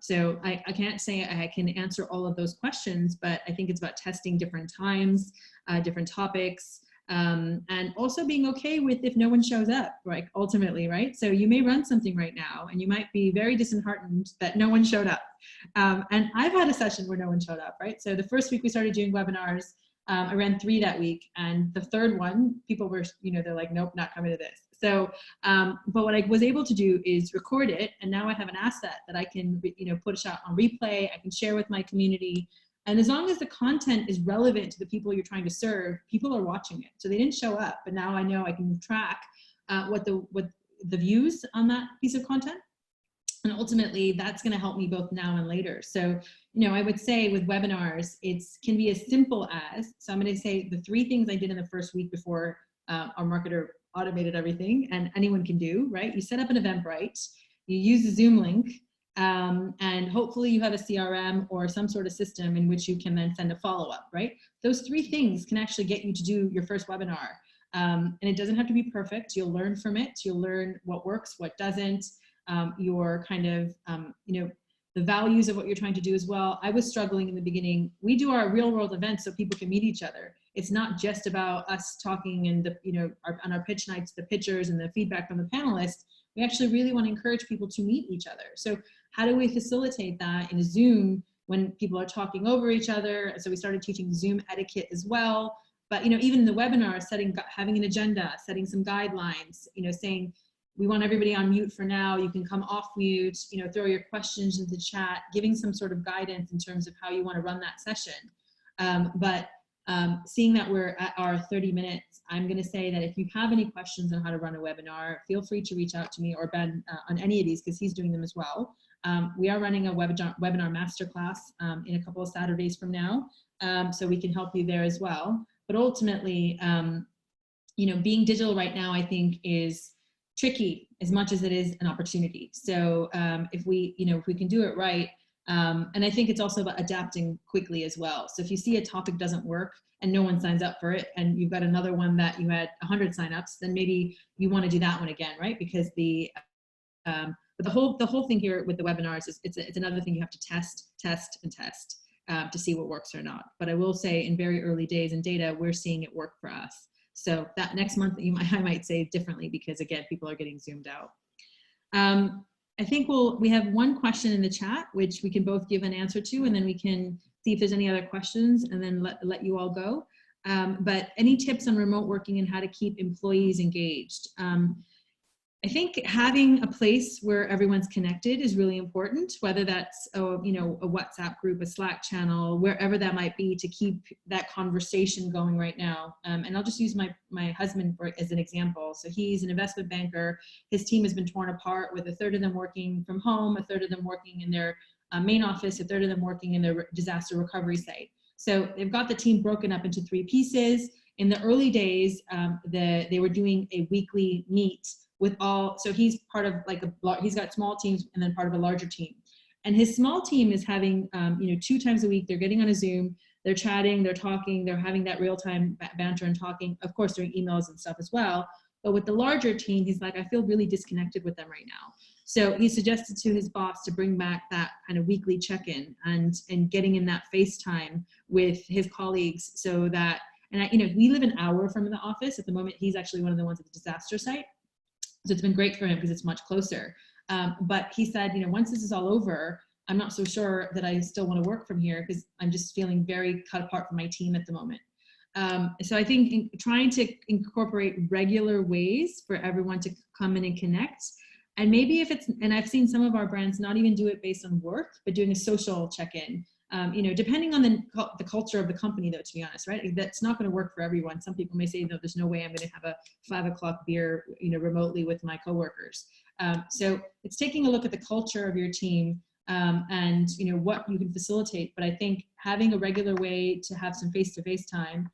So I can't say I can answer all of those questions, but I think it's about testing different times, different topics, and also being okay with if no one shows up, right? Ultimately, right? So you may run something right now and you might be very disheartened that no one showed up. And I've had a session where no one showed up, right? So the first week we started doing webinars, I ran 3 that week, and the third one, people were, they're like, nope, not coming to this. So, but what I was able to do is record it, and now I have an asset that I can, put a shot on replay. I can share with my community, and as long as the content is relevant to the people you're trying to serve, people are watching it. So they didn't show up, but now I know I can track what the views on that piece of content. And ultimately, that's going to help me both now and later. So, I would say with webinars, it can be as simple as, so I'm going to say the 3 things I did in the first week before our marketer automated everything, and anyone can do, right? You set up an Eventbrite, you use a Zoom link, and hopefully you have a CRM or some sort of system in which you can then send a follow-up, right? Those 3 things can actually get you to do your first webinar. And it doesn't have to be perfect. You'll learn from it. You'll learn what works, what doesn't. Your kind of, the values of what you're trying to do as well. I was struggling in the beginning. We do our real world events so people can meet each other. It's not just about us talking and on our pitch nights, the pitchers and the feedback from the panelists. We actually really want to encourage people to meet each other. So how do we facilitate that in a Zoom when people are talking over each other? So we started teaching Zoom etiquette as well. But even in the webinar, having an agenda, setting some guidelines, saying, we want everybody on mute for now. You can come off mute, you know, throw your questions into chat, giving some sort of guidance in terms of how you want to run that session. Seeing that we're at our 30 minutes, I'm going to say that if you have any questions on how to run a webinar, feel free to reach out to me or Ben on any of these, because he's doing them as well. We are running a webinar masterclass in a couple of Saturdays from now, so we can help you there as well. But ultimately, you know, being digital right now, I think, is tricky as much as it is an opportunity. So if we can do it right, and I think it's also about adapting quickly as well. So if you see a topic doesn't work and no one signs up for it, and you've got another one that you had 100 signups, then maybe you want to do that one again, right? Because but the whole thing here with the webinars is it's another thing you have to test to see what works or not. But I will say, in very early days in data, we're seeing it work for us. So that next month, I might say differently, because again, people are getting zoomed out. I think we have one question in the chat, which we can both give an answer to, and then we can see if there's any other questions, and then let you all go. But any tips on remote working and how to keep employees engaged? I think having a place where everyone's connected is really important, whether that's a WhatsApp group, a Slack channel, wherever that might be, to keep that conversation going right now. And I'll just use my husband as an example. So he's an investment banker. His team has been torn apart, with a third of them working from home, a third of them working in their main office, a third of them working in their disaster recovery site. So they've got the team broken up into 3 pieces. In the early days, they were doing a weekly meet with all, so he's part of he's got small teams and then part of a larger team. And his small team is having, 2 times a week, they're getting on a Zoom, they're chatting, they're talking, they're having that real-time banter and talking, of course, doing emails and stuff as well. But with the larger team, he's like, I feel really disconnected with them right now. So he suggested to his boss to bring back that kind of weekly check-in and getting in that FaceTime with his colleagues, so that, and we live an hour from the office. At the moment, he's actually one of the ones at the disaster site. So it's been great for him because it's much closer. But he said, once this is all over, I'm not so sure that I still want to work from here, because I'm just feeling very cut apart from my team at the moment. So I think trying to incorporate regular ways for everyone to come in and connect. And maybe and I've seen some of our brands not even do it based on work, but doing a social check-in. Depending on the culture of the company, though, to be honest, right? That's not going to work for everyone. Some people may say, no, there's no way I'm going to have a 5 o'clock beer, remotely with my coworkers. So it's taking a look at the culture of your team, and what you can facilitate. But I think having a regular way to have some face-to-face time,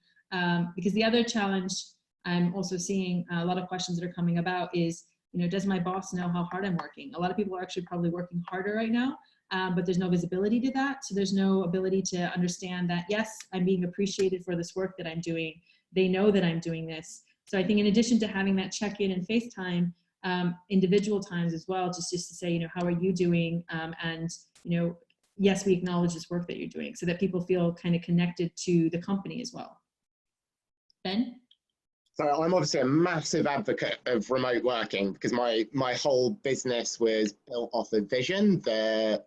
because the other challenge I'm also seeing a lot of questions that are coming about is, does my boss know how hard I'm working? A lot of people are actually probably working harder right now. But there's no visibility to that. So there's no ability to understand that, yes, I'm being appreciated for this work that I'm doing. They know that I'm doing this. So I think in addition to having that check-in and FaceTime, individual times as well, just to say, how are you doing? And, yes, we acknowledge this work that you're doing, so that people feel kind of connected to the company as well. Ben? So I'm obviously a massive advocate of remote working, because my whole business was built off a vision that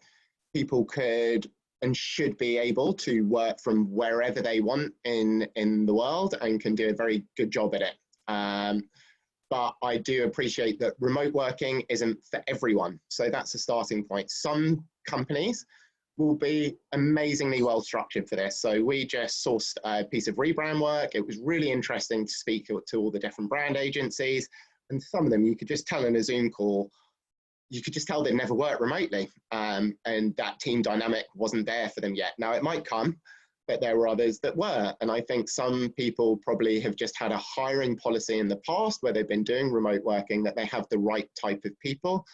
people could and should be able to work from wherever they want in the world, and can do a very good job at it. But I do appreciate that remote working isn't for everyone. So that's a starting point. Some companies will be amazingly well structured for this. So we just sourced a piece of rebrand work. It was really interesting to speak to all the different brand agencies, and some of them you could just tell in a Zoom call, you could just tell they'd never worked remotely, and that team dynamic wasn't there for them yet. Now it might come, but there were others that were. And I think some people probably have just had a hiring policy in the past where they've been doing remote working, that they have the right type of people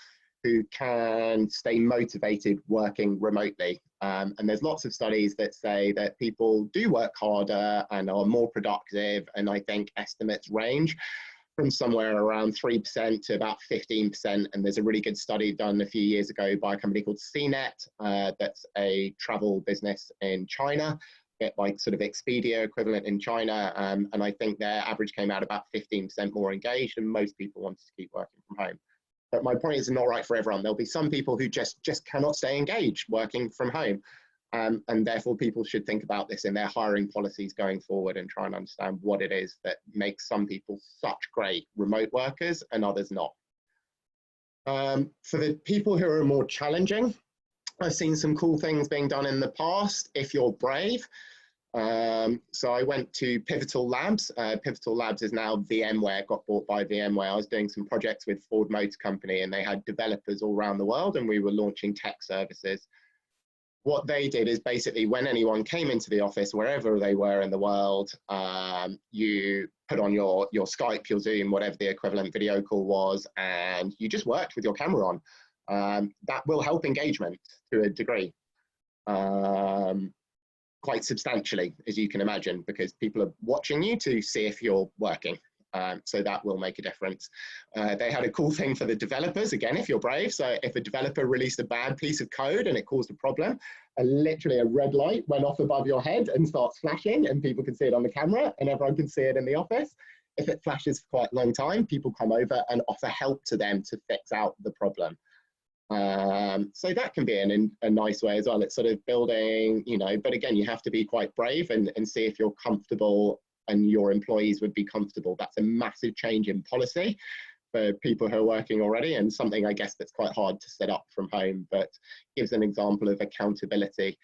who can stay motivated working remotely. And there's lots of studies that say that people do work harder and are more productive. And I think estimates range from somewhere around 3% to about 15%. And there's a really good study done a few years ago by a company called CNET, that's a travel business in China, like sort of Expedia equivalent in China. And I think their average came out about 15% more engaged, and most people wanted to keep working from home. But my point is, it's not right for everyone. There'll be some people who just cannot stay engaged working from home. And therefore people should think about this in their hiring policies going forward, and try and understand what it is that makes some people such great remote workers and others not. For the people who are more challenging, I've seen some cool things being done in the past if you're brave. So I went to Pivotal Labs. Pivotal Labs is now VMware, got bought by VMware. I was doing some projects with Ford Motor Company, and they had developers all around the world, and we were launching tech services. What they did is basically when anyone came into the office, wherever they were in the world, you put on your Skype, your Zoom, whatever the equivalent video call was, and you just worked with your camera on. That will help engagement to a degree, quite substantially, as you can imagine, because people are watching you to see if you're working. So that will make a difference. They had a cool thing for the developers, again, if you're brave. So if a developer released a bad piece of code and it caused a problem, literally a red light went off above your head and starts flashing, and people can see it on the camera and everyone can see it in the office. If it flashes for quite a long time, people come over and offer help to them to fix out the problem. So that can be a nice way as well. It's sort of building, you know, but again, you have to be quite brave and see if you're comfortable and your employees would be comfortable. That's a massive change in policy for people who are working already, and something I guess that's quite hard to set up from home, but gives an example of accountability.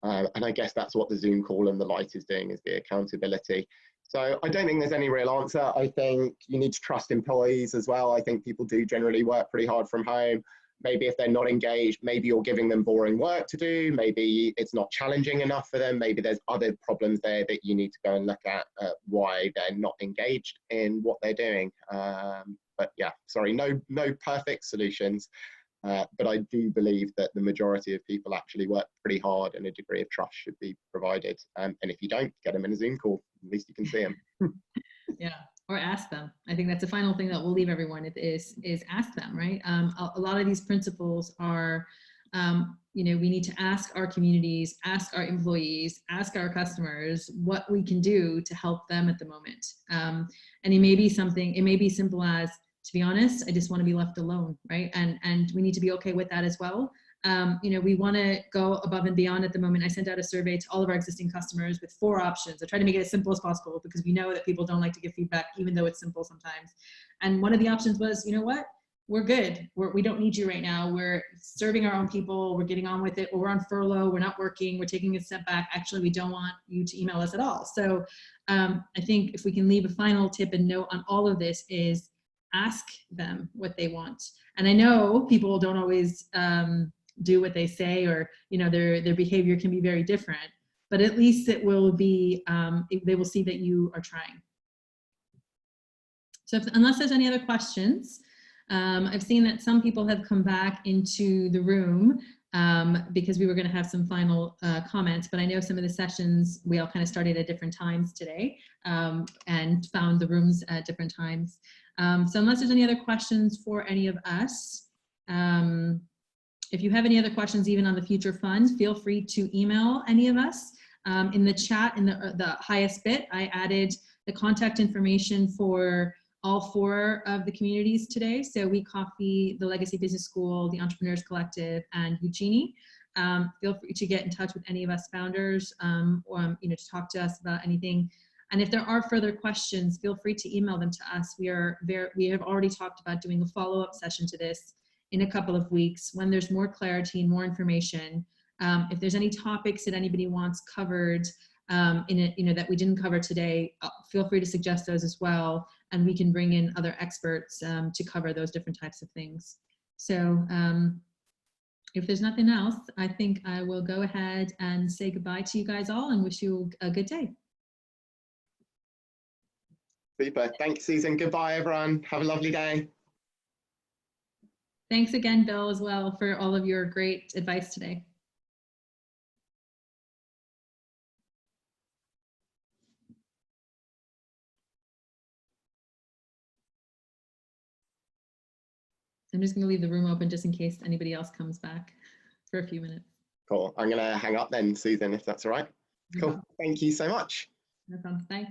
And I guess that's what the Zoom call and the light is doing, is the accountability. So I don't think there's any real answer. I think you need to trust employees as well. I think people do generally work pretty hard from home. Maybe if they're not engaged, maybe you're giving them boring work to do. Maybe it's not challenging enough for them. Maybe there's other problems there that you need to go and look at why they're not engaged in what they're doing. But yeah, sorry, no perfect solutions. But I do believe that the majority of people actually work pretty hard, and a degree of trust should be provided. And if you don't, get them in a Zoom call. At least you can see them. Yeah, or ask them. I think that's the final thing that we'll leave everyone is ask them, right? A lot of these principles are, you know, we need to ask our communities, ask our employees, ask our customers what we can do to help them at the moment. And it may be something, it may be simple as, to be honest, I just want to be left alone, right? And we need to be okay with that as well. You know, we want to go above and beyond at the moment. I sent out a survey to all of our existing customers with 4 options. I try to make it as simple as possible because we know that people don't like to give feedback, even though it's simple sometimes. And one of the options was, you know what? We're good. We don't need you right now. We're serving our own people. We're getting on with it. Or we're on furlough. We're not working. We're taking a step back. Actually, we don't want you to email us at all. So I think if we can leave a final tip and note on all of this is ask them what they want. And I know people don't always do what they say, or you know, their behavior can be very different, but at least it will be they will see that you are trying. So unless there's any other questions, I've seen that some people have come back into the room because we were going to have some final comments, but I know some of the sessions we all kind of started at different times today and found the rooms at different times. So unless there's any other questions for any of us, if you have any other questions, even on the future fund, feel free to email any of us. In the chat, in the highest bit, I added the contact information for all 4 of the communities today. So We Coffee, the Legacy Business School, the Entrepreneurs Collective, and Eugenie. Feel free to get in touch with any of us founders or you know, to talk to us about anything. And if there are further questions, feel free to email them to us. We have already talked about doing a follow-up session to this in a couple of weeks when there's more clarity and more information. If there's any topics that anybody wants covered in it, you know, that we didn't cover today, feel free to suggest those as well, and we can bring in other experts to cover those different types of things. So if there's nothing else, I think I will go ahead and say goodbye to you guys all and wish you a good day. Super. Thanks, Susan. Goodbye, everyone. Have a lovely day. Thanks again, Bill, as well, for all of your great advice today. I'm just going to leave the room open just in case anybody else comes back for a few minutes. Cool. I'm going to hang up then, Susan, if that's all right. Cool. Thank you so much. No problem. Bye.